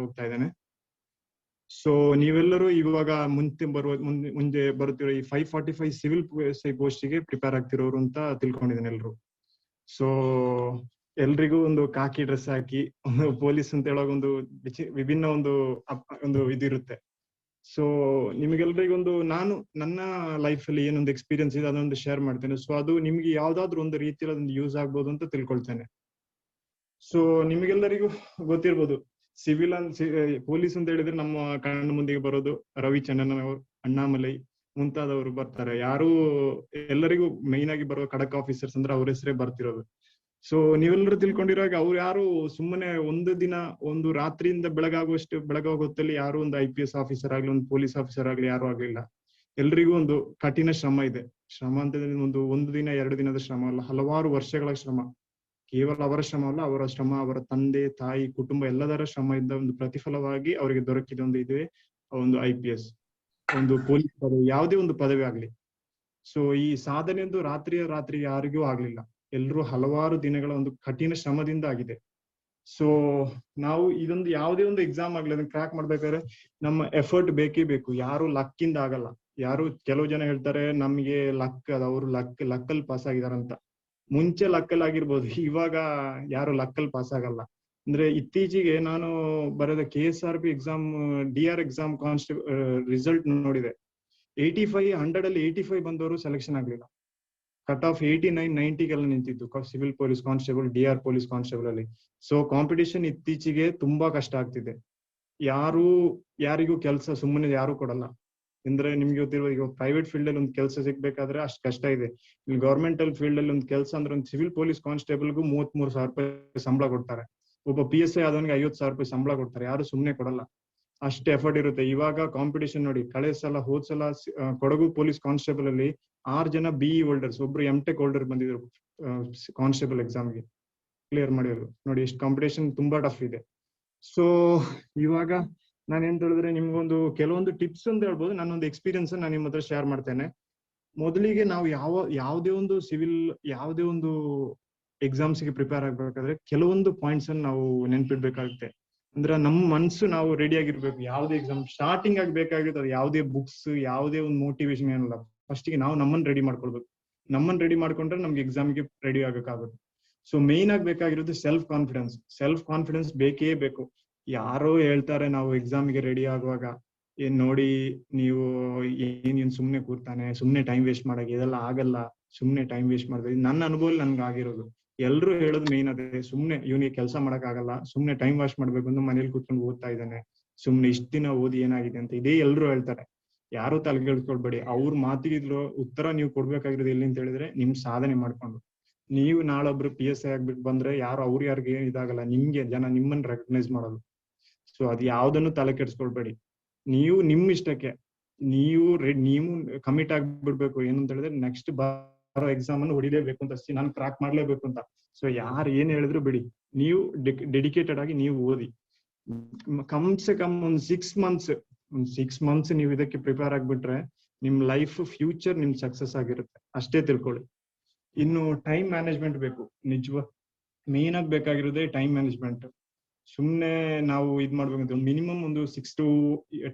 ಹೋಗ್ತಾ ಇದ್ದೇನೆ. ಸೊ ನೀವೆಲ್ಲರೂ ಇವಾಗ ಮುಂದೆ ಬರುತ್ತಿರೋ ಈ 545 ಸಿವಿಲ್ ಪೋಸ್ಟಿಗೆ ಪ್ರಿಪೇರ್ ಆಗ್ತಿರೋರು ಅಂತ ತಿಳ್ಕೊಂಡಿದ್ದೇನೆ ಎಲ್ರು. ಸೊ ಎಲ್ರಿಗೂ ಒಂದು ಕಾಕಿ ಡ್ರೆಸ್ ಹಾಕಿ ಪೊಲೀಸ್ ಅಂತ ಹೇಳುವಾಗ ಒಂದು ವಿಭಿನ್ನ ಒಂದು ಇದಿರುತ್ತೆ. ಸೊ ನಿಮಗೆಲ್ರಿಗೊಂದು ನಾನು ನನ್ನ ಲೈಫ್ ಅಲ್ಲಿ ಏನೊಂದು ಎಕ್ಸ್ಪೀರಿಯನ್ಸ್ ಇದೆ ಅದೊಂದು ಶೇರ್ ಮಾಡ್ತೇನೆ. ಸೊ ಅದು ನಿಮ್ಗೆ ಯಾವ್ದಾದ್ರು ಒಂದು ರೀತಿಯಲ್ಲಿ ಅದೊಂದು ಯೂಸ್ ಆಗ್ಬೋದು ಅಂತ ತಿಳ್ಕೊಳ್ತೇನೆ. ಸೊ ನಿಮಗೆಲ್ಲರಿಗೂ ಗೊತ್ತಿರ್ಬೋದು, ಪೊಲೀಸ್ ಅಂತ ಹೇಳಿದ್ರೆ ನಮ್ಮ ಕಣ್ಣ ಮುಂದಿಗೆ ಬರೋದು ರವಿಚಂದ್ರನ್ ಅವರು, ಅಣ್ಣಾಮಲೈ ಮುಂತಾದವರು ಬರ್ತಾರೆ. ಯಾರು ಎಲ್ಲರಿಗೂ ಮೈನ್ ಆಗಿ ಬರೋ ಖಡಕ್ ಆಫೀಸರ್ಸ್ ಅಂದ್ರೆ ಅವ್ರ ಹೆಸರೇ ಬರ್ತಿರೋದು. ಸೊ ನೀವೆಲ್ಲರೂ ತಿಳ್ಕೊಂಡಿರುವಾಗ ಅವ್ರು ಯಾರು ಸುಮ್ಮನೆ ಒಂದು ದಿನ ಒಂದು ರಾತ್ರಿಯಿಂದ ಬೆಳಗಾಗೋ ಹೊತ್ತಲ್ಲಿ ಯಾರು ಒಂದು IPS ಆಫೀಸರ್ ಆಗ್ಲಿ ಒಂದು ಪೊಲೀಸ್ ಆಫೀಸರ್ ಆಗ್ಲಿ ಯಾರು ಆಗ್ಲಿಲ್ಲ. ಎಲ್ರಿಗೂ ಒಂದು ಕಠಿಣ ಶ್ರಮ ಇದೆ. ಶ್ರಮ ಅಂತ ಒಂದು ದಿನ 2 ದಿನದ ಶ್ರಮ ಅಲ್ಲ, ಹಲವಾರು ವರ್ಷಗಳ ಶ್ರಮ. ಕೇವಲ ಅವರ ಶ್ರಮ ಅಲ್ಲ, ಅವರ ಶ್ರಮ, ಅವರ ತಂದೆ ತಾಯಿ ಕುಟುಂಬ ಎಲ್ಲದರ ಶ್ರಮ ಇದ್ದ ಒಂದು ಪ್ರತಿಫಲವಾಗಿ ಅವರಿಗೆ ದೊರಕಿದ ಒಂದು ಇದೆ ಒಂದು IPS, ಒಂದು ಪೊಲೀಸ್ ಪದವಿ, ಯಾವುದೇ ಒಂದು ಪದವಿ ಆಗ್ಲಿ. ಸೊ ಈ ಸಾಧನೆ ಒಂದು ರಾತ್ರಿ ಯಾರಿಗೂ ಆಗ್ಲಿಲ್ಲ. ಎಲ್ರು ಹಲವಾರು ದಿನಗಳ ಒಂದು ಕಠಿಣ ಶ್ರಮದಿಂದ ಆಗಿದೆ. ಸೊ ನಾವು ಇದೊಂದು ಯಾವುದೇ ಒಂದು ಎಕ್ಸಾಮ್ ಆಗ್ಲಿ ಅದನ್ನ ಕ್ರ್ಯಾಕ್ ಮಾಡ್ಬೇಕಾದ್ರೆ ನಮ್ಮ ಎಫರ್ಟ್ ಬೇಕೇ ಬೇಕು. ಯಾರು ಲಕ್ಕಿಂದ ಆಗಲ್ಲ. ಕೆಲವು ಜನ ಹೇಳ್ತಾರೆ ನಮ್ಗೆ ಲಕ್ ಅದ, ಅವರು ಲಕ್ಕಲ್ಲಿ ಪಾಸ್ ಆಗಿದಾರಂತ. ಮುಂಚೆ ಲಕ್ಕಲ್ ಆಗಿರ್ಬೋದು, ಇವಾಗ ಯಾರು ಲಕ್ಕಲ್ ಪಾಸ್ ಆಗಲ್ಲ. ಅಂದ್ರೆ ಇತ್ತೀಚೆಗೆ ನಾನು ಬರೆದ KSRP exam DR exam constable result ನೋಡಿದೆ. 85 100 ಅಲ್ಲಿ 85 ಬಂದವರು ಸೆಲೆಕ್ಷನ್ ಆಗ್ಲಿಲ್ಲ. ಕಟ್ ಆಫ್ 89 90ಗೆಲ್ಲ ನಿಂತಿದ್ದು civil police constable, DR police constable ಅಲ್ಲಿ. ಸೊ ಕಾಂಪಿಟೇಷನ್ ಇತ್ತೀಚೆಗೆ ತುಂಬಾ ಕಷ್ಟ ಆಗ್ತಿದೆ. ಯಾರಿಗೂ ಕೆಲಸ ಸುಮ್ಮನೆ ಯಾರು ಕೊಡಲ್ಲ. ಅಂದ್ರೆ ನಿಮ್ಗೆ ಗೊತ್ತಿರುವ ಈಗ ಪ್ರೈವೇಟ್ ಫೀಲ್ಡ್ ಅಲ್ಲಿ ಒಂದು ಕೆಲಸ ಸಿಗ್ಬೇಕಾದ್ರೆ ಅಷ್ಟು ಕಷ್ಟ ಇದೆ. ಇಲ್ಲಿ ಗವರ್ಮೆಂಟಲ್ ಫೀಲ್ಡ್ ಅಲ್ಲಿ ಒಂದು ಕೆಲಸ ಅಂದ್ರೆ ಒಂದು ಸಿವಿಲ್ ಪೊಲೀಸ್ ಕಾನ್ಸ್ಟೇಬಲ್ಗೂ 33,000 ರೂಪಾಯಿ ಸಂಬಳ ಕೊಡ್ತಾರೆ. ಒಬ್ಬ PSI ಆದವನಿಗೆ 50,000 ರೂಪಾಯಿ ಸಂಬಳ ಕೊಡ್ತಾರೆ. ಯಾರು ಸುಮ್ನೆ ಕೊಡಲ್ಲ, ಅಷ್ಟೇ ಎಫರ್ಟ್ ಇರುತ್ತೆ. ಇವಾಗ ಕಾಂಪಿಟೇಷನ್ ನೋಡಿ, ಹೋದ್ಸಲ ಕೊಡಗು ಪೊಲೀಸ್ ಕಾನ್ಸ್ಟೇಬಲ್ ಅಲ್ಲಿ 6 ಜನ BE ಹೋಲ್ಡರ್ಸ್, ಒಬ್ರು MTech ಹೋಲ್ಡರ್ ಬಂದಿದ್ರು ಕಾನ್ಸ್ಟೇಬಲ್ ಎಕ್ಸಾಮ್ಗೆ ಕ್ಲಿಯರ್ ಮಾಡಿದ್ರು. ನೋಡಿ ಎಷ್ಟು ಕಾಂಪಿಟೇಷನ್ ತುಂಬಾ ಟಫ್ ಇದೆ. ಸೊ ಇವಾಗ ನಾನು ಏನ್ ಹೇಳಿದ್ರೆ ನಿಮ್ಗೊಂದು ಕೆಲವೊಂದು ಟಿಪ್ಸ್ ಅಂತ ಹೇಳ್ಬೋದು. ನಾನೊಂದು ಎಕ್ಸ್ಪೀರಿಯನ್ಸ್ ನಾನು ನಿಮ್ಮ ಹತ್ರ ಶೇರ್ ಮಾಡ್ತೇನೆ. ಮೊದಲಿಗೆ ನಾವು ಯಾವುದೇ ಒಂದು ಎಕ್ಸಾಮ್ಸ್ಗೆ ಪ್ರಿಪೇರ್ ಆಗ್ಬೇಕಾದ್ರೆ ಕೆಲವೊಂದು ಪಾಯಿಂಟ್ಸ್ ಅನ್ನು ನಾವು ನೆನ್ಪಿಡ್ಬೇಕಾಗುತ್ತೆ. ಅಂದ್ರೆ ನಮ್ಮ ಮನ್ಸು ನಾವು ರೆಡಿ ಆಗಿರ್ಬೇಕು. ಯಾವುದೇ ಎಕ್ಸಾಮ್ ಸ್ಟಾರ್ಟಿಂಗ್ ಆಗಿ ಬೇಕಾಗಿರುತ್ತೆ ಅದು ಯಾವುದೇ ಬುಕ್ಸ್, ಯಾವುದೇ ಒಂದು ಮೋಟಿವೇಶನ್ ಏನಲ್ಲ. ಫಸ್ಟ್ ಗೆ ನಾವು ನಮ್ಮನ್ನ ರೆಡಿ ಮಾಡ್ಕೊಳ್ಬೇಕು. ನಮ್ಮನ್ನ ರೆಡಿ ಮಾಡ್ಕೊಂಡ್ರೆ ನಮ್ಗೆ ಎಕ್ಸಾಮ್ಗೆ ರೆಡಿ ಆಗಕ್ಕಾಗುತ್ತೆ. ಸೊ ಮೇನ್ ಆಗಿ ಬೇಕಾಗಿರೋದು ಸೆಲ್ಫ್ ಕಾನ್ಫಿಡೆನ್ಸ್ ಬೇಕೇ ಬೇಕು. ಯಾರೋ ಹೇಳ್ತಾರೆ ನಾವು ಎಕ್ಸಾಮ್ಗೆ ರೆಡಿ ಆಗುವಾಗ, ಏನ್ ನೋಡಿ ನೀವು ಏನ್ ಸುಮ್ನೆ ಕೂರ್ತಾನೆ, ಸುಮ್ನೆ ಟೈಮ್ ವೇಸ್ಟ್ ಮಾಡಕ್ಕೆ, ಇದೆಲ್ಲ ಆಗಲ್ಲ, ಸುಮ್ನೆ ಟೈಮ್ ವೇಸ್ಟ್ ಮಾಡಿದ್ರೆ. ನನ್ನ ಅನುಭವದಲ್ಲಿ ನನ್ಗೆ ಆಗಿರೋದು ಎಲ್ರು ಹೇಳೋದು ಮೇನ್ ಅದೇ, ಸುಮ್ನೆ ಇವನಿಗೆ ಕೆಲಸ ಮಾಡಕ್ ಆಗಲ್ಲ, ಸುಮ್ನೆ ಟೈಮ್ ವಾಶ್ ಮಾಡ್ಬೇಕು ಅಂತ ಮನೇಲಿ ಕೂತ್ಕೊಂಡು ಓದ್ತಾ ಇದ್ದಾನೆ, ಸುಮ್ನೆ ಇಷ್ಟ ದಿನ ಓದಿ ಏನಾಗಿದೆ ಅಂತ ಇದೇ ಎಲ್ರು ಹೇಳ್ತಾರೆ. ಯಾರು ತಲೆಗೆಡ್ಸ್ಕೊಳ್ಬೇಡಿ. ಅವ್ರ ಮಾತಿಗಿದ್ರು ಉತ್ತರ ನೀವು ಕೊಡ್ಬೇಕಾಗಿರೋದು ಎಲ್ಲಿ ಅಂತ ಹೇಳಿದ್ರೆ ನಿಮ್ ಸಾಧನೆ ಮಾಡ್ಕೊಂಡು. ನೀವು ನಾಳೊಬ್ರು PSI ಆಗ್ಬಿಟ್ಟು ಬಂದ್ರೆ ಯಾರು ಯಾರಿಗೆ ಇದಾಗಲ್ಲ, ನಿಮ್ಗೆ ಜನ ನಿಮ್ಮನ್ನ ರೆಕಗ್ನೈಸ್ ಮಾಡೋದು. ಸೊ ಅದ್ ಯಾವ್ದನ್ನು ತಲೆ ಕೆಡ್ಸ್ಕೊಳ್ಬೇಡಿ. ನೀವು ನಿಮ್ ಇಷ್ಟಕ್ಕೆ ನೀವು ಕಮಿಟ್ ಆಗ್ಬಿಡ್ಬೇಕು. ಏನಂತ ಹೇಳಿದ್ರೆ ನೆಕ್ಸ್ಟ್ ಬರೋ ಎಕ್ಸಾಮ್ ಅನ್ನು ಹೊಡಿಲೇಬೇಕು ಅಂತ, ನಾನು ಕ್ರಾಕ್ ಮಾಡ್ಲೇಬೇಕು ಅಂತ. ಸೊ ಯಾರು ಏನ್ ಹೇಳಿದ್ರು ಬಿಡಿ, ನೀವು ಡೆಡಿಕೇಟೆಡ್ ಆಗಿ ನೀವು ಓದಿ. ಕಮ್ಸೆ ಕಮ್ ಒಂದ್ 6 ಮಂತ್ಸ್ ನೀವು ಇದಕ್ಕೆ ಪ್ರಿಪೇರ್ ಆಗ್ಬಿಟ್ರೆ ನಿಮ್ ಲೈಫ್ ಫ್ಯೂಚರ್ ನಿಮ್ ಸಕ್ಸಸ್ ಆಗಿರುತ್ತೆ. ಅಷ್ಟೇ ತಿಳ್ಕೊಳ್ಳಿ. ಇನ್ನು ಟೈಮ್ ಮ್ಯಾನೇಜ್ಮೆಂಟ್ ಬೇಕು. ಮೇನ್ ಆಗಿ ಬೇಕಾಗಿರೋದೇ ಟೈಮ್ ಮ್ಯಾನೇಜ್ಮೆಂಟ್. ಸುಮ್ನೆ ನಾವು ಮಾಡ್ಬೇಕಂತ ಮಿನಿಮಮ್ ಒಂದು 6 to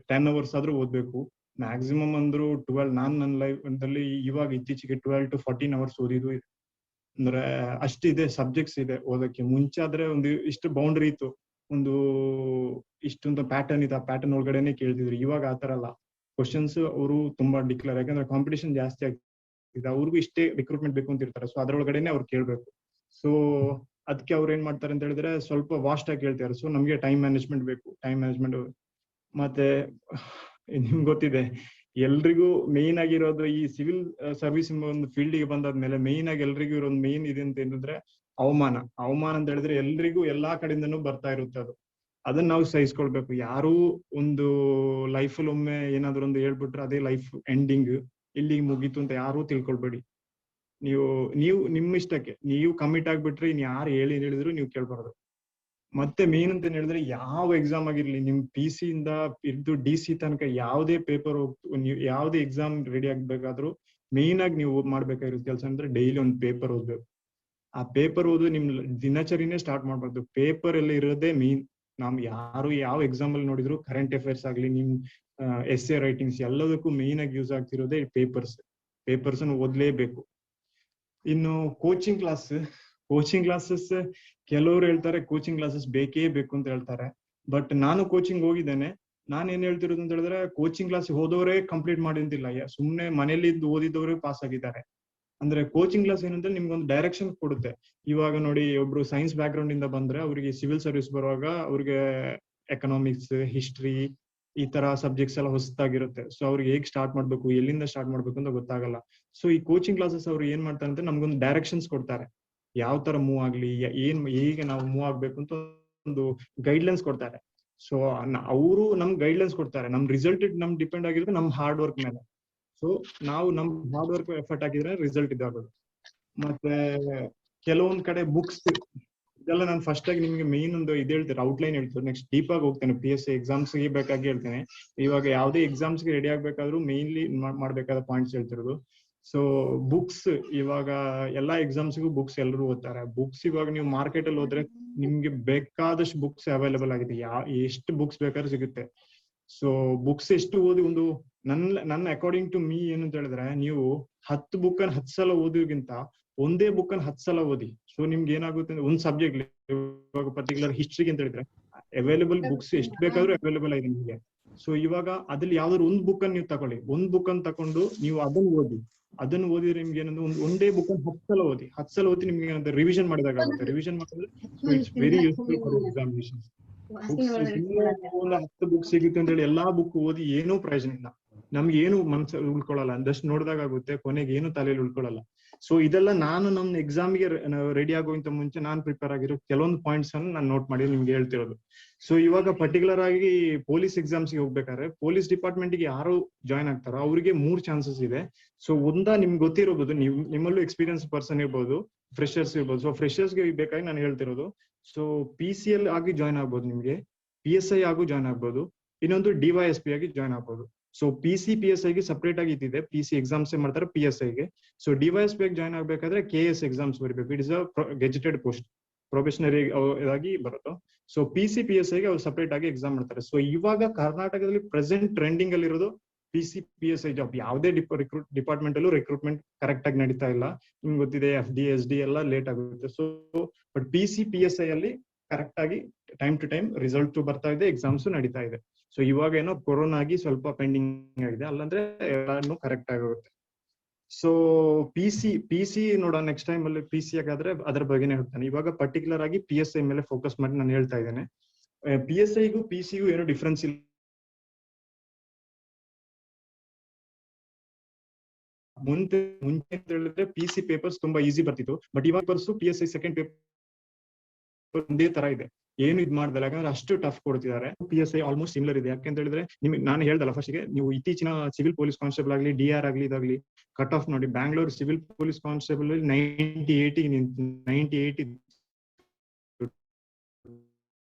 10 ಅವರ್ಸ್ ಆದ್ರೂ ಓದ್ಬೇಕು. ಮ್ಯಾಕ್ಸಿಮಮ್ ಅಂದ್ರು 12. ನಾನ್ ನನ್ನ ಲೈಫ್ ಅಲ್ಲಿ ಇವಾಗ ಇತ್ತೀಚೆಗೆ 12 to 14 ಅವರ್ಸ್ ಓದಿದ್ದು ಇದೆ. ಅಂದ್ರೆ ಅಷ್ಟಿದೆ ಸಬ್ಜೆಕ್ಟ್ಸ್ ಇದೆ ಓದಕ್ಕೆ. ಮುಂಚೆ ಆದ್ರೆ ಒಂದು ಇಷ್ಟು ಬೌಂಡ್ರಿ ಇತ್ತು, ಒಂದು ಇಷ್ಟೊಂದು ಪ್ಯಾಟರ್ನ್ ಇದೆ, ಆ ಪ್ಯಾಟರ್ನ್ ಒಳಗಡೆನೆ ಕೇಳ್ತಿದ್ರು. ಇವಾಗ ಆತರ ಅಲ್ಲ. ಕ್ವಶನ್ಸ್ ಅವರು ತುಂಬಾ ಡಿಕ್ಲೇರ್, ಯಾಕಂದ್ರೆ ಕಾಂಪಿಟೇಷನ್ ಜಾಸ್ತಿ ಆಗ್ತಿದೆ, ಅವ್ರಿಗೂ ಇಷ್ಟೇ ರಿಕ್ರೂಟ್ಮೆಂಟ್ ಬೇಕು ಅಂತ ಇರ್ತಾರೆ. ಸೊ ಅದ್ರೊಳಗಡೆನೆ ಅವ್ರು ಕೇಳ್ಬೇಕು. ಸೊ ಅದಕ್ಕೆ ಅವ್ರು ಏನ್ ಮಾಡ್ತಾರೆ ಅಂತ ಹೇಳಿದ್ರೆ ಸ್ವಲ್ಪ ವಾಸ್ಟ್ ಆಗಿ ಕೇಳ್ತಾರೆ. ಸೊ ನಮ್ಗೆ ಟೈಮ್ ಮ್ಯಾನೇಜ್ಮೆಂಟ್ ಬೇಕು. ಮತ್ತೆ ನಿಮ್ಗೆ ಗೊತ್ತಿದೆ ಎಲ್ರಿಗೂ ಮೇನ್ ಆಗಿರೋದು ಈ ಸಿವಿಲ್ ಸರ್ವಿಸ್ ಒಂದು ಫೀಲ್ಡ್ಗೆ ಬಂದಾದ್ಮೇಲೆ ಮೇನ್ ಆಗಿ ಎಲ್ರಿಗೂ ಇರೋ ಮೇನ್ ಇದೆ ಅಂತ ಏನಂದ್ರೆ ಅವಮಾನ ಅಂತ ಹೇಳಿದ್ರೆ ಎಲ್ರಿಗೂ ಎಲ್ಲಾ ಕಡೆಯಿಂದನೂ ಬರ್ತಾ ಇರುತ್ತೆ. ಅದನ್ನ ನಾವು ಸಹಿಸ್ಕೊಳ್ಬೇಕು. ಯಾರು ಒಂದು ಲೈಫಲ್ಲಿ ಒಮ್ಮೆ ಏನಾದ್ರು ಒಂದು ಹೇಳ್ಬಿಟ್ರೆ ಅದೇ ಲೈಫ್ ಎಂಡಿಂಗ್, ಇಲ್ಲಿಗೆ ಮುಗೀತು ಅಂತ ಯಾರು ತಿಳ್ಕೊಳ್ಬೇಡಿ. ನೀವು ನಿಮ್ಮ ಇಷ್ಟಕ್ಕೆ ನೀವು ಕಮಿಟ್ ಆಗ್ಬಿಟ್ರೆ ಇನ್ ಯಾರು ಹೇಳಿದ್ರು ನೀವು ಕೇಳ್ಬಾರ್ದು. ಮತ್ತೆ ಮೇನ್ ಅಂತ ಹೇಳಿದ್ರೆ ಯಾವ ಎಕ್ಸಾಮ್ ಆಗಿರ್ಲಿ, ನಿಮ್ PC ಇಂದ ಇದ್ದು DC ತನಕ ಯಾವುದೇ ಪೇಪರ್ ನೀವು ಯಾವುದೇ ಎಕ್ಸಾಮ್ ರೆಡಿ ಆಗ್ಬೇಕಾದ್ರೂ ಮೇನ್ ಆಗಿ ನೀವು ಮಾಡ್ಬೇಕಾಗಿರೋ ಕೆಲಸ ಅಂದ್ರೆ ಡೈಲಿ ಒಂದು ಪೇಪರ್ ಓದ್ಬೇಕು. ಆ ಪೇಪರ್ ಓದು ನಿಮ್ ದಿನಚರಿನೇ ಸ್ಟಾರ್ಟ್ ಮಾಡ್ಬಾರ್ದು. ಪೇಪರ್ ಎಲ್ಲ ಇರೋದೇ ಮೇನ್ ನಾವ್ ಯಾರು ಯಾವ ಎಕ್ಸಾಮ್ ಅಲ್ಲಿ ನೋಡಿದ್ರು ಕರೆಂಟ್ ಅಫೇರ್ಸ್ ಆಗ್ಲಿ, ನಿಮ್ ಎಸ್ಸೆ ರೈಟಿಂಗ್ಸ್ ಎಲ್ಲದಕ್ಕೂ ಮೇನ್ ಆಗಿ ಯೂಸ್ ಆಗ್ತಿರೋದೇ ಪೇಪರ್ಸ್ ಓದ್ಲೇಬೇಕು. ಇನ್ನು ಕೋಚಿಂಗ್ ಕ್ಲಾಸಸ್ ಕೆಲವರು ಹೇಳ್ತಾರೆ ಕೋಚಿಂಗ್ ಕ್ಲಾಸಸ್ ಬೇಕೇ ಬೇಕು ಅಂತ ಹೇಳ್ತಾರೆ. ಬಟ್ ನಾನು ಕೋಚಿಂಗ್ ಹೋಗಿದ್ದೇನೆ. ನಾನ್ ಏನ್ ಹೇಳ್ತಿರೋದು ಅಂತ ಹೇಳಿದ್ರೆ, ಕೋಚಿಂಗ್ ಕ್ಲಾಸ್ ಹೋದವರೇ ಕಂಪ್ಲೀಟ್ ಮಾಡಿದ್ದಿಲ್ಲ, ಸುಮ್ನೆ ಮನೇಲಿ ಇದ್ದು ಓದಿದವರೇ ಪಾಸ್ ಆಗಿದ್ದಾರೆ. ಅಂದ್ರೆ ಕೋಚಿಂಗ್ ಕ್ಲಾಸ್ ಏನಂದ್ರೆ ನಿಮ್ಗೊಂದು ಡೈರೆಕ್ಷನ್ ಕೊಡುತ್ತೆ. ಇವಾಗ ನೋಡಿ, ಒಬ್ರು ಸೈನ್ಸ್ ಬ್ಯಾಕ್ ಗ್ರೌಂಡ್ ಇಂದ ಬಂದ್ರೆ ಅವ್ರಿಗೆ ಸಿವಿಲ್ ಸರ್ವಿಸ್ ಬರುವಾಗ ಅವ್ರಿಗೆ ಎಕನಾಮಿಕ್ಸ್, ಹಿಸ್ಟ್ರಿ ಈ ತರ ಸಬ್ಜೆಕ್ಟ್ಸ್ ಎಲ್ಲ ಹೊಸದಾಗಿರುತ್ತೆ. ಸೊ ಅವ್ರಿಗೆ ಹೇಗ್ ಸ್ಟಾರ್ಟ್ ಮಾಡ್ಬೇಕು, ಎಲ್ಲಿಂದ ಸ್ಟಾರ್ಟ್ ಮಾಡ್ಬೇಕು ಅಂತ ಗೊತ್ತಾಗಲ್ಲ. ಸೊ ಈ ಕೋಚಿಂಗ್ ಕ್ಲಾಸಸ್ ಅವ್ರು ಏನ್ ಮಾಡ್ತಾರೆ ಅಂದ್ರೆ ನಮ್ಗೊಂದು ಡೈರೆಕ್ಷನ್ಸ್ ಕೊಡ್ತಾರೆ, ಯಾವ ತರ ಮೂವ್ ಆಗ್ಲಿ, ಹೇಗೆ ನಾವು ಮೂವ್ ಆಗ್ಬೇಕು ಅಂತ ಒಂದು ಗೈಡ್ಲೈನ್ಸ್ ಕೊಡ್ತಾರೆ. ಸೊ ಅವರು ನಮ್ ಗೈಡ್ಲೈನ್ಸ್ ಕೊಡ್ತಾರೆ. ನಮ್ ರಿಸಲ್ಟ್ ನಮ್ ಡಿಪೆಂಡ್ ಆಗಿರೋದು ನಮ್ ಹಾರ್ಡ್ ವರ್ಕ್ ಮೇಲೆ. ಸೊ ನಾವು ನಮ್ ಹಾರ್ಡ್ ವರ್ಕ್ ಎಫರ್ಟ್ ಹಾಕಿದ್ರೆ ರಿಸಲ್ಟ್ ಇದಾಗೋದು. ಮತ್ತೆ ಕೆಲವೊಂದ್ ಕಡೆ ಬುಕ್ಸ್ ಇದೆಲ್ಲ ನಾನು ಫಸ್ಟ್ ಆಗಿ ನಿಮ್ಗೆ ಮೇನ್ ಒಂದು ಇದು ಹೇಳ್ತೇನೆ, ಔಟ್ಲೈನ್ ಹೇಳ್ತೇನೆ. ನೆಕ್ಸ್ಟ್ ಡೀಪ್ ಆಗಿ ಹೋಗ್ತೇನೆ, PSC ಎಕ್ಸಾಮ್ಸ್ ಗೆ ಬೇಕಾಗಿ ಹೇಳ್ತೇನೆ. ಇವಾಗ ಯಾವ್ದೇ ಎಕ್ಸಾಮ್ಸ್ ಗೆ ರೆಡಿ ಆಗ್ಬೇಕಾದ್ರೂ ಮೇನ್ಲಿ ಮಾಡ್ಬೇಕಾದ ಪಾಯಿಂಟ್ಸ್ ಹೇಳ್ತಿರೋದು. ಸೊ ಬುಕ್ಸ್, ಇವಾಗ ಎಲ್ಲಾ ಎಕ್ಸಾಮ್ಸ್ಗೂ ಬುಕ್ಸ್ ಎಲ್ಲರೂ ಓದ್ತಾರೆ. ಬುಕ್ಸ್ ಇವಾಗ ನೀವು ಮಾರ್ಕೆಟ್ ಅಲ್ಲಿ ಹೋದ್ರೆ ನಿಮ್ಗೆ ಬೇಕಾದಷ್ಟು ಬುಕ್ಸ್ ಅವೈಲೇಬಲ್ ಆಗಿದೆ, ಎಷ್ಟು ಬುಕ್ಸ್ ಬೇಕಾದ್ರೂ ಸಿಗುತ್ತೆ. ಸೊ ಬುಕ್ಸ್ ಎಷ್ಟು ಓದಿ, ಒಂದು ನನ್ನ ಅಕಾರ್ಡಿಂಗ್ ಟು ಮೀ ಏನಂತ ಹೇಳಿದ್ರೆ, ನೀವು 10 ಬುಕ್ ಅನ್ನು 10 ಸಲ ಓದೋಕ್ಕಿಂತ ಒಂದೇ ಬುಕ್ ಅನ್ನು 10 ಸಲ ಓದಿ. ಸೊ ನಿಮ್ಗೆ ಏನಾಗುತ್ತೆ ಅಂದ್ರೆ, ಒಂದ್ ಸಬ್ಜೆಕ್ಟ್ ಇವಾಗ ಪರ್ಟಿಕ್ಯುಲರ್ ಹಿಸ್ಟ್ರಿಗೆ ಅಂತ ಹೇಳಿದ್ರೆ ಅವೈಲೇಬಲ್ ಬುಕ್ಸ್ ಎಷ್ಟು ಬೇಕಾದ್ರೂ ಅವೈಲೇಬಲ್ ಆಗಿದೆ ನಿಮಗೆ. ಸೊ ಇವಾಗ ಅದ್ರಲ್ಲಿ ಯಾವ್ದಾದ್ರು ಒಂದ್ ಬುಕ್ ಅನ್ನು ನೀವು ತಗೊಳ್ಳಿ, ಒಂದ್ ಬುಕ್ ಅನ್ನು ತಕೊಂಡು ನೀವು ಅದನ್ನು ಓದಿದ್ರೆ ನಿಮ್ಗೆ ಏನಂದ್ರೆ ಒಂದೇ ಬುಕ್ ಅನ್ನು 10 ಸಲ ಓದಿ. 10 ಸಲ ಓದಿ ನಿಮ್ಗೆ ಏನಂದ್ರೆ ರಿವಿಷನ್ ಮಾಡಿದಾಗುತ್ತೆ. ರಿವಿಷನ್ ಮಾಡಿದ್ರೆ it's very useful for examination. ಒಂದು 10 ಬುಕ್ ಸಿಗುತ್ತೆ ಅಂತ ಹೇಳಿ ಎಲ್ಲಾ ಬುಕ್ ಓದಿ ಏನೂ ಪ್ರಯೋಜನ ಇಲ್ಲ. ನಮ್ಗೆ ಏನು ಮನ್ಸಲ್ಲಿ ಉಳ್ಕೊಳ್ಳಲ್ಲ, ಅಂದಷ್ಟು ನೋಡಿದಾಗ ಆಗುತ್ತೆ, ಕೊನೆಗೆ ಏನು ತಲೆಯಲ್ಲಿ ಉಳ್ಕೊಳ್ಳಲ್ಲ. ಸೊ ಇದೆಲ್ಲ ನಾನು ನಮ್ಮ ಎಕ್ಸಾಮ್ಗೆ ರೆಡಿ ಆಗೋಕ್ಕಿಂತ ಮುಂಚೆ ನಾನು ಪ್ರಿಪೇರ್ ಆಗಿರೋ ಕೆಲವೊಂದು ಪಾಯಿಂಟ್ಸ್ ಅನ್ನು ನಾನು ನೋಟ್ ಮಾಡಿ ನಿಮ್ಗೆ ಹೇಳ್ತಿರೋದು. ಸೊ ಇವಾಗ ಪರ್ಟಿಕ್ಯುಲರ್ ಆಗಿ ಪೊಲೀಸ್ ಎಕ್ಸಾಮ್ಸ್ಗೆ ಹೋಗ್ಬೇಕಾದ್ರೆ, ಪೊಲೀಸ್ ಡಿಪಾರ್ಟ್ಮೆಂಟ್ ಗೆ ಯಾರು ಜಾಯ್ನ್ ಆಗ್ತಾರೋ ಅವ್ರಿಗೆ 3 ಚಾನ್ಸಸ್ ಇದೆ. ಸೊ ನಿಮ್ಗೆ ಗೊತ್ತಿರಬಹುದು, ನಿಮ್ಮಲ್ಲೂ ಎಕ್ಸ್ಪೀರಿಯನ್ಸ್ ಪರ್ಸನ್ ಇರ್ಬೋದು, ಫ್ರೆಶರ್ಸ್ ಇರ್ಬೋದು. ಸೊ ಫ್ರೆಶರ್ಸ್ಗೆ ಬೇಕಾಗಿ ನಾನು ಹೇಳ್ತಿರೋದು, ಸೊ PCL ಆಗಿ ಜಾಯ್ನ್ ಆಗ್ಬೋದು, ನಿಮ್ಗೆ PSI ಆಗು ಜಾಯ್ನ್ ಆಗ್ಬೋದು, ಇನ್ನೊಂದು DYSP ಆಗಿ ಜಾಯ್ನ್ ಆಗ್ಬೋದು. ಸೊ PSI ಗೆ ಸಪರೇಟ್ ಆಗಿ ಇದ್ದಿದೆ, PC ಎಕ್ಸಾಮ್ಸ್ ಮಾಡ್ತಾರೆ PSI ಗೆ. ಸೊ DYSP ಆಗಿ ಜಾಯ್ನ್ ಆಗ್ಬೇಕಾದ್ರೆ KS ಎಕ್ಸಾಮ್ಸ್ ಬರೀಬೇಕು. It is a gazetted post, probationary ಆಗಿ ಬರುತ್ತೆ. ಸೊ PSI ಗೆ ಅವ್ರು ಸಪರೇಟ್ ಆಗಿ ಎಕ್ಸಾಮ್ ಮಾಡ್ತಾರೆ. ಸೊ ಇವಾಗ ಕರ್ನಾಟಕದಲ್ಲಿ ಪ್ರೆಸೆಂಟ್ ಟ್ರೆಂಡಿಂಗ್ ಅಲ್ಲಿ ಇರೋದು PSI ಜಾಬ್. ಯಾವುದೇ ಡಿಪಾರ್ಟ್ಮೆಂಟ್ ಅಲ್ಲೂ ರಿಕ್ರೂಟ್ಮೆಂಟ್ ಕರೆಕ್ಟ್ ಆಗಿ ನಡೀತಾ ಇಲ್ಲ. ನಿಮ್ಗೆ ಗೊತ್ತಿದೆ, FD SD ಎಲ್ಲ ಲೇಟ್ ಆಗುತ್ತೆ. ಸೊ ಬಟ್ PSI ಅಲ್ಲಿ ಕರೆಕ್ಟ್ ಆಗಿ ಟೈಮ್ ಟು ಟೈಮ್ ರಿಸಲ್ಟ್ ಬರ್ತಾ ಇದೆ, ಎಕ್ಸಾಮ್ಸ್ ನಡೀತಾ ಇದೆ. ಸೊ ಇವಾಗ ಏನೋ ಕೊರೋನಾ ಆಗಿ ಸ್ವಲ್ಪ ಪೆಂಡಿಂಗ್ ಆಗಿದೆ, ಅಲ್ಲಂದ್ರೆ ಎಲ್ಲಾನು ಕರೆಕ್ಟ್ ಆಗುತ್ತೆ. ಸೊ PC ನೋಡೋಣ ನೆಕ್ಸ್ಟ್ ಟೈಮ್ ಅಲ್ಲಿ. PC ಆಗಾದ್ರೆ ಅದ್ರ ಬಗ್ಗೆನೇ ಹೇಳ್ತಾನೆ. ಇವಾಗ ಪರ್ಟಿಕ್ಯುಲರ್ ಆಗಿ PSI ಮೇಲೆ ಫೋಕಸ್ ಮಾಡಿ ನಾನು ಹೇಳ್ತಾ ಇದ್ದೇನೆ. PSIಗೂ PCಗೂ ಏನೋ ಡಿಫ್ರೆನ್ಸ್ ಇಲ್ಲ. ಮುಂಚೆ ಅಂತ ಹೇಳಿದ್ರೆ PC ಪೇಪರ್ಸ್ ತುಂಬಾ ಈಸಿ ಬರ್ತಿತ್ತು, ಬಟ್ ಇವಾಗ PSI ಸೆಕೆಂಡ್ ಪೇಪರ್ ಒಂದೇ ತರ ಇದೆ, ಏನು ಇದ್ ಮಾಡ್ದಲ್ಲ. ಯಾಕಂದ್ರೆ ಅಷ್ಟು ಟಫ್ ಕೊಡ್ತಿದ್ದಾರೆ. PSI ಆಲ್ಮೋಸ್ಟ್ ಸಿಮಿಲರ್ ಇದೆ. ಯಾಕಂತ ಹೇಳಿದ್ರೆ ನಿಮ್ಗೆ ನಾನು ಹೇಳ್ದಲ್ಲ ಫಸ್ಟ್ಗೆ, ನೀವು ಇತ್ತೀಚಿನ ಸಿವಿಲ್ ಪೊಲೀಸ್ ಕಾನ್ಸ್ಟೇಬಲ್ ಆಗಲಿ, DR ಆಗಲಿ, ಇದಾಗ್ಲಿ ಕಟ್ ಆಫ್ ನೋಡಿ. Bangalore civil police constable 98 85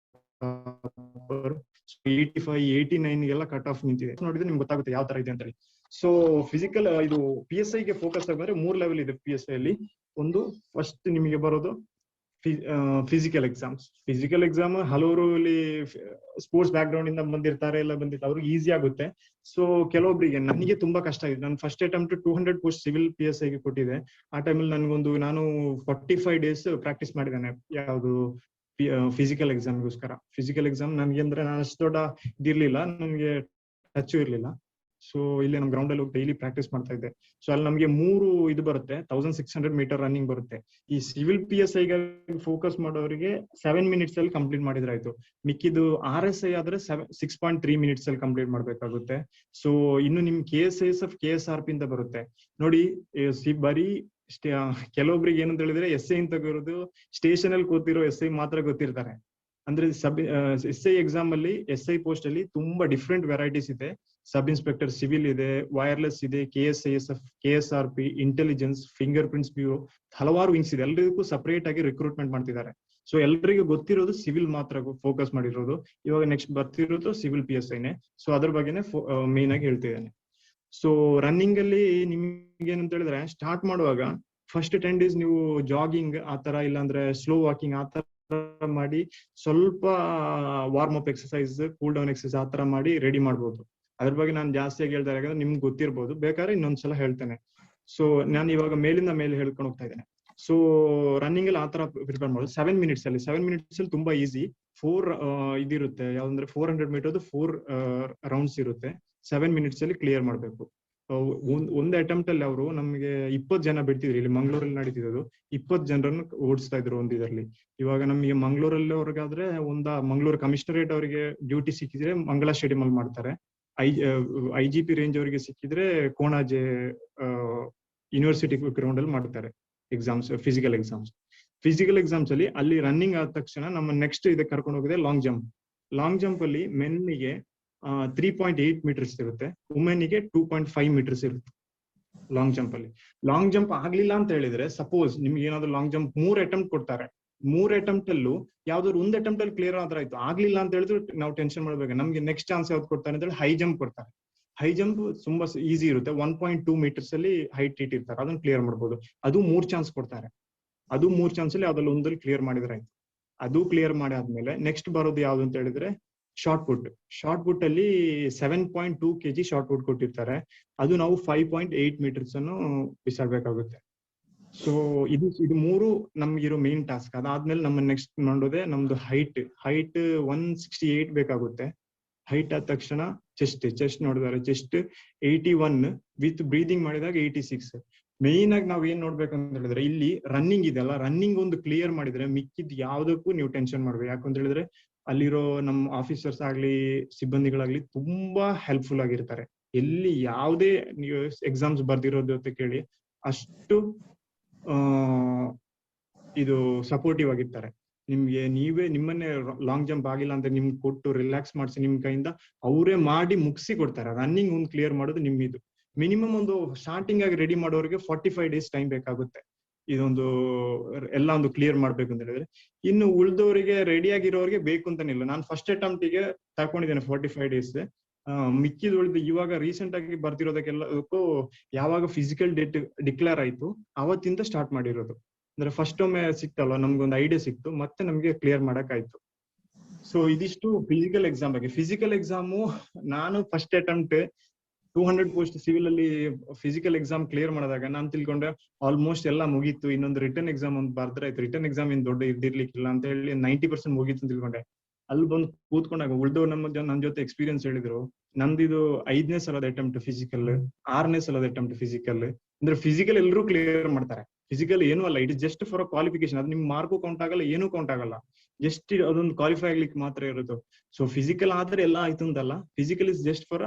89 cut off ನಿಂತಿದೆ. ನೋಡಿದ್ರೆ ನಿಮ್ಗೆ ಗೊತ್ತಾಗುತ್ತೆ ಯಾವ ತರ ಇದೆ ಅಂತ ಹೇಳಿ. ಸೊ ಫಿಸಿಕಲ್ ಇದು PSI ಗೆ ಫೋಕಸ್ ಆಗಿದ್ರೆ 3 ಲೆವೆಲ್ ಇದೆ PSI ಅಲ್ಲಿ. ಒಂದು ಫಸ್ಟ್ ನಿಮಗೆ ಬರೋದು ಫಿಸಿಕಲ್ ಎಕ್ಸಾಮ್. ಹಲವರು ಇಲ್ಲಿ ಸ್ಪೋರ್ಟ್ಸ್ ಬ್ಯಾಕ್ ಗ್ರೌಂಡ್ ಇಂದ ಬಂದಿರ್ತಾರೆ, ಅವ್ರಿಗೆ ಈಸಿ ಆಗುತ್ತೆ. ಸೊ ಕೆಲವೊಬ್ಬರಿಗೆ, ನನಗೆ ತುಂಬಾ ಕಷ್ಟ ಆಗಿದೆ. ನಾನು first attempt 200 post civil PSI ಗೆ ಕೊಟ್ಟಿದೆ. ಆ ಟೈಮಲ್ಲಿ ನಾನು 45 ಡೇಸ್ ಪ್ರಾಕ್ಟೀಸ್ ಮಾಡಿದ್ದೇನೆ. ಯಾವುದು ಫಿಸಿಕಲ್ ಎಕ್ಸಾಮ್ಗೋಸ್ಕರ. ಫಿಸಿಕಲ್ ಎಕ್ಸಾಮ್ ನನ್ಗೆ ಅಂದ್ರೆ ನಾನು ಅಷ್ಟು ದೊಡ್ಡ ಇದಿರ್ಲಿಲ್ಲ, ನನ್ಗೆ ಟಚ್ ಇರ್ಲಿಲ್ಲ. ಸೊ ಇಲ್ಲಿ ನಮ್ ಗ್ರೌಂಡ್ ಅಲ್ಲಿ ಡೈಲಿ ಪ್ರಾಕ್ಟೀಸ್ ಮಾಡ್ತಾ ಇದ್ದೆ. ಸೊ ಅಲ್ಲಿ ನಮ್ಗೆ 3 ಇದು ಬರುತ್ತೆ, 1600 ಮೀಟರ್ ರನ್ನಿಂಗ್ ಬರುತ್ತೆ. ಈ ಸಿವಿಲ್ PSI ಗೆ ಫೋಕಸ್ ಮಾಡೋರಿಗೆ 7 ಮಿನಿಟ್ಸ್ ಅಲ್ಲಿ ಕಂಪ್ಲೀಟ್ ಮಾಡಿದ್ರೆ ಆಯ್ತು. ಮಿಕ್ಕಿದು RSI ಆದ್ರೆ 6.3 ಮಿನಿಟ್ಸ್ ಅಲ್ಲಿ ಕಂಪ್ಲೀಟ್ ಮಾಡ್ಬೇಕಾಗುತ್ತೆ. ಸೊ ಇನ್ನು ನಿಮ್ KSISF KSRP ಅಂತ ಬರುತ್ತೆ ನೋಡಿ. ಬರೀ ಕೆಲವೊಬ್ರಿಗೆ ಏನಂತ ಹೇಳಿದ್ರೆ SI ಅಂತ ಬರೋದು, ಸ್ಟೇಷನ್ ಅಲ್ಲಿ ಕೂತಿರೋ SI ಮಾತ್ರ ಗೊತ್ತಿರ್ತಾರೆ. ಅಂದ್ರೆ SI ಎಕ್ಸಾಮ್ ಅಲ್ಲಿ SI ಪೋಸ್ಟ್ ಅಲ್ಲಿ ತುಂಬಾ ಡಿಫ್ರೆಂಟ್ ವೆರೈಟೀಸ್ ಇದೆ. ಸಬ್ ಇನ್ಸ್ಪೆಕ್ಟರ್ ಸಿವಿಲ್ ಇದೆ, ವೈರ್ಲೆಸ್ ಇದೆ, KSISF KSRP, intelligence, finger prints bureau, ಹಲವಾರು ವಿಂಗ್ಸ್ ಇದೆ. ಎಲ್ಲರಿಗೂ ಸಪರೇಟ್ ಆಗಿ ರಿಕ್ರೂಟ್ಮೆಂಟ್ ಮಾಡ್ತಿದ್ದಾರೆ. ಸೊ ಎಲ್ಲರಿಗೂ ಗೊತ್ತಿರೋದು ಸಿವಿಲ್ ಮಾತ್ರ ಫೋಕಸ್ ಮಾಡಿರೋದು. ಇವಾಗ ನೆಕ್ಸ್ಟ್ ಬರ್ತಿರೋದು ಸಿವಿಲ್ PSIನೇ. ಸೊ ಅದ್ರ ಬಗ್ಗೆನೇ ಮೇನ್ ಆಗಿ ಹೇಳ್ತಿದ್ದೇನೆ. ಸೊ ರನ್ನಿಂಗ್ ಅಲ್ಲಿ ನಿಮ್ಗೆ ಏನಂತ ಹೇಳಿದ್ರೆ, ಸ್ಟಾರ್ಟ್ ಮಾಡುವಾಗ ಫಸ್ಟ್ 10 ಡೇಸ್ ನೀವು ಜಾಗಿಂಗ್ ಆತರ, ಇಲ್ಲಾಂದ್ರೆ ಸ್ಲೋ ವಾಕಿಂಗ್ ಆತರ ಮಾಡಿ ಸ್ವಲ್ಪ warm up exercise, cool down exercise ಆ ತರ ಮಾಡಿ ರೆಡಿ ಮಾಡ್ಬೋದು. ಅದ್ರ ಬಗ್ಗೆ ನಾನು ಜಾಸ್ತಿಯಾಗಿ ಹೇಳ್ತಾ ಯಾಕಂದ್ರೆ ನಿಮ್ಗೆ ಗೊತ್ತಿರ್ಬೋದು, ಬೇಕಾದ್ರೆ ಇನ್ನೊಂದ್ಸಲ ಹೇಳ್ತೇನೆ. ಸೊ ನಾನು ಇವಾಗ ಮೇಲಿಂದ ಮೇಲೆ ಹೇಳ್ಕೊಂಡು ಹೋಗ್ತಾ ಇದ್ದೇನೆ. ಸೊ ರನ್ನಿಂಗ್ ಅಲ್ಲಿ ಆತರ ಪ್ರಿಪೇರ್ ಮಾಡೋದು 7 minutes ಅಲ್ಲಿ. 7 minutes ಅಲ್ಲಿ ತುಂಬಾ ಈಸಿ. 4 ಇದಿರುತ್ತೆ, ಯಾವ್ದಂದ್ರೆ 400 ಮೀಟರ್ದು 4 ರೌಂಡ್ಸ್ ಇರುತ್ತೆ. 7 minutes ಅಲ್ಲಿ ಕ್ಲಿಯರ್ ಮಾಡ್ಬೇಕು. ಒಂದು ಅಟೆಂಪ್ಟ್ ಅಲ್ಲಿ ಅವರು ನಮ್ಗೆ 20 ಜನ ಬಿಡ್ತಿದ್ರು. ಇಲ್ಲಿ ಮಂಗಳೂರಲ್ಲಿ ನಡೀತಿದ್ದು 20 ಜನರನ್ನು ಓಡಿಸ್ತಾ ಇದ್ರು ಒಂದು ಇದರಲ್ಲಿ. ಇವಾಗ ನಮಗೆ ಮಂಗಳೂರಲ್ಲಿ ಅವ್ರಿಗಾದ್ರೆ ಮಂಗಳೂರು ಕಮಿಷನರೇಟ್ ಅವರಿಗೆ ಡ್ಯೂಟಿ ಸಿಕ್ಕಿದ್ರೆ ಮಂಗಳಾ ಸ್ಟೇಡಿಯಂ ಅಲ್ಲಿ ಮಾಡ್ತಾರೆ. IGP ರೇಂಜ್ ಅವರಿಗೆ ಸಿಕ್ಕಿದ್ರೆ ಕೋಣಾಜೆ ಯೂನಿವರ್ಸಿಟಿ ಗ್ರೌಂಡ್ ಅಲ್ಲಿ ಮಾಡ್ತಾರೆ exams, physical exams. Physical exams ಅಲ್ಲಿ ಅಲ್ಲಿ ರನ್ನಿಂಗ್ ಆದ ತಕ್ಷಣ ನಮ್ಮ ನೆಕ್ಸ್ಟ್ ಇದಕ್ಕೆ ಕರ್ಕೊಂಡು ಹೋಗಿದೆ ಲಾಂಗ್ ಜಂಪ್. ಲಾಂಗ್ ಜಂಪ್ ಅಲ್ಲಿ ಮೆನ್ನಿಗೆ 3.8 meters ಇರುತ್ತೆ, ವುಮೆನ್ಗೆ 2.5 meters ಇರುತ್ತೆ ಲಾಂಗ್ ಜಂಪ್ ಅಲ್ಲಿ. ಲಾಂಗ್ ಜಂಪ್ ಆಗ್ಲಿಲ್ಲ ಅಂತ ಹೇಳಿದ್ರೆ, ಸಪೋಸ್ ನಿಮ್ಗೆ ಏನಾದ್ರು ಲಾಂಗ್ ಜಂಪ್ 3 ಅಟೆಂಪ್ಟ್ ಕೊಡ್ತಾರೆ, 3 ಅಟೆಂಪ್ಟ್ ಅಲ್ಲೂ ಯಾವ್ದಾದ್ರು ಒಂದು ಅಟೆಂಪ್ಟ್ ಅಲ್ಲಿ ಕ್ಲಿಯರ್ ಆದ್ರೆ ಆಯ್ತು. ಆಗ್ಲಿಲ್ಲ ಅಂತ ಹೇಳಿದ್ರೆ ನಾವು ಟೆನ್ಷನ್ ಮಾಡ್ಬೇಕು. ನಮ್ಗೆ ನೆಕ್ಸ್ಟ್ ಚಾನ್ಸ್ ಯಾವ್ದು ಕೊಡ್ತಾರೆ ಅಂತ ಹೇಳಿ ಹೈ ಜಂಪ್ ಕೊಡ್ತಾರೆ. ಹೈ ಜಂಪ್ ತುಂಬಾ ಈಸಿ ಇರುತ್ತೆ, 1.2 meters ಅಲ್ಲಿ ಹೈಟ್ ಇಟ್ಟಿರ್ತಾರೆ, ಅದನ್ನ ಕ್ಲಿಯರ್ ಮಾಡ್ಬೋದು. ಅದು 3 ಚಾನ್ಸ್ ಕೊಡ್ತಾರೆ. ಅದು 3 ಚಾನ್ಸ್ ಅಲ್ಲಿ ಯಾವ್ದ್ರಲ್ಲಿ ಒಂದಲ್ಲಿ ಕ್ಲಿಯರ್ ಮಾಡಿದ್ರೆ ಆಯ್ತು. ಅದು ಕ್ಲಿಯರ್ ಮಾಡಿ ಆದ್ಮೇಲೆ ನೆಕ್ಸ್ಟ್ ಬರೋದು ಯಾವ್ದು ಅಂತ ಹೇಳಿದ್ರೆ ಶಾರ್ಟ್ ಪುಟ್. ಶಾರ್ಟ್ ಪುಟ್ ಅಲ್ಲಿ 7.2 kg ಶಾರ್ಟ್ ಪುಟ್ ಕೊಟ್ಟಿರ್ತಾರೆ. ಅದು ನಾವು 5.8 meters ಅನ್ನು ಬಿಸಾಡ್ಬೇಕಾಗುತ್ತೆ. ಸೊ ಇದು 3 ನಮ್ಗಿರೋ ಮೇನ್ ಟಾಸ್ಕ್. ಅದಾದ್ಮೇಲೆ ನಮ್ಮ ನೆಕ್ಸ್ಟ್ ಮಾಡೋದೇ ನಮ್ದು ಹೈಟ್ 168 ಬೇಕಾಗುತ್ತೆ. ಹೈಟ್ ಆದ ತಕ್ಷಣ ಚೆಸ್ಟ್ ನೋಡಿದಾರೆ, ಚೆಸ್ಟ್ 81 ವಿತ್ ಬ್ರೀದಿಂಗ್ ಮಾಡಿದಾಗ 86. ಮೇನ್ ಆಗಿ ನಾವ್ ಏನ್ ನೋಡ್ಬೇಕು ಅಂತ ಹೇಳಿದ್ರೆ, ಇಲ್ಲಿ ರನ್ನಿಂಗ್ ಇದೆಲ್ಲ, ರನ್ನಿಂಗ್ ಒಂದು ಕ್ಲಿಯರ್ ಮಾಡಿದ್ರೆ ಮಿಕ್ಕಿದ್ ಯಾವ್ದಕ್ಕೂ ನೀವು ಟೆನ್ಷನ್ ಮಾಡ್ಬೇಕು. ಯಾಕಂತ ಹೇಳಿದ್ರೆ ಅಲ್ಲಿರೋ ನಮ್ಮ ಆಫೀಸರ್ಸ್ ಆಗ್ಲಿ ಸಿಬ್ಬಂದಿಗಳಾಗ್ಲಿ ತುಂಬಾ ಹೆಲ್ಪ್ಫುಲ್ ಆಗಿರ್ತಾರೆ. ಎಲ್ಲಿ ಯಾವುದೇ ನೀವು ಎಕ್ಸಾಮ್ಸ್ ಬರ್ದಿರೋದ್ ಜೊತೆ ಕೇಳಿ, ಅಷ್ಟು ಇದು ಸಪೋರ್ಟಿವ್ ಆಗಿರ್ತಾರೆ ನಿಮ್ಗೆ. ನೀವೇ ನಿಮ್ಮನ್ನೇ ಲಾಂಗ್ ಜಂಪ್ ಆಗಿಲ್ಲ ಅಂತ ನಿಮ್ಗೆ ಕೊಟ್ಟು ರಿಲ್ಯಾಕ್ಸ್ ಮಾಡಿಸಿ ನಿಮ್ ಕೈಯಿಂದ ಅವರೇ ಮಾಡಿ ಮುಗಿಸಿ ಕೊಡ್ತಾರೆ. ರನ್ನಿಂಗ್ ಒಂದು ಕ್ಲಿಯರ್ ಮಾಡೋದು ನಿಮ್ಮಿದು. ಮಿನಿಮಮ್ ಒಂದು ಸ್ಟಾರ್ಟಿಂಗ್ ಆಗಿ ರೆಡಿ ಮಾಡೋರಿಗೆ 45 days ಟೈಮ್ ಬೇಕಾಗುತ್ತೆ ಇದೊಂದು ಎಲ್ಲ ಒಂದು ಕ್ಲಿಯರ್ ಮಾಡ್ಬೇಕು ಅಂತ ಹೇಳಿದ್ರೆ. ಇನ್ನು ಉಳ್ದವರಿಗೆ ರೆಡಿ ಆಗಿರೋರಿಗೆ ಬೇಕು ಅಂತಾನಿಲ್ಲ. ನಾನು ಫಸ್ಟ್ ಅಟೆಂಪ್ಟಿಗೆ ತಕೊಂಡಿದ್ದೇನೆ 45 days. ಮಿಕ್ಕಿದ ಉಳಿದು ಇವಾಗ ರೀಸೆಂಟ್ ಆಗಿ ಬರ್ತಿರೋದಕ್ಕೆಲ್ಲಕ್ಕೂ ಯಾವಾಗ ಫಿಸಿಕಲ್ ಡೇಟ್ ಡಿಕ್ಲೇರ್ ಆಯ್ತು ಅವತ್ತಿಂದ ಸ್ಟಾರ್ಟ್ ಮಾಡಿರೋದು. ಅಂದ್ರೆ ಫಸ್ಟ್ ಒಮ್ಮೆ ಸಿಕ್ತಲ್ವಾ, ನಮ್ಗೊಂದು ಐಡಿಯಾ ಸಿಕ್ತು, ಮತ್ತೆ ನಮ್ಗೆ ಕ್ಲಿಯರ್ ಮಾಡಕ್ ಆಯ್ತು. ಸೊ ಇದಿಷ್ಟು ಫಿಸಿಕಲ್ ಎಕ್ಸಾಮ್ ಬಗ್ಗೆ. ಫಿಸಿಕಲ್ ಎಕ್ಸಾಮು ನಾನು ಫಸ್ಟ್ ಅಟೆಂಪ್ಟ್ 200 post ಸಿವಿಲ್ ಅಲ್ಲಿ ಫಿಸಿಕಲ್ ಎಕ್ಸಾಮ್ ಕ್ಲಿಯರ್ ಮಾಡಿದಾಗ ನಾನು ತಿಳ್ಕೊಂಡೆ ಆಲ್ಮೋಸ್ಟ್ ಎಲ್ಲ ಮುಗೀತು, ಇನ್ನೊಂದು ರಿಟರ್ನ್ ಎಕ್ಸಾಮ್ ಒಂದು ಬರ್ದ್ರೆ ಆಯ್ತು. ರಿಟರ್ನ್ ಎಕ್ಸಾಮ್ ಏನ್ ದೊಡ್ಡ ಇರ್ದಿರ್ಲಿಕ್ಕಿಲ್ಲ ಅಂತ ಹೇಳಿ 90% ಮುಗೀತು ಅಂತ ತಿಳ್ಕೊಂಡೆ. ಅಲ್ಲಿ ಬಂದು ಕೂತ್ಕೊಂಡಾಗ ಉಳ್ದವ್ರು ನನ್ನ ಜೊತೆ ಎಕ್ಸ್ಪೀರಿಯನ್ಸ್ ಹೇಳಿದ್ರು, ನಂದಿದು 5ನೇ ಸಲದ ಅಟೆಂಪ್ಟ್ ಫಿಸಿಕಲ್, 6ನೇ ಸಲದ ಅಟೆಂಪ್ಟ್ ಫಿಸಿಕಲ್. ಅಂದ್ರೆ ಫಿಸಿಕಲ್ ಎಲ್ಲರೂ ಕ್ಲಿಯರ್ ಮಾಡ್ತಾರೆ. ಫಿಸಿಕಲ್ ಏನು ಅಲ್ಲ, it is just for qualification. ಅದು ನಿಮ್ ಮಾರ್ಕು ಕೌಂಟ್ ಆಗಲ್ಲ, ಏನೂ ಕೌಂಟ್ ಆಗಲ್ಲ, ಜಸ್ಟ್ ಅದೊಂದು ಕ್ವಾಲಿಫೈ ಆಗ್ಲಿಕ್ಕೆ ಮಾತ್ರ ಇರೋದು. ಸೊ ಫಿಸಿಕಲ್ ಆದ್ರೆ ಎಲ್ಲ ಆಯ್ತು ಅಂತಲ್ಲ, ಫಿಸಿಕಲ್ ಇಸ್ ಜಸ್ಟ್ ಫಾರ್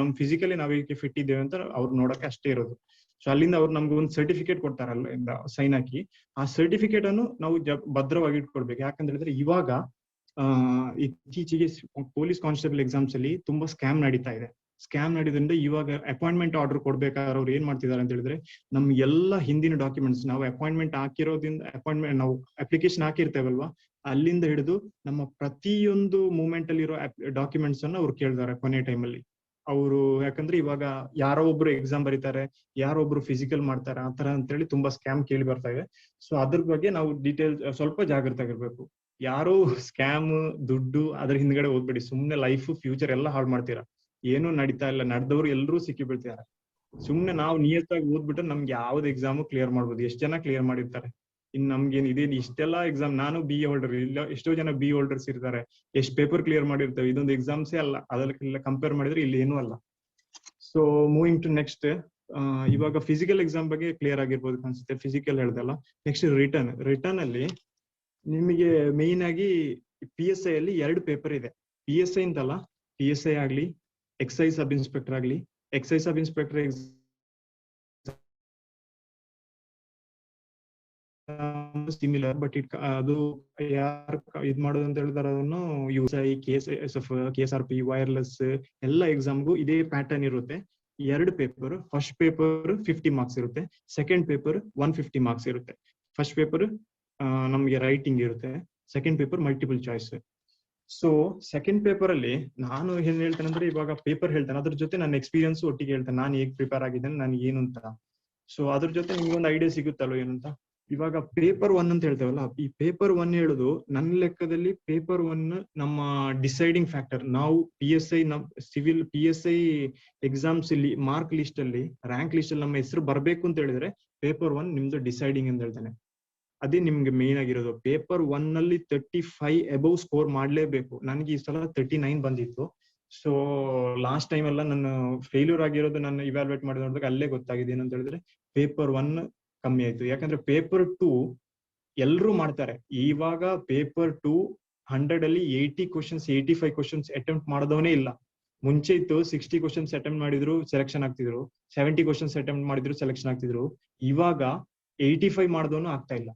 ನಮ್ ಫಿಸಿಕಲಿ ನಾವೀಗ ಫಿಟ್ ಇದ್ದೇವೆ ಅಂತ ಅವ್ರು ನೋಡಕ್ಕೆ ಅಷ್ಟೇ ಇರೋದು. ಸೊ ಅಲ್ಲಿಂದ ಅವ್ರು ನಮ್ಗೆ ಒಂದು ಸರ್ಟಿಫಿಕೇಟ್ ಕೊಡ್ತಾರಲ್ಲ ಸೈನ್ ಹಾಕಿ, ಆ ಸರ್ಟಿಫಿಕೇಟ್ ಅನ್ನು ನಾವು ಭದ್ರವಾಗಿ ಇಟ್ಕೊಳ್ಬೇಕು. ಯಾಕಂತ ಹೇಳಿದ್ರೆ ಇವಾಗ ಇತ್ತೀಚೆಗೆ ಪೊಲೀಸ್ ಕಾನ್ಸ್ಟೇಬಲ್ ಎಕ್ಸಾಮ್ಸ್ ಅಲ್ಲಿ ತುಂಬಾ ಸ್ಕ್ಯಾಮ್ ನಡೀತಾ ಇದೆ. ಸ್ಕ್ಯಾಮ್ ನಡೀದ್ರಿಂದ ಇವಾಗ ಅಪಾಯಿಂಟ್ಮೆಂಟ್ ಆರ್ಡರ್ ಕೊಡ್ಬೇಕಾದ್ರೆ ಅವ್ರು ಏನ್ ಮಾಡ್ತಿದ್ದಾರೆ ಅಂತ ಹೇಳಿದ್ರೆ, ನಮ್ ಎಲ್ಲ ಹಿಂದಿನ ಡಾಕ್ಯುಮೆಂಟ್ಸ್ ನಾವು ಅಪಾಯಿಂಟ್ಮೆಂಟ್ ನಾವು ಅಪ್ಲಿಕೇಶನ್ ಹಾಕಿರ್ತೇವಲ್ವಾ, ಅಲ್ಲಿಂದ ಹಿಡಿದು ನಮ್ಮ ಪ್ರತಿಯೊಂದು ಮೂಮೆಂಟ್ ಅಲ್ಲಿ ಇರೋ ಡಾಕ್ಯುಮೆಂಟ್ಸ್ ಅನ್ನ ಅವ್ರು ಕೇಳ್ತಾರೆ ಕೊನೆ ಟೈಮಲ್ಲಿ. ಅವರು ಯಾಕಂದ್ರೆ ಇವಾಗ ಯಾರೋ ಒಬ್ರು ಎಕ್ಸಾಮ್ ಬರೀತಾರೆ, ಯಾರೋ ಒಬ್ರು ಫಿಸಿಕಲ್ ಮಾಡ್ತಾರೆ, ಆತರ ಅಂತೇಳಿ ತುಂಬಾ ಸ್ಕ್ಯಾಮ್ ಕೇಳಿ ಬರ್ತಾ ಇದೆ. ಸೊ ಅದ್ರ ಬಗ್ಗೆ ನಾವು ಡೀಟೇಲ್ ಸ್ವಲ್ಪ ಜಾಗೃತ ಆಗಿರ್ಬೇಕು. ಯಾರು ಸ್ಕ್ಯಾಮ್ ದುಡ್ಡು ಅದ್ರ ಹಿಂದ್ಗಡೆ ಓದ್ಬೇಡಿ. ಸುಮ್ನೆ ಲೈಫ್ ಫ್ಯೂಚರ್ ಎಲ್ಲ ಹಾಳು ಮಾಡ್ತೀರಾ. ಏನು ನಡೀತಾ ಇಲ್ಲ, ನಡೆದವ್ರು ಎಲ್ಲರೂ ಸಿಕ್ಕಿ ಬೀಳ್ತಿದ್ದಾರೆ. ಸುಮ್ನೆ ನಾವು ನಿಯತ್ತಾಗಿ ಓದ್ಬಿಟ್ಟು ನಮ್ಗೆ ಯಾವ್ದು ಎಕ್ಸಾಮು ಕ್ಲಿಯರ್ ಮಾಡ್ಬೋದು. ಎಷ್ಟು ಜನ ಕ್ಲಿಯರ್ ಮಾಡಿರ್ತಾರೆ. ಇನ್ ನಮ್ಗೇನ್ ಇದೇನ್ ಇಷ್ಟೆಲ್ಲಾ ಎಕ್ಸಾಮ್, ನಾನು BA ಹೋಲ್ಡರ್, ಇಲ್ಲ ಎಷ್ಟೋ ಜನ BA ಹೋಲ್ಡರ್ಸ್ ಇರ್ತಾರೆ, ಎಷ್ಟು ಪೇಪರ್ ಕ್ಲಿಯರ್ ಮಾಡಿರ್ತೇವೆ. ಇದೊಂದು ಎಕ್ಸಾಮ್ಸೇ ಅಲ್ಲ, ಅದಕ್ಕೆಲ್ಲ ಕಂಪೇರ್ ಮಾಡಿದ್ರೆ ಇಲ್ಲಿ ಏನೂ ಅಲ್ಲ. ಸೊ ಮೂವಿಂಗ್ ಟು ನೆಕ್ಸ್ಟ್, ಇವಾಗ ಫಿಸಿಕಲ್ ಎಕ್ಸಾಮ್ ಬಗ್ಗೆ ಕ್ಲಿಯರ್ ಆಗಿರ್ಬೋದು ಅನ್ಸುತ್ತೆ. ಫಿಸಿಕಲ್ ಹೇಳ್ದಲ್ಲ, ನೆಕ್ಸ್ಟ್ ರಿಟರ್ನ್ ಅಲ್ಲಿ ನಿಮಗೆ ಮೇನ್ ಆಗಿ PSI ಅಲ್ಲಿ 2 ಪೇಪರ್ ಇದೆ. PSI ಅಂತಲ್ಲ, PSI ಆಗ್ಲಿ, ಎಕ್ಸೈಸ್ ಸಬ್ ಇನ್ಸ್ಪೆಕ್ಟರ್ ಆಗ್ಲಿ. Exercise sub inspector similar, but ಅದು ಯಾರು ಇದ್ ಮಾಡೋದು ಅಂತ ಹೇಳಿದಾರೆ ಅದನ್ನು USI, KSRP, ವೈರ್ಲೆಸ್ ಎಲ್ಲ ಎಕ್ಸಾಮ್ಗೂ ಇದೇ ಪ್ಯಾಟರ್ನ್ ಇರುತ್ತೆ. 2 ಪೇಪರ್. ಫಸ್ಟ್ ಪೇಪರ್ 50 marks ಇರುತ್ತೆ, ಸೆಕೆಂಡ್ ಪೇಪರ್ 150 marks ಇರುತ್ತೆ. ಫಸ್ಟ್ ಪೇಪರ್ ನಮ್ಗೆ ರೈಟಿಂಗ್ ಇರುತ್ತೆ, second paper multiple choice. So second paper ಅಲ್ಲಿ ನಾನು ಏನ್ ಹೇಳ್ತೇನೆ ಅಂದ್ರೆ, ಇವಾಗ ಪೇಪರ್ ಹೇಳ್ತೇನೆ, ಅದ್ರ ಜೊತೆ ನನ್ನ ಎಕ್ಸ್ಪೀರಿಯನ್ಸ್ ಒಟ್ಟಿಗೆ ಹೇಳ್ತೇನೆ, ನಾನು ಹೇಗ್ ಪ್ರಿಪೇರ್ ಆಗಿದ್ದೇನೆ, ನಾನು ಏನು ಅಂತ. ಸೊ ಅದ್ರ ಜೊತೆ ನಿಮ್ಗೆ ಒಂದು ಐಡಿಯಾ ಸಿಗುತ್ತಲ್ವ ಏನಂತ. ಇವಾಗ ಪೇಪರ್ 1 ಅಂತ ಹೇಳ್ತೇವಲ್ಲ, ಈ ಪೇಪರ್ 1 ಹೇಳುದು ನನ್ನ ಲೆಕ್ಕದಲ್ಲಿ ಪೇಪರ್ 1 ನಮ್ಮ ಡಿಸೈಡಿಂಗ್ ಫ್ಯಾಕ್ಟರ್. ನಾವು PSI ಸಿವಿಲ್ PSI ಎಕ್ಸಾಮ್ಸ್ ಇಲ್ಲಿ ಮಾರ್ಕ್ ಲಿಸ್ಟ್ ಅಲ್ಲಿ, ರ್ಯಾಂಕ್ ಲಿಸ್ಟ್ ಅಲ್ಲಿ ನಮ್ಮ ಹೆಸರು ಬರ್ಬೇಕು ಅಂತ ಹೇಳಿದ್ರೆ ಪೇಪರ್ 1 ನಿಮ್ದು ಡಿಸೈಡಿಂಗ್ ಅಂತ ಹೇಳ್ತಾನೆ. ಅದೇ ನಿಮ್ಗೆ ಮೇನ್ ಆಗಿರೋದು. ಪೇಪರ್ 1 ನಲ್ಲಿ 35 ಅಬೌವ್ ಸ್ಕೋರ್ ಮಾಡ್ಲೇಬೇಕು. ನನಗೆ ಈ ಸಲ 39 ಬಂದಿತ್ತು. ಸೊ ಲಾಸ್ಟ್ ಟೈಮ್ ಎಲ್ಲ ನಾನು ಫೇಲ್ಯೂರ್ ಆಗಿರೋದು ನನ್ನ ಇವ್ಯಾಲ್ಯೂಯೇಟ್ ಮಾಡಿ ನೋಡಿದಾಗ ಅಲ್ಲೇ ಗೊತ್ತಾಗಿದೆ ಏನಂತ ಹೇಳಿದ್ರೆ ಪೇಪರ್ 1 ಕಮ್ಮಿ ಆಯ್ತು. ಯಾಕಂದ್ರೆ ಪೇಪರ್ 2 ಎಲ್ರು ಮಾಡ್ತಾರೆ. ಇವಾಗ ಪೇಪರ್ 2 100 ಅಲ್ಲಿ 80 ಕ್ವಶನ್ಸ್ 85 ಕ್ವಶನ್ಸ್ ಅಟೆಂಪ್ಟ್ ಮಾಡದವನೇ ಇಲ್ಲ. ಮುಂಚೆ ಇತ್ತು 60 ಕ್ವಶನ್ಸ್ ಅಟೆಂಪ್ಟ್ ಮಾಡಿದ್ರು ಸೆಲೆಕ್ಷನ್ ಆಗ್ತಿದ್ರು, 70 ಕ್ವಶನ್ಸ್ ಅಟೆಂಪ್ಟ್ ಮಾಡಿದ್ರು ಸೆಲೆಕ್ಷನ್ ಆಗ್ತಿದ್ರು. ಇವಾಗ 85 ಮಾಡಿದವನು ಆಗ್ತಾ ಇಲ್ಲ.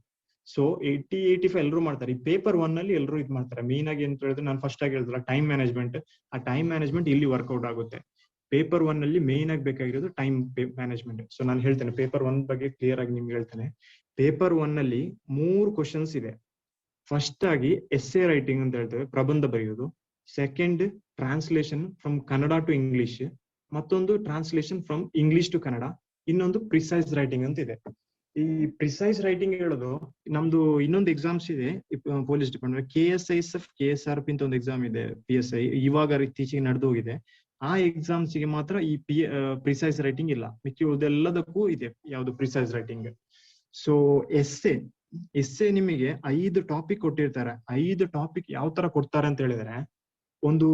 ಸೊ 85 ಎಲ್ಲರೂ ಮಾಡ್ತಾರೆ. ಈ ಪೇಪರ್ 1 ಅಲ್ಲಿ ಎಲ್ಲರೂ ಇದು ಮಾಡ್ತಾರೆ. ಮೇನ್ ಆಗಿ ಅಂತ ಹೇಳಿದ್ರೆ ನಾನು ಫಸ್ಟ್ ಆಗಿ ಹೇಳಿದ್ರಲ್ಲ ಟೈಮ್ ಮ್ಯಾನೇಜ್ಮೆಂಟ್, ಆ ಟೈಮ್ ಮ್ಯಾನೇಜ್ಮೆಂಟ್ ಇಲ್ಲಿ ವರ್ಕೌಟ್ ಆಗುತ್ತೆ. ಪೇಪರ್ 1 ಅಲ್ಲಿ ಮೇನ್ ಆಗಿ ಬೇಕಾಗಿರೋದು ಟೈಮ್ ಮ್ಯಾನೇಜ್ಮೆಂಟ್. ಸೊ ನಾನು ಹೇಳ್ತೇನೆ ಪೇಪರ್ 1 ಬಗ್ಗೆ ಕ್ಲಿಯರ್ ಆಗಿ ನಿಮ್ಗೆ ಹೇಳ್ತೇನೆ. ಪೇಪರ್ 1 ಅಲ್ಲಿ 3 ಕ್ವಶನ್ಸ್ ಇದೆ. ಫಸ್ಟ್ ಆಗಿ ಎಸ್ಸೆ ರೈಟಿಂಗ್ ಅಂತ ಹೇಳ್ತೇವೆ, ಪ್ರಬಂಧ ಬರೆಯೋದು. Second translation from Kannada to English, ಮತ್ತೊಂದು translation from English to Kannada, ಇನ್ನೊಂದು ಪ್ರಿಸೈಸ್ ರೈಟಿಂಗ್ ಅಂತ ಇದೆ. ಈ ಪ್ರಿಸೈಸ್ ರೈಟಿಂಗ್ ಹೇಳೋದು ನಮ್ದು ಇನ್ನೊಂದು ಎಕ್ಸಾಮ್ಸ್ ಇದೆ ಪೊಲೀಸ್ ಡಿಪಾರ್ಟ್ಮೆಂಟ್, KSISF KSRP ಅಂತ ಒಂದು ಎಕ್ಸಾಮ್ ಇದೆ PSI, ಇವಾಗ ಇತ್ತೀಚೆಗೆ ನಡೆದು ಹೋಗಿದೆ. ಆ ಎಕ್ಸಾಮ್ಸ್ ಗೆ ಮಾತ್ರ ಈ ಪ್ರಿಸೈಸ್ ರೈಟಿಂಗ್ ಇಲ್ಲ, ಮಿಕ್ಕಿ ಉಳಿದೆಲ್ಲದಕ್ಕೂ ಇದೆ ಯಾವ್ದು ಪ್ರಿಸೈಸ್ ರೈಟಿಂಗ್. ಸೊ ಎಸ್ಸೆ ನಿಮಗೆ 5 ಟಾಪಿಕ್ ಕೊಟ್ಟಿರ್ತಾರೆ. 5 ಟಾಪಿಕ್ ಯಾವ ತರ ಕೊಡ್ತಾರೆ ಅಂತ ಹೇಳಿದ್ರೆ, ಒಂದು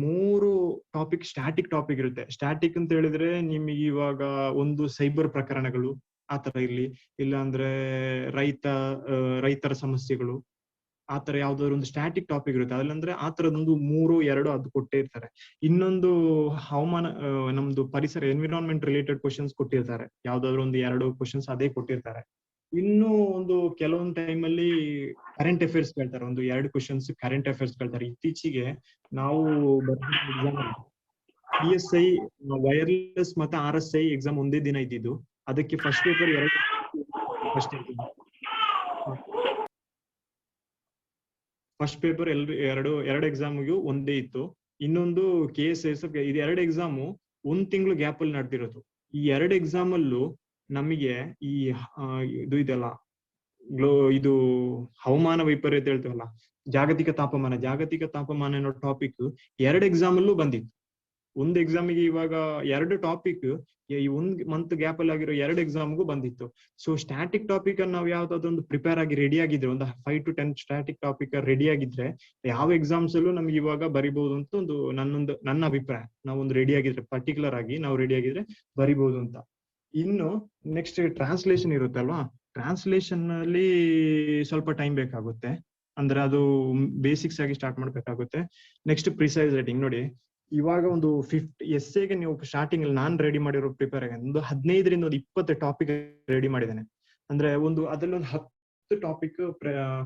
3 ಟಾಪಿಕ್ ಸ್ಟ್ಯಾಟಿಕ್ ಟಾಪಿಕ್ ಇರುತ್ತೆ. ಸ್ಟ್ಯಾಟಿಕ್ ಅಂತ ಹೇಳಿದ್ರೆ ನಿಮಗೆ ಇವಾಗ ಒಂದು ಸೈಬರ್ ಪ್ರಕರಣಗಳು ಆತರ ಇರ್ಲಿ, ಇಲ್ಲ ಅಂದ್ರೆ ರೈತರ ಸಮಸ್ಯೆಗಳು, ಆತರ ಯಾವ್ದಾದ್ರು ಒಂದು ಸ್ಟ್ಯಾಟಿಕ್ ಟಾಪಿಕ್ ಇರುತ್ತೆ. ಅದ್ರಂದ್ರೆ ಆ ತರದೊಂದು 3-2 ಅದು ಕೊಟ್ಟೇ ಇರ್ತಾರೆ. ಇನ್ನೊಂದು ಹವಾಮಾನ, ನಮ್ದು ಪರಿಸರ ಎನ್ವಿರಾನ್ಮೆಂಟ್ ರಿಲೇಟೆಡ್ ಕ್ವಶನ್ಸ್ ಕೊಟ್ಟಿರ್ತಾರೆ. ಯಾವ್ದಾದ್ರು ಒಂದು 2 ಕ್ವಶನ್ಸ್ ಅದೇ ಕೊಟ್ಟಿರ್ತಾರೆ. ಇನ್ನು ಒಂದು ಕೆಲವೊಂದು ಟೈಮ್ ಅಲ್ಲಿ ಕರೆಂಟ್ ಅಫೇರ್ಸ್ ಕೇಳ್ತಾರೆ, ಒಂದು 2 ಕ್ವಶನ್ಸ್ ಕರೆಂಟ್ ಅಫೇರ್ಸ್ ಕೇಳ್ತಾರೆ. ಇತ್ತೀಚೆಗೆ ನಾವು ಎಕ್ಸಾಮ್ PSI ವೈರ್ಲೆಸ್ ಮತ್ತೆ RSI ಎಕ್ಸಾಮ್ ಒಂದೇ ದಿನ ಇದ್ದಿದ್ದು. ಅದಕ್ಕೆ ಫಸ್ಟ್ ಪೇಪರ್ ಎರಡು ಎಕ್ಸಾಮ್ಗೂ ಒಂದೇ ಇತ್ತು. ಇನ್ನೊಂದು KSISF, ಇದು 2 ಎಕ್ಸಾಮು 1 ತಿಂಗಳು ಗ್ಯಾಪ್ ಅಲ್ಲಿ ನಡೆದಿರೋದು. ಈ 2 ಎಕ್ಸಾಮ್ ಅಲ್ಲೂ ನಮಗೆ ಈ ಇದು ಇದೆಲ್ಲ ಇದು ಹವಾಮಾನ ವೈಪರೀತ್ಯ ಹೇಳ್ತೇವಲ್ಲ, ಜಾಗತಿಕ ತಾಪಮಾನ ಅನ್ನೋ ಟಾಪಿಕ್ 2 ಎಕ್ಸಾಮ್ ಅಲ್ಲೂ ಬಂದಿತ್ತು. ಒಂದು ಎಕ್ಸಾಮಿಗೆ ಇವಾಗ 2 ಟಾಪಿಕ್ ಈ 1 ಮಂತ್ ಗ್ಯಾಪ್ ಅಲ್ಲಿ ಆಗಿರೋ 2 ಎಕ್ಸಾಮ್ಗೂ ಬಂದಿತ್ತು. ಸೊ ಸ್ಟ್ಯಾಟಿಕ್ ಟಾಪಿಕ್ ಅನ್ನು ನಾವು ಯಾವ್ದಾದ್ರು ಪ್ರಿಪೇರ್ ಆಗಿ ರೆಡಿ ಆಗಿದ್ರೆ, ಒಂದು 5 to 10 ಸ್ಟ್ಯಾಟಿಕ್ ಟಾಪಿಕ್ ರೆಡಿ ಆಗಿದ್ರೆ ಯಾವ ಎಕ್ಸಾಮ್ಸ್ ಅಲ್ಲೂ ನಮ್ಗೆ ಇವಾಗ ಬರಿಬಹುದು ಅಂತ ನನ್ನ ಅಭಿಪ್ರಾಯ. ನಾವೊಂದು ರೆಡಿ ಆಗಿದ್ರೆ, ಪರ್ಟಿಕ್ಯುಲರ್ ಆಗಿ ನಾವು ರೆಡಿ ಆಗಿದ್ರೆ ಬರಿಬಹುದು ಅಂತ. ಇನ್ನು ನೆಕ್ಸ್ಟ್ ಟ್ರಾನ್ಸ್ಲೇಷನ್ ಇರುತ್ತಲ್ವಾ, ಟ್ರಾನ್ಸ್ಲೇಷನ್ ಅಲ್ಲಿ ಸ್ವಲ್ಪ ಟೈಮ್ ಬೇಕಾಗುತ್ತೆ. ಅಂದ್ರೆ ಅದು ಬೇಸಿಕ್ಸ್ ಆಗಿ ಸ್ಟಾರ್ಟ್ ಮಾಡ್ಬೇಕಾಗುತ್ತೆ. ನೆಕ್ಸ್ಟ್ ಪ್ರಿಸೈಸ್ ರೈಟಿಂಗ್ ನೋಡಿ, ಇವಾಗ ಒಂದು 50 ಎಸ್ಸೆಗೆ ನೀವು ಸ್ಟಾರ್ಟಿಂಗ್ ಅಲ್ಲಿ ನಾನ್ ರೆಡಿ ಮಾಡಿರೋ ಪ್ರಿಪೇರ್ ಆಗಿ ಒಂದು 15ರಿಂದ ಒಂದು 20 ಟಾಪಿಕ್ ರೆಡಿ ಮಾಡಿದ್ದೇನೆ. ಅಂದ್ರೆ ಅದರಲ್ಲಿ ಒಂದು 10 ಟಾಪಿಕ್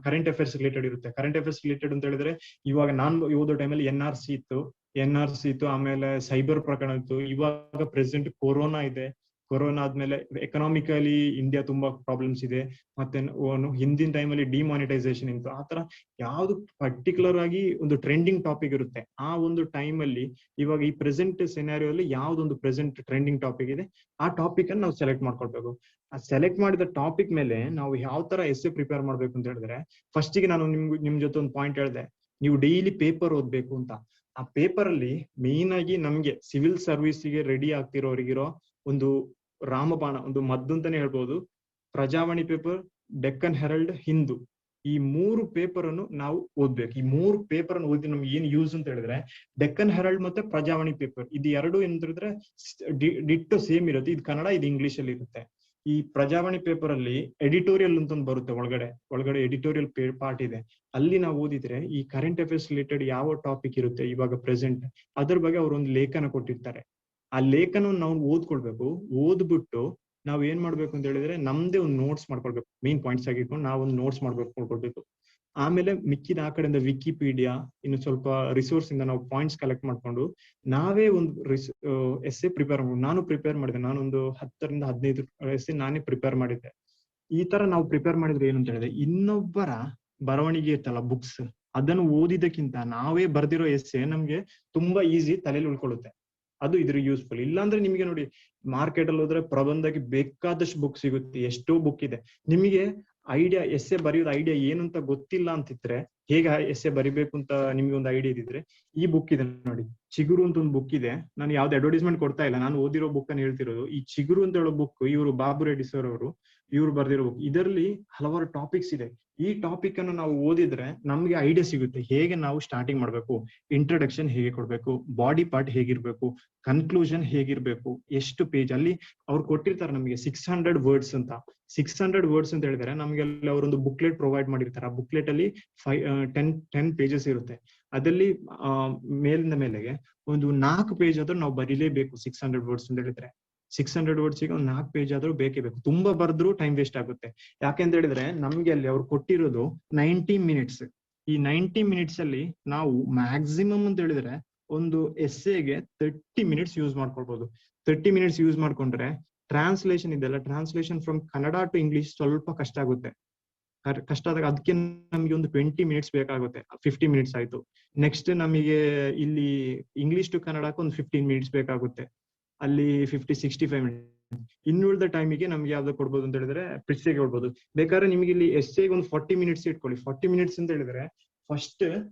ಕರೆಂಟ್ ಅಫೇರ್ಸ್ ರಿಲೇಟೆಡ್ ಇರುತ್ತೆ. ಕರೆಂಟ್ ಅಫೇರ್ಸ್ ರಿಲೇಟೆಡ್ ಅಂತ ಹೇಳಿದ್ರೆ ಇವಾಗ ನಾನು ಓದೋ ಟೈಮಲ್ಲಿ NRC ಇತ್ತು, ಆಮೇಲೆ ಸೈಬರ್ ಪ್ರಕರಣ ಇತ್ತು. ಇವಾಗ ಪ್ರೆಸೆಂಟ್ ಕೊರೋನಾ ಇದೆ. ಕೊರೋನಾ ಆದ್ಮೇಲೆ ಎಕನಾಮಿಕಲಿ ಇಂಡಿಯಾ ತುಂಬಾ ಪ್ರಾಬ್ಲಮ್ಸ್ ಇದೆ. ಮತ್ತೆ ಹಿಂದಿನ ಟೈಮಲ್ಲಿ ಡಿಮಾನಿಟೈಸೇಷನ್ ಇತ್ತು. ಆತರ ಯಾವ್ದು ಪರ್ಟಿಕ್ಯುಲರ್ ಆಗಿ ಒಂದು ಟ್ರೆಂಡಿಂಗ್ ಟಾಪಿಕ್ ಇರುತ್ತೆ. ಆ ಒಂದು ಟೈಮ್ ಅಲ್ಲಿ ಇವಾಗ ಈ ಪ್ರೆಸೆಂಟ್ ಸಿನಾರಿಯೋ ಅಲ್ಲಿ ಯಾವ್ದೊಂದು ಪ್ರೆಸೆಂಟ್ ಟ್ರೆಂಡಿಂಗ್ ಟಾಪಿಕ್ ಇದೆ, ಆ ಟಾಪಿಕ್ ಅನ್ನು ನಾವು ಸೆಲೆಕ್ಟ್ ಮಾಡ್ಕೊಳ್ಬೇಕು. ಆ ಸೆಲೆಕ್ಟ್ ಮಾಡಿದ ಟಾಪಿಕ್ ಮೇಲೆ ನಾವು ಯಾವ ತರ ಎಸ್ಸೆ ಪ್ರಿಪೇರ್ ಮಾಡ್ಬೇಕು ಅಂತ ಹೇಳಿದ್ರೆ, ಫಸ್ಟ್ ಗೆ ನಾನು ನಿಮ್ ಜೊತೆ ಒಂದು ಪಾಯಿಂಟ್ ಹೇಳಿದೆ, ನೀವು ಡೈಲಿ ಪೇಪರ್ ಓದ್ಬೇಕು ಅಂತ. ಆ ಪೇಪರ್ ಅಲ್ಲಿ ಮೇನ್ ಆಗಿ ನಮ್ಗೆ ಸಿವಿಲ್ ಸರ್ವಿಸ್ಗೆ ರೆಡಿ ಆಗ್ತಿರೋರಿಗಿರೋ ಒಂದು ರಾಮಬಾಣ, ಒಂದು ಮದ್ದು ಅಂತಾನೆ ಹೇಳ್ಬೋದು. ಪ್ರಜಾವಾಣಿ ಪೇಪರ್, ಡೆಕ್ಕನ್ ಹೆರಲ್ಡ್, ಹಿಂದೂ, ಈ 3 ಪೇಪರ್ ಅನ್ನು ನಾವು ಓದ್ಬೇಕು. ಈ 3 ಪೇಪರ್ ಅನ್ನು ಓದಿ ನಮ್ಗೆ ಏನ್ ಯೂಸ್ ಅಂತ ಹೇಳಿದ್ರೆ, ಡೆಕ್ಕನ್ ಹೆರಲ್ಡ್ ಮತ್ತೆ ಪ್ರಜಾವಾಣಿ ಪೇಪರ್ ಇದು 2 ಎಂದ್ರೆ ಡಿಟ್ಟೋ ಸೇಮ್ ಇರುತ್ತೆ. ಇದು ಕನ್ನಡ, ಇದು ಇಂಗ್ಲಿಷ್ ಅಲ್ಲಿ ಇರುತ್ತೆ. ಈ ಪ್ರಜಾವಾಣಿ ಪೇಪರ್ ಅಲ್ಲಿ ಎಡಿಟೋರಿಯಲ್ ಅಂತ ಒಂದು ಬರುತ್ತೆ, ಒಳಗಡೆ ಎಡಿಟೋರಿಯಲ್ ಪಾರ್ಟ್ ಇದೆ. ಅಲ್ಲಿ ನಾವು ಓದಿದ್ರೆ ಈ ಕರೆಂಟ್ ಅಫೇರ್ಸ್ ರಿಲೇಟೆಡ್ ಯಾವ ಟಾಪಿಕ್ ಇರುತ್ತೆ ಇವಾಗ ಪ್ರೆಸೆಂಟ್, ಅದ್ರ ಬಗ್ಗೆ ಅವ್ರು ಒಂದು ಲೇಖನ ಕೊಟ್ಟಿರ್ತಾರೆ. ಆ ಲೇಖನವನ್ನು ನಾವು ಓದ್ಕೊಳ್ಬೇಕು. ಓದ್ಬಿಟ್ಟು ನಾವ್ ಏನ್ ಮಾಡ್ಬೇಕು ಅಂತ ಹೇಳಿದ್ರೆ, ನಮ್ದೇ ಒಂದು ನೋಟ್ಸ್ ಮಾಡ್ಕೊಳ್ಬೇಕು. ಮೇನ್ ಪಾಯಿಂಟ್ಸ್ ಆಗಿಟ್ಕೊಂಡು ನಾವು ಒಂದು ನೋಟ್ಸ್ ಮಾಡ್ಕೊಳ್ಬೇಕು. ಆಮೇಲೆ ಮಿಕ್ಕಿದ ಆ ಕಡೆಯಿಂದ ವಿಕಿಪೀಡಿಯಾ, ಇನ್ನು ಸ್ವಲ್ಪ ರಿಸೋರ್ಸ್ ಇಂದ ನಾವು ಪಾಯಿಂಟ್ಸ್ ಕಲೆಕ್ಟ್ ಮಾಡ್ಕೊಂಡು ನಾವೇ ಒಂದು ಎಸ್ಸೆ ಪ್ರಿಪೇರ್ ನಾನು ಪ್ರಿಪೇರ್ ಮಾಡಿದೆ. ನಾನೊಂದು 10ರಿಂದ 15 ಎಸ್ಸೆ ನಾನೇ ಪ್ರಿಪೇರ್ ಮಾಡಿದ್ದೆ. ಈ ತರ ನಾವು ಪ್ರಿಪೇರ್ ಮಾಡಿದ್ರೆ ಏನಂತ ಹೇಳಿದ್ರೆ, ಇನ್ನೊಬ್ಬರ ಬರವಣಿಗೆ ಇರ್ತಲ್ಲ ಬುಕ್ಸ್, ಅದನ್ನು ಓದಿದಕ್ಕಿಂತ ನಾವೇ ಬರ್ದಿರೋ ಎಸ್ಸೆ ನಮ್ಗೆ ತುಂಬಾ ಈಸಿ ತಲೆಯಲ್ಲಿ ಉಳ್ಕೊಳ್ಳುತ್ತೆ. ಅದು ಇದ್ರ ಯೂಸ್ಫುಲ್. ಇಲ್ಲಾಂದ್ರೆ ನಿಮಗೆ ನೋಡಿ ಮಾರ್ಕೆಟ್ ಅಲ್ಲಿ ಹೋದ್ರೆ ಪ್ರಬಂಧಕ್ಕೆ ಬೇಕಾದಷ್ಟು ಬುಕ್ ಸಿಗುತ್ತೆ, ಎಷ್ಟೋ ಬುಕ್ ಇದೆ. ನಿಮಗೆ ಐಡಿಯಾ ಎಸ್ಸೆ ಬರೆಯೋದು ಐಡಿಯಾ ಏನು ಅಂತ ಗೊತ್ತಿಲ್ಲ ಅಂತಿದ್ರೆ, ಹೇಗೆ ಎಸ್ಸೆ ಬರಿಬೇಕು ಅಂತ ನಿಮ್ಗೆ ಒಂದು ಐಡಿಯಾ ಇದ್ರೆ ಈ ಬುಕ್ ಇದೆ ನೋಡಿ, ಚಿಗುರು ಅಂತ ಒಂದು ಬುಕ್ ಇದೆ. ನಾನು ಯಾವ್ದು ಅಡ್ವರ್ಟೈಸ್ಮೆಂಟ್ ಕೊಡ್ತಾ ಇಲ್ಲ, ನಾನು ಓದಿರೋ ಬುಕ್ ಅನ್ನು ಹೇಳ್ತಿರೋದು. ಈ ಚಿಗುರು ಅಂತ ಹೇಳೋ ಬುಕ್ ಇವರು ಬಾಬು ರೆಡ್ಡಿ ಸರ್ ಅವರು ಇವ್ರು ಬರ್ದಿರೋ ಬುಕ್. ಇದರಲ್ಲಿ ಹಲವಾರು ಟಾಪಿಕ್ಸ್ ಇದೆ. ಈ ಟಾಪಿಕ್ ಅನ್ನು ನಾವು ಓದಿದ್ರೆ ನಮ್ಗೆ ಐಡಿಯಾ ಸಿಗುತ್ತೆ ಹೇಗೆ ನಾವು ಸ್ಟಾರ್ಟಿಂಗ್ ಮಾಡ್ಬೇಕು, ಇಂಟ್ರೊಡಕ್ಷನ್ ಹೇಗೆ ಕೊಡ್ಬೇಕು, ಬಾಡಿ ಪಾರ್ಟ್ ಹೇಗಿರ್ಬೇಕು, ಕನ್ಕ್ಲೂಷನ್ ಹೇಗಿರ್ಬೇಕು, ಎಷ್ಟು ಪೇಜ್ ಅಲ್ಲಿ ಅವ್ರು ಕೊಟ್ಟಿರ್ತಾರೆ ನಮಗೆ 600 ವರ್ಡ್ಸ್ ಅಂತ. 600 ವರ್ಡ್ಸ್ ಅಂತ ಹೇಳಿದ್ರೆ ನಮ್ಗೆ ಅವರೊಂದು ಬುಕ್ಲೆಟ್ ಪ್ರೊವೈಡ್ ಮಾಡಿರ್ತಾರೆ. ಆ ಬುಕ್ಲೆಟ್ ಅಲ್ಲಿ 10 ಪೇಜಸ್ ಇರುತ್ತೆ. ಅದಲ್ಲಿ ಮೇಲಿಂದ ಮೇಲೆಗೆ ಒಂದು 4 ಪೇಜ್ ಆದ್ರೂ ನಾವು ಬರೀಲೇಬೇಕು. 600 ವರ್ಡ್ಸ್ ಅಂತ ಹೇಳಿದ್ರೆ 600 ವರ್ಡ್ಸ್ ಗೆ ಒಂದು 4 ಪೇಜ್ ಆದ್ರೂ ಬೇಕೇ ಬೇಕು. ತುಂಬಾ ಬರ್ದ್ರು ಟೈಮ್ ವೇಸ್ಟ್ ಆಗುತ್ತೆ. ಯಾಕೆಂತ ಹೇಳಿದ್ರೆ ನಮ್ಗೆ ಅಲ್ಲಿ ಅವ್ರು ಕೊಟ್ಟಿರೋದು 90 ಮಿನಿಟ್ಸ್. ಈ 90 ಮಿನಿಟ್ಸ್ ಅಲ್ಲಿ ನಾವು ಮ್ಯಾಕ್ಸಿಮಮ್ ಅಂತ ಹೇಳಿದ್ರೆ ಒಂದು ಎಸ್ಸೆಗೆ 30 ಮಿನಿಟ್ಸ್ ಯೂಸ್ ಮಾಡ್ಕೊಳ್ಬಹುದು. 30 ಮಿನಿಟ್ಸ್ ಯೂಸ್ ಮಾಡ್ಕೊಂಡ್ರೆ ಟ್ರಾನ್ಸ್ಲೇಷನ್ ಇದೆಲ್ಲ, translation from Kannada to English ಸ್ವಲ್ಪ ಕಷ್ಟ ಆಗುತ್ತೆ. ಕಷ್ಟ ಆದಾಗ ಅದಕ್ಕೆ ನಮ್ಗೆ ಒಂದು 20 ಮಿನಿಟ್ಸ್ ಬೇಕಾಗುತ್ತೆ. 50 ಮಿನಿಟ್ಸ್ ಆಯ್ತು. ನೆಕ್ಸ್ಟ್ ನಮಗೆ ಇಲ್ಲಿ ಇಂಗ್ಲಿಷ್ ಟು ಕನ್ನಡಕ್ಕೆ ಒಂದು 15 ಮಿನಿಟ್ಸ್ ಬೇಕಾಗುತ್ತೆ. ಅಲ್ಲಿ 65 ಮಿನಿಟ್ಸ್. ಇನ್ನುಳಿದ ಟೈಮಿಗೆ ನಮ್ಗೆ ಯಾವ್ದು ಕೊಡ್ಬೋದು ಅಂತ ಹೇಳಿದ್ರೆ ಪ್ರಿಸ್ಸೆಗೆ ಕೊಡ್ಬೋದು. ಬೇಕಾದ್ರೆ ನಿಮ್ಗೆ ಇಲ್ಲಿ ಎಸ್ಸೆಗೆ ಒಂದು 40 ಮಿನಿಟ್ಸ್ ಇಟ್ಕೊಳ್ಳಿ. 40 ಮಿನಿಟ್ಸ್ ಅಂತ ಹೇಳಿದ್ರೆ ಫಸ್ಟ್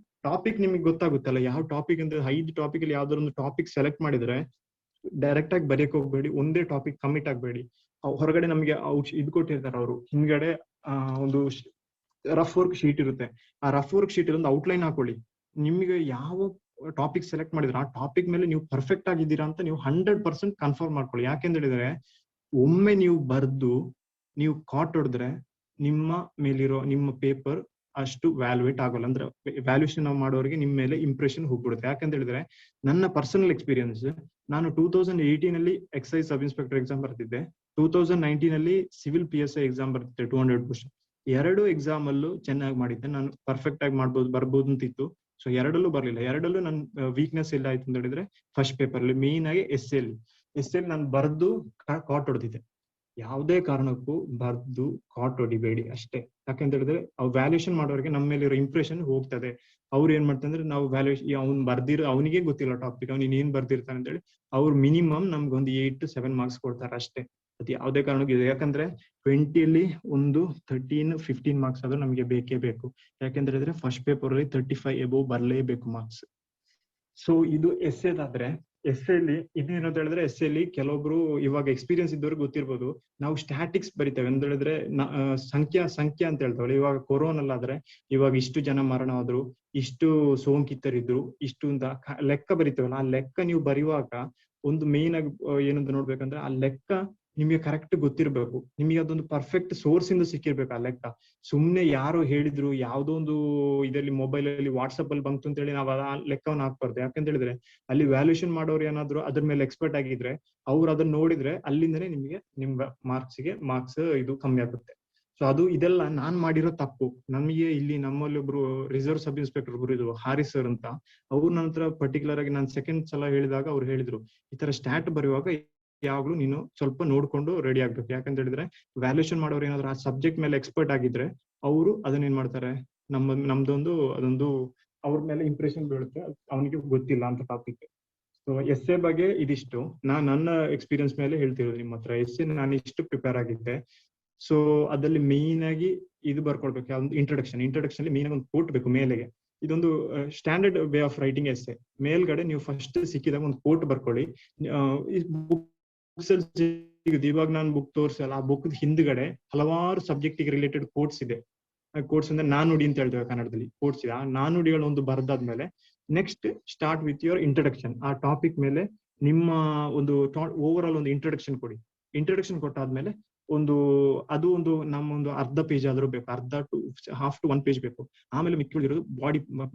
ಟಾಪಿಕ್ ನಿಮಗೆ ಗೊತ್ತಾಗುತ್ತಲ್ಲ, ಯಾವ ಟಾಪಿಕ್ ಅಂದ್ರೆ 5 ಟಾಪಿಕ್ ಅಲ್ಲಿ ಯಾವ್ದಾದ್ರು ಒಂದು ಟಾಪಿಕ್ ಸೆಲೆಕ್ಟ್ ಮಾಡಿದ್ರೆ ಡೈರೆಕ್ಟ್ ಆಗಿ ಬರೆಯಕ್ ಹೋಗ್ಬೇಡಿ, ಒಂದೇ ಟಾಪಿಕ್ ಕಮಿಟ್ ಆಗ್ಬೇಡಿ. ಹೊರಗಡೆ ನಮ್ಗೆ ಇದು ಕೊಟ್ಟಿರ್ತಾರೆ ಅವರು, ಹಿಂದ್ಗಡೆ ಒಂದು ರಫ್ ವರ್ಕ್ ಶೀಟ್ ಇರುತ್ತೆ. ಆ ರಫ್ ವರ್ಕ್ ಶೀಟ್ ಒಂದು ಔಟ್ಲೈನ್ ಹಾಕೊಳ್ಳಿ. ನಿಮ್ಗೆ ಯಾವ ಟಾಪಿಕ್ ಸೆಲೆಕ್ಟ್ ಮಾಡಿದ್ರೆ ಆ ಟಾಪಿಕ್ ಮೇಲೆ ನೀವು ಪರ್ಫೆಕ್ಟ್ ಆಗಿದ್ದೀರಾ ಅಂತ ನೀವು 100% ಕನ್ಫರ್ಮ್ ಮಾಡ್ಕೊಳ್ಳಿ. ಯಾಕೆಂತ ಹೇಳಿದ್ರೆ ಒಮ್ಮೆ ನೀವು ಬರ್ದು ನೀವು ಕಾಟ್ ಹೊಡೆದ್ರೆ ನಿಮ್ಮ ಮೇಲಿರೋ ನಿಮ್ಮ ಪೇಪರ್ ಅಷ್ಟು ವ್ಯಾಲ್ಯೂಯೇಟ್ ಆಗೋಲ್ಲ. ಅಂದ್ರೆ ವ್ಯಾಲ್ಯೂಷನ್ ನಾವು ಮಾಡೋರಿಗೆ ನಿಮ್ಮ ಮೇಲೆ ಇಂಪ್ರೆಷನ್ ಹೋಗ್ಬಿಡುತ್ತೆ. ಯಾಕಂತ ಹೇಳಿದ್ರೆ ನನ್ನ ಪರ್ಸನಲ್ ಎಕ್ಸ್ಪೀರಿಯನ್ಸ್, ನಾನು 2018 ಅಲ್ಲಿ ಎಕ್ಸೈಸ್ ಸಬ್ ಇನ್ಸ್ಪೆಕ್ಟರ್ ಎಕ್ಸಾಮ್ ಬರ್ತಿದ್ದೆ. 2019 ಅಲ್ಲಿ ಸಿವಿಲ್ PSI ಎಕ್ಸಾಮ್ ಬರ್ತಿದ್ದೆ 200 ಕ್ವಶನ್. 2 ಎಕ್ಸಾಮ್ ಅಲ್ಲೂ ಚೆನ್ನಾಗಿ ಮಾಡಿದ್ದೆ. ನಾನು ಪರ್ಫೆಕ್ಟ್ ಆಗಿ ಬರ್ಬೋದು ಅಂತಿತ್ತು. ಸೊ 2ರಲ್ಲೂ ಬರ್ಲಿಲ್ಲ. 2ರಲ್ಲೂ ನನ್ನ ವೀಕ್ನೆಸ್ ಎಲ್ಲ ಆಯ್ತು ಅಂತ ಹೇಳಿದ್ರೆ ಫಸ್ಟ್ ಪೇಪರ್ ಅಲ್ಲಿ ಮೇನ್ ಆಗಿ ಎಸ್ಸೆಲ್ ನಾನು ಬರ್ದು ಕಾಟ್ ಹೊಡೆದಿದ್ದೆ. ಯಾವುದೇ ಕಾರಣಕ್ಕೂ ಬರ್ದು ಕಾಟ್ ಹೊಡಿಬೇಡಿ ಅಷ್ಟೇ. ಯಾಕಂತ ಹೇಳಿದ್ರೆ ಅವ್ರು ವ್ಯಾಲ್ಯೂಷನ್ ಮಾಡೋರಿಗೆ ನಮ್ಮ ಮೇಲೆ ಇರೋ ಇಂಪ್ರೆಷನ್ ಹೋಗ್ತದೆ. ಅವ್ರು ಏನ್ ಮಾಡ್ತಾರೆ ಅಂದ್ರೆ ನಾವು ವ್ಯಾಲ್ಯೂಷನ್ ಅವ್ನು ಬರ್ದಿರೋ ಅವನಿಗೆ ಗೊತ್ತಿಲ್ಲ ಟಾಪಿಕ್, ಅವ್ನು ಏನ್ ಬರ್ದಿರ್ತಾನೆ ಅಂತ ಹೇಳಿ ಅವ್ರು ಮಿನಿಮಮ್ ನಮ್ಗೆ ಒಂದು 8 to 7 ಮಾರ್ಕ್ಸ್ ಕೊಡ್ತಾರೆ ಅಷ್ಟೇ. ಅದು ಯಾವುದೇ ಕಾರಣಕ್ಕೂ ಇದೆ. ಯಾಕಂದ್ರೆ 20 ಒಂದು 13-15 ಮಾರ್ಕ್ಸ್ ಆದ್ರೂ ನಮ್ಗೆ ಬೇಕೇ ಬೇಕು. ಯಾಕಂತ ಹೇಳಿದ್ರೆ ಫಸ್ಟ್ ಪೇಪರ್ ಅಲ್ಲಿ 35 ಎಬೋವ್ ಬರ್ಲೇಬೇಕು ಮಾರ್ಕ್ಸ್. ಸೊ ಇದು ಎಸ್ಸೆದಾದ್ರೆ ಎಸ್ಸೆಲಿ ಇದೇನಂತ ಹೇಳಿದ್ರೆ ಎಸ್ಸೆಲಿ ಕೆಲವೊಬ್ರು ಇವಾಗ ಎಕ್ಸ್ಪೀರಿಯನ್ಸ್ ಇದ್ದವ್ರಿಗೆ ಗೊತ್ತಿರ್ಬೋದು. ನಾವು ಸ್ಟ್ಯಾಟಿಕ್ಸ್ ಬರಿತೇವೆ ಅಂತ ಹೇಳಿದ್ರೆ ಸಂಖ್ಯಾ ಅಂತ ಹೇಳ್ತಾವಲ್ಲ. ಇವಾಗ ಕೊರೋನಲ್ಲಾದ್ರೆ ಇವಾಗ ಇಷ್ಟು ಜನ ಮರಣ ಆದ್ರು, ಇಷ್ಟು ಸೋಂಕಿತರಿದ್ರು, ಇಷ್ಟು ಅಂತ ಲೆಕ್ಕ ಬರಿತೇವಲ್ಲ. ಆ ಲೆಕ್ಕ ನೀವು ಬರೆಯುವಾಗ ಒಂದು ಮೇನ್ ಆಗಿ ಏನಂತ ನೋಡ್ಬೇಕಂದ್ರೆ ಆ ಲೆಕ್ಕ ನಿಮಗೆ ಕರೆಕ್ಟ್ ಗೊತ್ತಿರ್ಬೇಕು. ನಿಮಗೆ ಅದೊಂದು ಪರ್ಫೆಕ್ಟ್ ಸೋರ್ಸ್ ಇಂದ ಸಿಕ್ಕಿರ್ಬೇಕು ಆ ಲೆಕ್ಕ. ಸುಮ್ನೆ ಯಾರೋ ಹೇಳಿದ್ರು, ಯಾವ್ದೋ ಒಂದು ಇದರಲ್ಲಿ ಮೊಬೈಲ್ ಅಲ್ಲಿ ವಾಟ್ಸಪ್ ಅಲ್ಲಿ ಬಂತು ಅಂತ ಹೇಳಿ ನಾವು ಆ ಲೆಕ್ಕವನ್ನು ಹಾಕ್ಬಾರ್ದು. ಯಾಕಂತ ಹೇಳಿದ್ರೆ ಅಲ್ಲಿ ವ್ಯಾಲ್ಯೂಷನ್ ಮಾಡೋರು ಏನಾದ್ರು ಅದ್ರ ಮೇಲೆ ಎಕ್ಸ್ಪರ್ಟ್ ಆಗಿದ್ರೆ ಅವ್ರು ಅದನ್ನ ನೋಡಿದ್ರೆ ಅಲ್ಲಿಂದನೇ ನಿಮಗೆ ನಿಮ್ಮ ಮಾರ್ಕ್ಸ್ ಇದು ಕಮ್ಮಿ ಆಗುತ್ತೆ. ಸೊ ಅದು ಇದೆಲ್ಲ ನಾನ್ ಮಾಡಿರೋ ತಪ್ಪು. ನಮಗೆ ಇಲ್ಲಿ ನಮ್ಮಲ್ಲಿ ಒಬ್ರು ರಿಸರ್ವ್ ಸಬ್ ಇನ್ಸ್ಪೆಕ್ಟರ್ ಒಬ್ರು ಇದ್ರು, ಹಾರಿಸ್ ಸರ್ ಅಂತ. ಅವ್ರ ನಂತರ ಪರ್ಟಿಕ್ಯುಲರ್ ಆಗಿ ನಾನು ಸೆಕೆಂಡ್ ಸಲ ಹೇಳಿದಾಗ ಅವ್ರು ಹೇಳಿದ್ರು, ಈ ತರ ಸ್ಟ್ಯಾಟ್ ಬರೆಯುವಾಗ ಯಾವಾಗ್ಲೂ ನೀನು ಸ್ವಲ್ಪ ನೋಡ್ಕೊಂಡು ರೆಡಿ ಆಗ್ಬೇಕು. ಯಾಕಂತ ಹೇಳಿದ್ರೆ ವ್ಯಾಲ್ಯೂಷನ್ ಮಾಡೋರು ಏನಾದ್ರು ಆ ಸಬ್ಜೆಕ್ಟ್ ಮೇಲೆ ಎಕ್ಸ್ಪರ್ಟ್ ಆಗಿದ್ರೆ ಅವರು ಅದನ್ನ ಏನ್ ಮಾಡ್ತಾರೆ, ನಮ್ದೊಂದು ಅದೊಂದು ಅವ್ರ ಮೇಲೆ ಇಂಪ್ರೆಷನ್ ಬೀಳುತ್ತೆ, ಅವನಿಗೆ ಗೊತ್ತಿಲ್ಲ ಅಂತ ಟಾಪಿಕ್. ಸೊ ಎಸ್ಸೆ ಬಗ್ಗೆ ಇದಿಷ್ಟು ನನ್ನ ಎಕ್ಸ್ಪೀರಿಯನ್ಸ್ ಮೇಲೆ ಹೇಳ್ತಿರೋದು ನಿಮ್ಮ ಹತ್ರ. ಎಸ್ಸೆ ನಾನು ಇಷ್ಟು ಪ್ರಿಪೇರ್ ಆಗಿದ್ದೆ. ಸೊ ಅದ್ರಲ್ಲಿ ಮೇನ್ ಆಗಿ ಇದು ಬರ್ಕೊಳ್ಬೇಕು, ಯಾವ್ದು ಇಂಟ್ರೊಡಕ್ಷನ್ ಅಲ್ಲಿ ಮೇನ್ ಆಗಿ ಒಂದು ಕೋಟ್ ಬೇಕು ಮೇಲೆಗೆ. ಇದೊಂದು standard way of writing essay. ಮೇಲ್ಗಡೆ ನೀವು ಫಸ್ಟ್ ಸಿಕ್ಕಿದಾಗ ಒಂದು ಕೋಟ್ ಬರ್ಕೊಳ್ಳಿ. ಇವಾಗ ನಾನು ಬುಕ್ ತೋರಿಸಲ್ಲ, ಆ ಬುಕ್ ಹಿಂದ್ಗಡೆ ಹಲವಾರು ಸಬ್ಜೆಕ್ಟ್ ರಿಲೇಟೆಡ್ ಕೋಟ್ಸ್ ಇದೆ. ಕೋಟ್ಸ್ ಅಂದ್ರೆ ನಾನುಡಿ ಅಂತ ಹೇಳ್ತೇವೆ ಕನ್ನಡದಲ್ಲಿ. ಕೋಟ್ಸ್ ಇದೆ. ಆ ನಾನುಡಿಗಳು ಒಂದು ಬರ್ದಾದ್ಮೇಲೆ next start with your introduction. ಆ ಟಾಪಿಕ್ ಮೇಲೆ ನಿಮ್ಮ ಒಂದು ಓವರ್ ಆಲ್ ಒಂದು ಇಂಟ್ರೊಡಕ್ಷನ್ ಕೊಡಿ. ಇಂಟ್ರೊಡಕ್ಷನ್ ಕೊಟ್ಟಾದ್ಮೇಲೆ ಒಂದು ನಮ್ಮೊಂದು ಅರ್ಧ ಪೇಜ್ ಆದ್ರೂ ಬೇಕು, ಅರ್ಧ ಟು ಹಾಫ್ ಟು 1 ಪೇಜ್ ಬೇಕು. ಆಮೇಲೆ ಮಿಕ್ಕಿರೋದು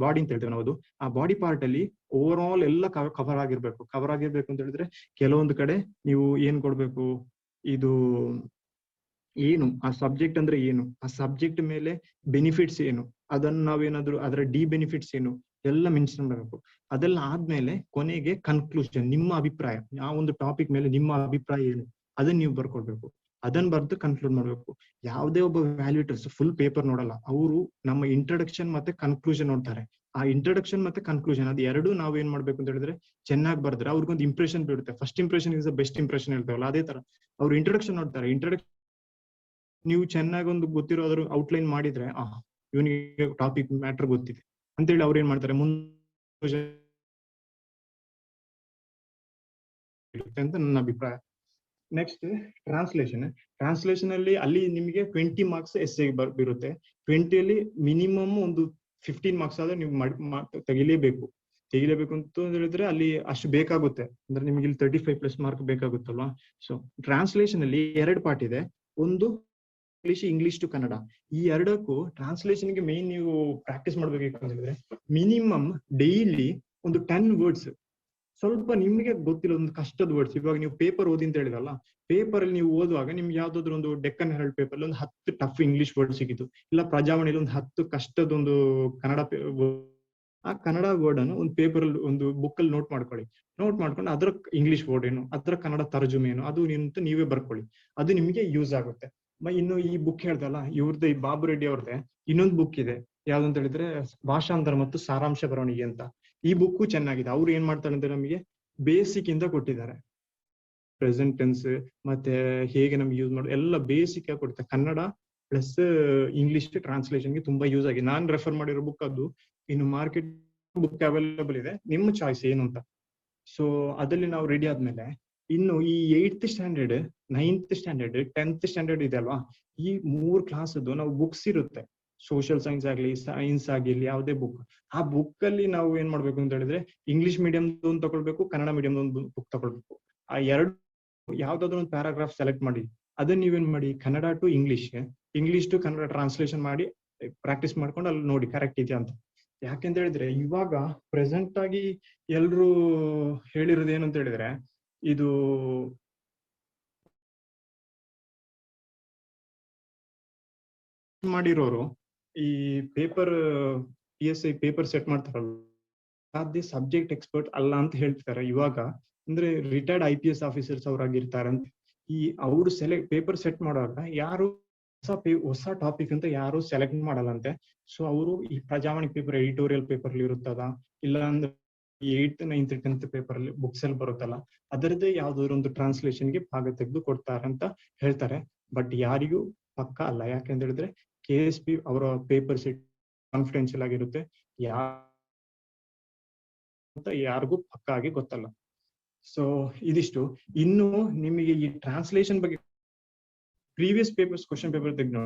ಬಾಡಿ ಅಂತ ಹೇಳ್ತೇವೆ ನಾವು. ಆ ಬಾಡಿ ಪಾರ್ಟ್ ಅಲ್ಲಿ ಓವರ್ ಆಲ್ ಎಲ್ಲ ಕವರ್ ಆಗಿರ್ಬೇಕು ಅಂತ ಹೇಳಿದ್ರೆ ಕೆಲವೊಂದು ಕಡೆ ನೀವು ಏನ್ ಕೊಡ್ಬೇಕು, ಇದು ಏನು ಆ ಸಬ್ಜೆಕ್ಟ್ ಅಂದ್ರೆ ಏನು, ಆ ಸಬ್ಜೆಕ್ಟ್ ಮೇಲೆ ಬೆನಿಫಿಟ್ಸ್ ಏನು, ಅದನ್ನ ನಾವೇನಾದ್ರು ಅದರ ಬೆನಿಫಿಟ್ಸ್ ಏನು ಎಲ್ಲ ಮೆನ್ಷನ್ ಮಾಡಬೇಕು. ಅದೆಲ್ಲ ಆದ್ಮೇಲೆ ಕೊನೆಗೆ ಕನ್ಕ್ಲೂಷನ್, ನಿಮ್ಮ ಅಭಿಪ್ರಾಯ, ಆ ಒಂದು ಟಾಪಿಕ್ ಮೇಲೆ ನಿಮ್ಮ ಅಭಿಪ್ರಾಯ ಏನು ಅದನ್ನ ನೀವು ಬರ್ಕೊಡ್ಬೇಕು. ಅದನ್ನ ಬರ್ದು ಕನ್ಕ್ಲೂಡ್ ಮಾಡ್ಬೇಕು. ಯಾವುದೇ ಒಬ್ಬ ವ್ಯಾಲ್ಯೂಟರ್ಸ್ ಫುಲ್ ಪೇಪರ್ ನೋಡಲ್ಲ, ಅವರು ನಮ್ಮ ಇಂಟ್ರೊಡಕ್ಷನ್ ಮತ್ತೆ ಕನ್ಕ್ಲೂಷನ್ ನೋಡ್ತಾರೆ. ಆ ಇಂಟ್ರೊಡಕ್ಷನ್ ಮತ್ತೆ ಕನ್ಕ್ಲೂಷನ್ ಅದು ಎರಡು ನಾವ್ ಏನ್ ಮಾಡ್ಬೇಕು ಅಂತ ಹೇಳಿದ್ರೆ ಚೆನ್ನಾಗಿ ಬರ್ದ್ರೆ ಅವ್ರಿಗೊಂದು ಇಂಪ್ರೆಷನ್ ಬೀಳುತ್ತೆ. First impression is the best impression ಹೇಳ್ತಾವಲ್ಲ, ಅದೇ ತರ ಅವ್ರು ಇಂಟ್ರೊಡಕ್ಷನ್ ನೋಡ್ತಾರೆ. ಇಂಟ್ರೊಡಕ್ಷನ್ ನೀವು ಚೆನ್ನಾಗಿ ಒಂದು ಗೊತ್ತಿರೋದ್ರು ಔಟ್ಲೈನ್ ಮಾಡಿದ್ರೆ ಇವನಿಗೆ ಟಾಪಿಕ್ ಮ್ಯಾಟರ್ ಗೊತ್ತಿದೆ ಅಂತೇಳಿ ಅವ್ರು ಏನ್ ಮಾಡ್ತಾರೆ ಮುಂದೆ ಅಂತ ನನ್ನ ಅಭಿಪ್ರಾಯ. ನೆಕ್ಸ್ಟ್ ಟ್ರಾನ್ಸ್ಲೇಷನ್ ಅಲ್ಲಿ ನಿಮಗೆ 20 ಮಾರ್ಕ್ಸ್ ಎಸ್ಸೆ ಬರುತ್ತೆ. 20 ಮಿನಿಮಮ್ ಒಂದು 15 ಮಾರ್ಕ್ಸ್ ಆದ್ರೆ ನೀವು ತೆಗಿಲೇಬೇಕು ಅಂತ ಹೇಳಿದ್ರೆ ಅಲ್ಲಿ ಅಷ್ಟು ಬೇಕಾಗುತ್ತೆ. ಅಂದ್ರೆ ನಿಮ್ಗೆ ಇಲ್ಲಿ 35+ ಮಾರ್ಕ್ ಬೇಕಾಗುತ್ತಲ್ವಾ. ಸೊ ಟ್ರಾನ್ಸ್ಲೇಷನ್ ಅಲ್ಲಿ 2 ಪಾರ್ಟ್ ಇದೆ. ಒಂದು ಇಂಗ್ಲಿಷ್ ಟು ಕನ್ನಡ. ಈ ಎರಡಕ್ಕೂ ಟ್ರಾನ್ಸ್ಲೇಷನ್ಗೆ ಮೇನ್ ನೀವು ಪ್ರಾಕ್ಟೀಸ್ ಮಾಡ್ಬೇಕು ಅಂತ ಹೇಳಿದ್ರೆ ಮಿನಿಮಮ್ ಡೈಲಿ ಒಂದು 10 ವರ್ಡ್ಸ್ ಸ್ವಲ್ಪ ನಿಮ್ಗೆ ಗೊತ್ತಿಲ್ಲ ಒಂದು ಕಷ್ಟದ ವರ್ಡ್ಸ್. ಇವಾಗ ನೀವು ಪೇಪರ್ ಓದಿ ಅಂತ ಹೇಳಿದಲ್ಲ, ಪೇಪರ್ ಅಲ್ಲಿ ನೀವು ಓದುವಾಗ ನಿಮ್ಗೆ ಯಾವ್ದಾದ್ರು ಒಂದು ಡೆಕ್ಕನ್ ಹೆರಾಲ್ಡ್ ಪೇಪರ್ ಒಂದು 10 ಟಫ್ ಇಂಗ್ಲಿಷ್ ವರ್ಡ್ ಸಿಕ್ಕಿತು, ಇಲ್ಲ ಪ್ರಜಾವಾಣಿಯಲ್ಲಿ ಒಂದು 10 ಕಷ್ಟದೊಂದು ಕನ್ನಡ ಆ ಕನ್ನಡ ವರ್ಡ್ ಅನ್ನು ಒಂದು ಪೇಪರ್ ಅಲ್ಲಿ ಒಂದು ಬುಕ್ ಅಲ್ಲಿ ನೋಟ್ ಮಾಡ್ಕೊಂಡು ಅದ್ರ ಇಂಗ್ಲಿಷ್ ವರ್ಡ್ ಏನು, ಅದ್ರ ಕನ್ನಡ ತರ್ಜುಮೆ ಏನು, ಅದು ನೀವೇ ಬರ್ಕೊಳ್ಳಿ. ಅದು ನಿಮಗೆ ಯೂಸ್ ಆಗುತ್ತೆ. ಇನ್ನು ಈ ಬುಕ್ ಹೇಳ್ದಲ್ಲ ಇವ್ರದ್ದು, ಈ ಬಾಬು ರೆಡ್ಡಿ ಅವ್ರದ್ದೇ ಇನ್ನೊಂದು ಬುಕ್ ಇದೆ, ಯಾವ್ದಂತ ಹೇಳಿದ್ರೆ ಭಾಷಾಂತರ ಮತ್ತು ಸಾರಾಂಶ ಬರವಣಿಗೆ ಅಂತ. ಈ ಬುಕ್ ಚೆನ್ನಾಗಿದೆ. ಅವ್ರು ಏನ್ ಮಾಡ್ತಾರೆ ಅಂದ್ರೆ ನಮಗೆ ಬೇಸಿಕ್ ಇಂದ ಕೊಟ್ಟಿದ್ದಾರೆ. ಪ್ರೆಸೆಂಟ್ ಟೆನ್ಸ್ ಮತ್ತೆ ಹೇಗೆ ನಮ್ಗೆ ಯೂಸ್ ಮಾಡೋದು ಎಲ್ಲ ಬೇಸಿಕ್ ಆಗಿ ಕೊಡ್ತಾರೆ. ಕನ್ನಡ ಪ್ಲಸ್ ಇಂಗ್ಲಿಷ್ ಟ್ರಾನ್ಸ್ಲೇಷನ್ಗೆ ತುಂಬಾ ಯೂಸ್ ಆಗಿದೆ. ನಾನ್ ರೆಫರ್ ಮಾಡಿರೋ ಬುಕ್ ಅದು. ಇನ್ನು ಮಾರ್ಕೆಟ್ ಬುಕ್ ಅವೈಲೇಬಲ್ ಇದೆ, ನಿಮ್ಮ ಚಾಯ್ಸ್ ಏನು ಅಂತ. ಸೊ ಅದಲ್ಲಿ ನಾವು ರೆಡಿ ಆದ್ಮೇಲೆ ಇನ್ನು ಈ 8th standard 9th standard 10th standard ಇದೆ ಅಲ್ವಾ, ಈ 3 ಕ್ಲಾಸ್ ನಾವು ಬುಕ್ಸ್ ಇರುತ್ತೆ. ಸೋಷಿಯಲ್ ಸೈನ್ಸ್ ಆಗ್ಲಿ ಸೈನ್ಸ್ ಆಗಿರ್ಲಿ ಯಾವುದೇ ಬುಕ್, ಆ ಬುಕ್ ಅಲ್ಲಿ ನಾವು ಏನ್ ಮಾಡ್ಬೇಕು ಅಂತ ಹೇಳಿದ್ರೆ ಇಂಗ್ಲಿಷ್ ಮೀಡಿಯಂ ಒಂದು ತಗೊಳ್ಬೇಕು, ಕನ್ನಡ ಮೀಡಿಯಂ ಒಂದು ಬುಕ್ ತಗೊಳ್ಬೇಕು. ಆ ಎರಡು ಯಾವ್ದಾದ್ರು ಒಂದು ಪ್ಯಾರಾಗ್ರಾಫ್ ಸೆಲೆಕ್ಟ್ ಮಾಡಿ ಅದನ್ನ ನೀವೇನ್ ಮಾಡಿ Kannada to English to Kannada translation ಮಾಡಿ ಪ್ರಾಕ್ಟೀಸ್ ಮಾಡ್ಕೊಂಡು ಅಲ್ಲಿ ನೋಡಿ ಕರೆಕ್ಟ್ ಇದೆಯಾ ಅಂತ. ಯಾಕೆಂತ ಹೇಳಿದ್ರೆ ಇವಾಗ ಪ್ರೆಸೆಂಟ್ ಆಗಿ ಎಲ್ರು ಹೇಳಿರೋದು ಏನು ಅಂತ ಹೇಳಿದ್ರೆ ಇದು ಮಾಡಿರೋರು ಈ ಪೇಪರ್ PSI ಪೇಪರ್ ಸೆಟ್ ಮಾಡ್ತಾರಲ್ಲ, ಅದೇ ಸಬ್ಜೆಕ್ಟ್ ಎಕ್ಸ್ಪರ್ಟ್ ಅಲ್ಲ ಅಂತ ಹೇಳ್ತಾರೆ ಇವಾಗ. ಅಂದ್ರೆ ರಿಟೈರ್ಡ್ IPS ಆಫೀಸರ್ಸ್ ಅವ್ರಾಗಿರ್ತಾರೆ ಅಂತ. ಈ ಅವರು ಪೇಪರ್ ಸೆಟ್ ಮಾಡುವಾಗ ಯಾರು ಹೊಸ ಟಾಪಿಕ್ ಅಂತ ಯಾರು ಸೆಲೆಕ್ಟ್ ಮಾಡಲ್ಲಂತೆ. ಸೊ ಅವರು ಈ ಪ್ರಜಾವಾಣಿ ಪೇಪರ್ ಎಡಿಟೋರಿಯಲ್ ಪೇಪರ್ ಅಲ್ಲಿ ಇರುತ್ತದ, ಇಲ್ಲ ಅಂದ್ರೆ 8th 9th 10th ಪೇಪರ್ ಅಲ್ಲಿ ಬುಕ್ಸ್ ಅಲ್ಲಿ ಬರುತ್ತಲ್ಲ, ಅದರದ್ದೇ ಯಾವ್ದಾದ್ರು ಒಂದು ಟ್ರಾನ್ಸ್ಲೇಷನ್ಗೆ ಭಾಗ ತೆಗೆದು ಕೊಡ್ತಾರೆ ಅಂತ ಹೇಳ್ತಾರೆ. ಬಟ್ ಯಾರಿಗೂ ಪಕ್ಕ ಅಲ್ಲ. ಯಾಕೆಂತ ಹೇಳಿದ್ರೆ KSP ಅವರ ಪೇಪರ್ ಸೆಟ್ ಕಾನ್ಫಿಡೆನ್ಶಿಯಲ್ ಆಗಿರುತ್ತೆ, ಯಾರಿಗೂ ಪಕ್ಕ ಆಗಿ ಗೊತ್ತಲ್ಲ. ಸೊ ಇದಿಷ್ಟು. ಇನ್ನು ನಿಮಗೆ ಈ ಟ್ರಾನ್ಸ್ಲೇಷನ್ ಬಗ್ಗೆ ಪ್ರೀವಿಯಸ್ ಪೇಪರ್ಸ್ ಕ್ವಶನ್ ಪೇಪರ್ ತೆಗೆದು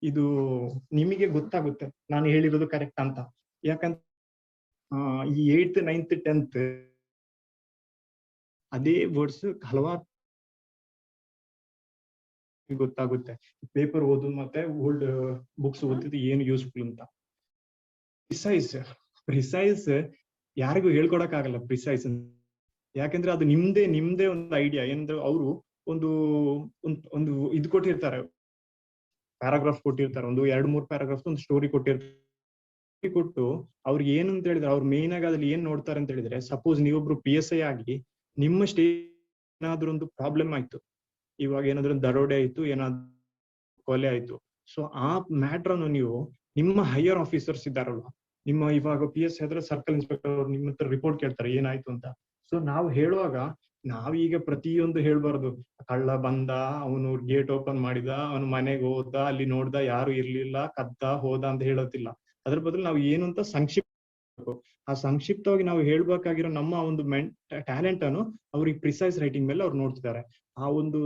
ಇದು ನಿಮಗೆ ಗೊತ್ತಾಗುತ್ತೆ ನಾನು ಹೇಳಿರೋದು ಕರೆಕ್ಟ್ ಅಂತ. ಯಾಕಂತ ಈ 8th 9th 10th ಅದೇ ವರ್ಡ್ಸ್ ಹಲವಾರು ಗೊತ್ತಾಗುತ್ತೆ. ಪೇಪರ್ ಓದು ಮತ್ತೆ ಓಲ್ಡ್ ಬುಕ್ಸ್ ಓದಿದ್ದು ಏನು ಯೂಸ್ಫುಲ್ ಅಂತ. ಪ್ರಿಸೈಸ್ ಯಾರಿಗೂ ಹೇಳ್ಕೊಡಕ್ ಆಗಲ್ಲ ಪ್ರಿಸೈಸ್. ಯಾಕಂದ್ರೆ ಅದು ನಿಮ್ದೇ ಒಂದು ಐಡಿಯಾ. ಏನಂದ್ರೆ ಅವರು ಒಂದು ಇದು ಕೊಟ್ಟಿರ್ತಾರೆ, ಪ್ಯಾರಾಗ್ರಾಫ್ ಕೊಟ್ಟಿರ್ತಾರೆ, ಒಂದು 2-3 ಪ್ಯಾರಾಗ್ರಾಫ್ ಒಂದು ಸ್ಟೋರಿ ಕೊಟ್ಟು ಅವ್ರಿಗೆ ಏನು ಅಂತ ಹೇಳಿದ್ರೆ ಅವ್ರು ಮೇನ್ ಆಗಿ ಅದ್ರಲ್ಲಿ ಏನ್ ನೋಡ್ತಾರೆ ಅಂತ ಹೇಳಿದ್ರೆ, ಸಪೋಸ್ ನೀವೊಬ್ರು PSI ಆಗಿ ನಿಮ್ಮ ಸ್ಟೇಜ್ ಏನಾದ್ರೂ ಒಂದು ಪ್ರಾಬ್ಲಮ್ ಆಯ್ತು, ಇವಾಗ ಏನಾದ್ರು ದರೋಡೆ ಆಯ್ತು, ಏನಾದ್ರು ಕೊಲೆ ಆಯ್ತು, ಸೊ ಆ ಮ್ಯಾಟರ್ ಅನ್ನು ನೀವು ನಿಮ್ಮ ಹೈಯರ್ ಆಫೀಸರ್ಸ್ ಇದ್ದಾರಲ್ವಾ, ನಿಮ್ಮ ಇವಾಗ PSI ಆದ್ರೆ ಸರ್ಕಲ್ ಇನ್ಸ್ಪೆಕ್ಟರ್ ಅವ್ರು ನಿಮ್ಮ ಹತ್ರ ರಿಪೋರ್ಟ್ ಕೇಳ್ತಾರೆ ಏನಾಯ್ತು ಅಂತ. ಸೊ ನಾವು ಹೇಳುವಾಗ ನಾವೀಗ ಪ್ರತಿಯೊಂದು ಹೇಳ್ಬಾರ್ದು, ಕಳ್ಳ ಬಂದ, ಅವನು ಗೇಟ್ ಓಪನ್ ಮಾಡಿದ, ಅವನು ಮನೆಗೆ ಹೋದ, ಅಲ್ಲಿ ನೋಡ್ದ ಯಾರು ಇರ್ಲಿಲ್ಲ, ಕದ್ದ ಹೋದ ಅಂತ ಹೇಳೋದಿಲ್ಲ. ಅದ್ರ ಬದಲು ನಾವು ಏನು ಅಂತ ಆ ಸಂಕ್ಷಿಪ್ತವಾಗಿ ನಾವು ಹೇಳ್ಬೇಕಾಗಿರೋ ನಮ್ಮ ಒಂದು ಟ್ಯಾಲೆಂಟ್ ಅನ್ನು ಅವ್ರಿಗೆ ಪ್ರಿಸೈಸ್ ರೈಟಿಂಗ್ ಮೇಲೆ ಅವ್ರು ನೋಡ್ತಿದ್ದಾರೆ. ಆ ಒಂದು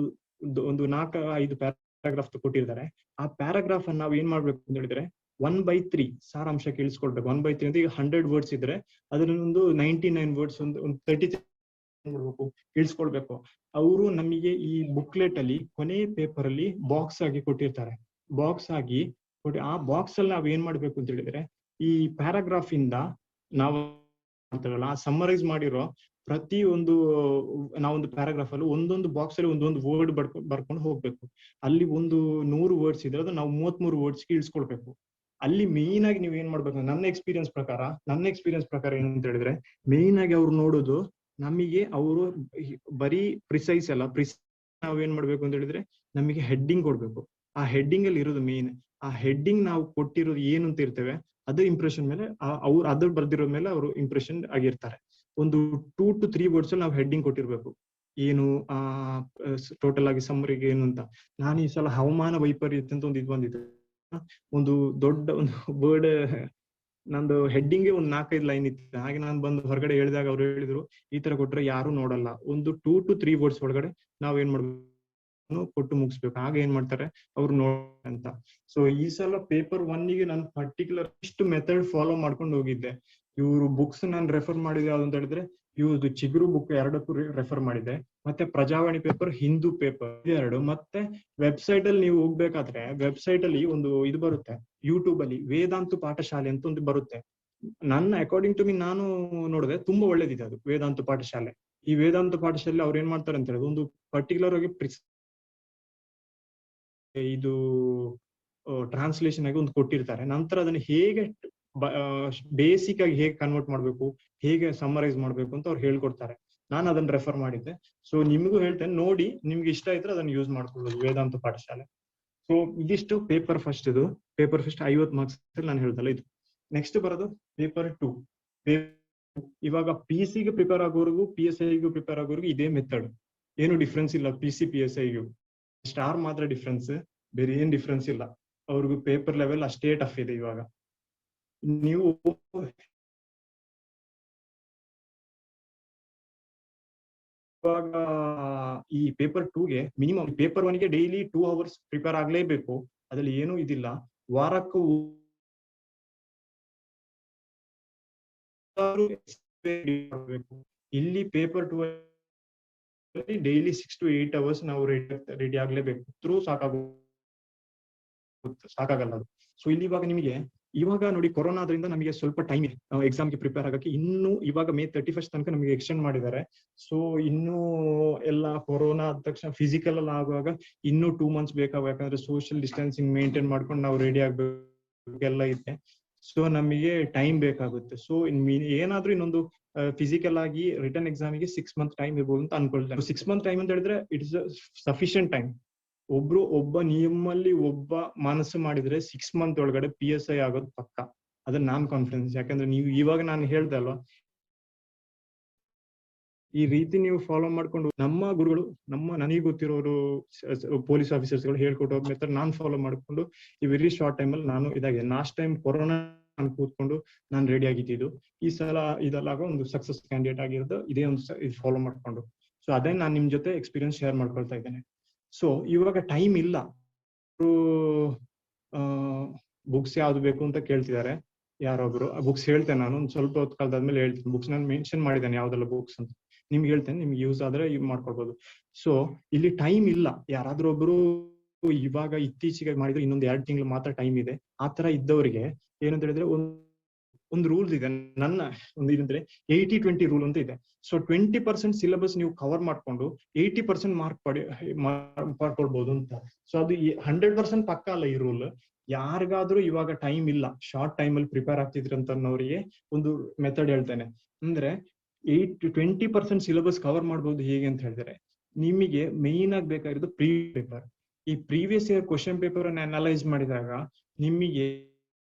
4-5 ಪ್ಯಾರಾಗ್ರಾಫ್ ಕೊಟ್ಟಿರ್ತಾರೆ. ಆ ಪ್ಯಾರಾಗ್ರಾಫ್ ಅನ್ನು ನಾವು ಏನ್ ಮಾಡ್ಬೇಕು ಅಂತ ಹೇಳಿದ್ರೆ 1/3 ಸಾರಾಂಶ ಕೇಳಿಸ್ಕೊಳ್ಬೇಕು. 1/3 ಅಂತ ಈಗ 100 ವರ್ಡ್ಸ್ ಇದ್ರೆ ಅದನ್ನೊಂದು 99 ವರ್ಡ್ಸ್ ಒಂದು 33 ಮಾಡ್ಬೇಕು, ಕೇಳಿಸ್ಕೊಳ್ಬೇಕು. ಅವರು ನಮಗೆ ಈ ಬುಕ್ಲೆಟ್ ಅಲ್ಲಿ ಕೊನೆ ಪೇಪರ್ ಅಲ್ಲಿ ಬಾಕ್ಸ್ ಆಗಿ ಕೊಟ್ಟಿರ್ತಾರೆ. ಬಾಕ್ಸ್ ಆಗಿ ಆ ಬಾಕ್ಸ್ ಅಲ್ಲಿ ನಾವ್ ಏನ್ ಮಾಡ್ಬೇಕು ಅಂತ ಹೇಳಿದ್ರೆ ಈ ಪ್ಯಾರಾಗ್ರಾಫ್ ಇಂದ ನಾವು ಸಮ್ಮರೈಸ್ ಮಾಡಿರೋ ಪ್ರತಿಯೊಂದು ನಾವೊಂದು ಪ್ಯಾರಾಗ್ರಾಫ್ ಅಲ್ಲಿ ಒಂದೊಂದು ಬಾಕ್ಸ್ ಅಲ್ಲಿ ಒಂದೊಂದು ವರ್ಡ್ ಬರ್ಕೊಂಡು ಹೋಗ್ಬೇಕು. ಅಲ್ಲಿ ಒಂದು 100 ವರ್ಡ್ಸ್ ಇದ್ರೆ ಅದು ನಾವು 33 ವರ್ಡ್ಸ್ ಇಳಿಸ್ಕೊಳ್ಬೇಕು. ಅಲ್ಲಿ ಮೇನ್ ಆಗಿ ನೀವ್ ಏನ್ ಮಾಡ್ಬೇಕು, ನನ್ನ ಎಕ್ಸ್ಪೀರಿಯನ್ಸ್ ಪ್ರಕಾರ ಏನು ಅಂತ ಹೇಳಿದ್ರೆ ಮೇನ್ ಆಗಿ ಅವ್ರು ನೋಡೋದು ನಮಗೆ ಅವರು ಬರೀ ಪ್ರಿಸೈಸ್ ಅಲ್ಲ, ನಾವ್ ಏನ್ ಮಾಡ್ಬೇಕು ಅಂತ ಹೇಳಿದ್ರೆ ನಮಗೆ ಹೆಡ್ಡಿಂಗ್ ಕೊಡ್ಬೇಕು. ಆ ಹೆಡ್ಡಿಂಗ್ ಅಲ್ಲಿ ಇರೋದು ಮೇನ್. ಆ ಹೆಡ್ಡಿಂಗ್ ನಾವು ಕೊಟ್ಟಿರೋದು ಏನು ಅಂತ ಇರ್ತೇವೆ ಅದೇ ಇಂಪ್ರೆಷನ್ ಮೇಲೆ ಅವ್ರು ಅದ್ರ ಬರ್ದಿರೋ ಮೇಲೆ ಅವರು ಇಂಪ್ರೆಷನ್ ಆಗಿರ್ತಾರೆ. ಒಂದು 2 to 3 ವರ್ಡ್ಸ್ ನಾವು ಹೆಡ್ಡಿಂಗ್ ಕೊಟ್ಟಿರ್ಬೇಕು. ಏನು ಟೋಟಲ್ ಆಗಿ ಸಮ್ಮರಿಗೆ ಏನು ಅಂತ. ನಾನು ಈ ಸಲ ಹವಾಮಾನ ವೈಪರೀತ್ಯ ಅಂತ ಒಂದು ಇದು ಬಂದಿದೆ, ಒಂದು ದೊಡ್ಡ ಒಂದು ವರ್ಡ್, ನಂದು ಹೆಡ್ಡಿಂಗ್ ಒಂದು 4-5 ಲೈನ್ ಇತ್ತು. ಹಾಗೆ ನಾನು ಬಂದು ಹೊರಗಡೆ ಹೇಳಿದಾಗ ಅವ್ರು ಹೇಳಿದ್ರು, ಈ ತರ ಕೊಟ್ರೆ ಯಾರು ನೋಡಲ್ಲ, ಒಂದು 2 to 3 ವರ್ಡ್ಸ್ ಒಳಗಡೆ ನಾವ್ ಏನ್ ಮಾಡ್ಬೇಕು, ಕೊಟ್ಟು ಮುಗಿಸ್ಬೇಕು. ಆಗ ಏನ್ ಮಾಡ್ತಾರೆ ಅವ್ರು ಅಂತ. ಸೊ ಈ ಸಲ ಪೇಪರ್ 1 ಗೆ ನಾನು ಪರ್ಟಿಕ್ಯುಲರ್ ಇಷ್ಟು ಮೆಥಡ್ ಫಾಲೋ ಮಾಡ್ಕೊಂಡು ಹೋಗಿದ್ದೆ. ಇವರು ಬುಕ್ಸ್ ನಾನು ರೆಫರ್ ಮಾಡಿದೆ ಯಾವ್ದು ಅಂತ ಹೇಳಿದ್ರೆ, ಇವ್ರದ್ದು ಚಿಗುರು ಬುಕ್ 2 ರೆಫರ್ ಮಾಡಿದೆ, ಮತ್ತೆ ಪ್ರಜಾವಾಣಿ ಪೇಪರ್, ಹಿಂದೂ ಪೇಪರ್ 2. ಮತ್ತೆ ವೆಬ್ಸೈಟ್ ಅಲ್ಲಿ ನೀವು ಹೋಗ್ಬೇಕಾದ್ರೆ ವೆಬ್ಸೈಟ್ ಅಲ್ಲಿ ಒಂದು ಇದು ಬರುತ್ತೆ, ಯೂಟ್ಯೂಬ್ ಅಲ್ಲಿ ವೇದಾಂತು ಪಾಠಶಾಲೆ ಅಂತ ಒಂದು ಬರುತ್ತೆ. ನನ್ನ ಅಕಾರ್ಡಿಂಗ್ ಟು ಮೀ ನಾನು ನೋಡಿದೆ, ತುಂಬಾ ಒಳ್ಳೇದಿದೆ ಅದು ವೇದಾಂತು ಪಾಠಶಾಲೆ. ಈ ವೇದಾಂತ ಪಾಠಶಾಲೆ ಅವ್ರು ಏನ್ ಮಾಡ್ತಾರೆ ಅಂತ ಹೇಳಿದ್ರೆ, ಒಂದು ಪರ್ಟಿಕ್ಯುಲರ್ ಆಗಿ ಇದು ಟ್ರಾನ್ಸ್ಲೇಷನ್ ಆಗಿ ಒಂದು ಕೊಟ್ಟಿರ್ತಾರೆ. ನಂತರ ಅದನ್ನ ಹೇಗೆ ಬೇಸಿಕ್ ಆಗಿ ಹೇಗೆ ಕನ್ವರ್ಟ್ ಮಾಡ್ಬೇಕು, ಹೇಗೆ ಸಮ್ಮರೈಸ್ ಮಾಡ್ಬೇಕು ಅಂತ ಅವ್ರು ಹೇಳ್ಕೊಡ್ತಾರೆ. ನಾನು ಅದನ್ನ ರೆಫರ್ ಮಾಡಿದ್ದೆ. ಸೊ ನಿಮಗೂ ಹೇಳ್ತೇನೆ, ನೋಡಿ ನಿಮ್ಗೆ ಇಷ್ಟ ಇದ್ರೆ ಅದನ್ನ ಯೂಸ್ ಮಾಡ್ಕೊಳ್ಳೋದು ವೇದಾಂತ ಪಾಠಶಾಲೆ. ಸೊ ಇದಿಷ್ಟು ಪೇಪರ್ ಫಸ್ಟ್. ಇದು ಪೇಪರ್ ಫಸ್ಟ್ 50 ಮಾರ್ಕ್ಸ್ ನಾನು ಹೇಳ್ದಲ್ಲ ಇದು. ನೆಕ್ಸ್ಟ್ ಬರೋದು ಪೇಪರ್ 2. ಇವಾಗ PC ಗೆ ಪ್ರಿಪೇರ್ ಆಗೋರ್ಗು PSI ಗೂ ಪ್ರಿಪೇರ್ ಆಗೋರ್ಗು ಇದೇ ಮೆಥಡ್, ಏನು ಡಿಫ್ರೆನ್ಸ್ ಇಲ್ಲ. PC PSI ಗೂ ಸ್ಟಾರ್ ಮಾತ್ರ ಡಿಫ್ರೆನ್ಸ್, ಬೇರೆ ಏನ್ ಡಿಫ್ರೆನ್ಸ್ ಇಲ್ಲ. ಅವ್ರಿಗೂ ಪೇಪರ್ ಲೆವೆಲ್ ಅಷ್ಟೇ ಟಫ್ ಇದೆ. ಇವಾಗ ನೀವು ಇವಾಗ ಈ ಪೇಪರ್ 2 ಗೆ ಮಿನಿಮಮ್, ಪೇಪರ್ 1 ಗೆ ಡೈಲಿ 2 ಅವರ್ಸ್ ಪ್ರಿಪೇರ್ ಆಗ್ಲೇಬೇಕು, ಅದ್ರಲ್ಲಿ ಏನೂ ಇದಿಲ್ಲ. ವಾರಕ್ಕೂ ಇಲ್ಲಿ ಪೇಪರ್ 2 ಡೈಲಿ 6 to 8 ಅವರ್ಸ್ ನಾವು ರೆಡಿ ಆಗ್ಲೇಬೇಕು. ಥ್ರೂ ಸಾಕಾಗಲ್ಲ ಅದು. ಸೊ ಇಲ್ಲಿ ಇವಾಗ ನಿಮಗೆ ಇವಾಗ ನೋಡಿ, ಕೊರೋನಾದ್ರಿಂದ ನಮಗೆ ಸ್ವಲ್ಪ ಟೈಮ್ ಇದೆ ಎಕ್ಸಾಮ್ಗೆ ಪ್ರಿಪೇರ್ ಆಗಕ್ಕೆ. ಇನ್ನು ಇವಾಗ May 31st ತನಕ ನಮಗೆ ಎಕ್ಸ್ಟೆಂಡ್ ಮಾಡಿದ್ದಾರೆ. ಸೊ ಇನ್ನು ಎಲ್ಲ ಕೊರೋನಾ ಆದ ತಕ್ಷಣ ಫಿಸಿಕಲ್ ಅಲ್ಲಿ ಆಗುವಾಗ ಇನ್ನೂ 2 months ಬೇಕಾಗ, ಯಾಕಂದ್ರೆ ಸೋಷಿಯಲ್ ಡಿಸ್ಟೆನ್ಸಿಂಗ್ ಮೇಂಟೈನ್ ಮಾಡ್ಕೊಂಡು ನಾವು ರೆಡಿ ಆಗ್ಬೇಕೆಲ್ಲ ಇದೆ. ಸೊ ನಮಗೆ ಟೈಮ್ ಬೇಕಾಗುತ್ತೆ. ಸೊ ಏನಾದ್ರೂ ಇನ್ನೊಂದು ಫಿಸಿಕಲ್ ಆಗಿ ರಿಟರ್ನ್ ಎಕ್ಸಾಮಿಗೆ 6 months ಟೈಮ್ ಇರ್ಬೋದು ಅಂತ ಅನ್ಕೊಳ್ತೇನೆ. 6 months ಟೈಮ್ ಅಂತ ಹೇಳಿದ್ರೆ ಇಟ್ಸ್ ಸಫಿಶಿಯಂಟ್ ಟೈಮ್. ಒಬ್ಬ ನಿಮ್ಮಲ್ಲಿ ಒಬ್ಬ ಮನಸ್ಸು ಮಾಡಿದ್ರೆ 6 months ಒಳಗಡೆ PSI ಆಗೋದು ಪಕ್ಕ, ಅದನ್ನ ನಾನ್ ಕಾನ್ಫಿಡೆನ್ಸ್. ಯಾಕಂದ್ರೆ ನೀವು ಇವಾಗ ನಾನು ಹೇಳ್ದೆ ಅಲ್ವಾ, ಈ ರೀತಿ ನೀವು ಫಾಲೋ ಮಾಡ್ಕೊಂಡು, ನಮ್ಮ ಗುರುಗಳು, ನನಗೆ ಗೊತ್ತಿರೋರು ಪೊಲೀಸ್ ಆಫೀಸರ್ಸ್ ಗಳು ಹೇಳ್ಕೊಟ್ಟೋ ಮೆಥಡ್ ನಾನು ಫಾಲೋ ಮಾಡ್ಕೊಂಡು ಈ ವೆರಿ ಶಾರ್ಟ್ ಟೈಮ್ ಅಲ್ಲಿ ನಾನು ಇದಾಗಿದೆ. ಲಾಸ್ಟ್ ಟೈಮ್ ಕೊರೋನಾ ನಾನು ಕೂತ್ಕೊಂಡು ನಾನು ರೆಡಿ ಆಗಿದ್ದು, ಈ ಸಲ ಇದೆಲ್ಲ ಒಂದು ಸಕ್ಸಸ್ ಕ್ಯಾಂಡಿಡೇಟ್ ಆಗಿರೋದು ಇದೇ ಒಂದು ಇದು ಫಾಲೋ ಮಾಡ್ಕೊಂಡು. ಸೊ ಅದೇ ನಾನು ನಿಮ್ ಜೊತೆ ಎಕ್ಸ್ಪೀರಿಯನ್ಸ್ ಶೇರ್ ಮಾಡ್ಕೊಳ್ತಾ ಇದ್ದೇನೆ. ಸೊ ಇವಾಗ ಟೈಮ್ ಇಲ್ಲ, ಬುಕ್ಸ್ ಯಾವ್ದು ಬೇಕು ಅಂತ ಕೇಳ್ತಿದ್ದಾರೆ ಯಾರೊಬ್ರು. ಬುಕ್ಸ್ ಹೇಳ್ತೇನೆ ನಾನು, ಒಂದು ಸ್ವಲ್ಪ ಹೊತ್ತು ಕಾಲದಾದ್ಮೇಲೆ ಹೇಳ್ತೀನಿ. ಬುಕ್ಸ್ ನಾನು ಮೆನ್ಷನ್ ಮಾಡಿದ್ದೇನೆ ಯಾವ್ದೆಲ್ಲ ಬುಕ್ಸ್ ಅಂತ, ನಿಮ್ಗೆ ಹೇಳ್ತೇನೆ, ನಿಮ್ಗೆ ಯೂಸ್ ಆದ್ರೆ ಮಾಡ್ಕೊಳ್ಬೋದು. ಸೊ ಇಲ್ಲಿ ಟೈಮ್ ಇಲ್ಲ. ಯಾರಾದ್ರೂ ಒಬ್ರು ಇವಾಗ ಇತ್ತೀಚೆಗೆ ಮಾಡಿದ್ರೆ ಇನ್ನೊಂದು 2 ತಿಂಗಳು ಮಾತ್ರ ಟೈಮ್ ಇದೆ, ಆತರ ಇದ್ದವರಿಗೆ ಏನಂತ ಹೇಳಿದ್ರೆ ಒಂದು ರೂಲ್ಸ್ ಇದೆ. ನನ್ನ ಒಂದು ಇದಂದ್ರೆ 80-20 ರೂಲ್ ಅಂತ ಇದೆ. ಸೊ 20% ಸಿಲೆಬಸ್ ನೀವು ಕವರ್ ಮಾಡ್ಕೊಂಡು 80% ಮಾರ್ಕ್ ಪಡ್ಕೊಳ್ಬಹುದು ಅಂತ. ಸೊ ಅದು 100% ಪಕ್ಕ ಅಲ್ಲ ಈ ರೂಲ್. ಯಾರಿಗಾದ್ರೂ ಇವಾಗ ಟೈಮ್ ಇಲ್ಲ, ಶಾರ್ಟ್ ಟೈಮ್ ಅಲ್ಲಿ ಪ್ರಿಪೇರ್ ಆಗ್ತಿದ್ರಿ ಅಂತವ್ರಿಗೆ ಒಂದು ಮೆಥಡ್ ಹೇಳ್ತೇನೆ. ಅಂದ್ರೆ 20% ಸಿಲೆಬಸ್ ಕವರ್ ಮಾಡ್ಬೋದು. ಹೇಗೆ ಅಂತ ಹೇಳಿದ್ರೆ, ನಿಮಗೆ ಮೇನ್ ಆಗಿ ಬೇಕಾಗಿರೋದು ಪೇಪರ್. ಈ ಪ್ರೀವಿಯಸ್ ಇಯರ್ ಕ್ವಶನ್ ಪೇಪರ್ ಅನ್ನ ಅನಲೈಸ್ ಮಾಡಿದಾಗ ನಿಮಗೆ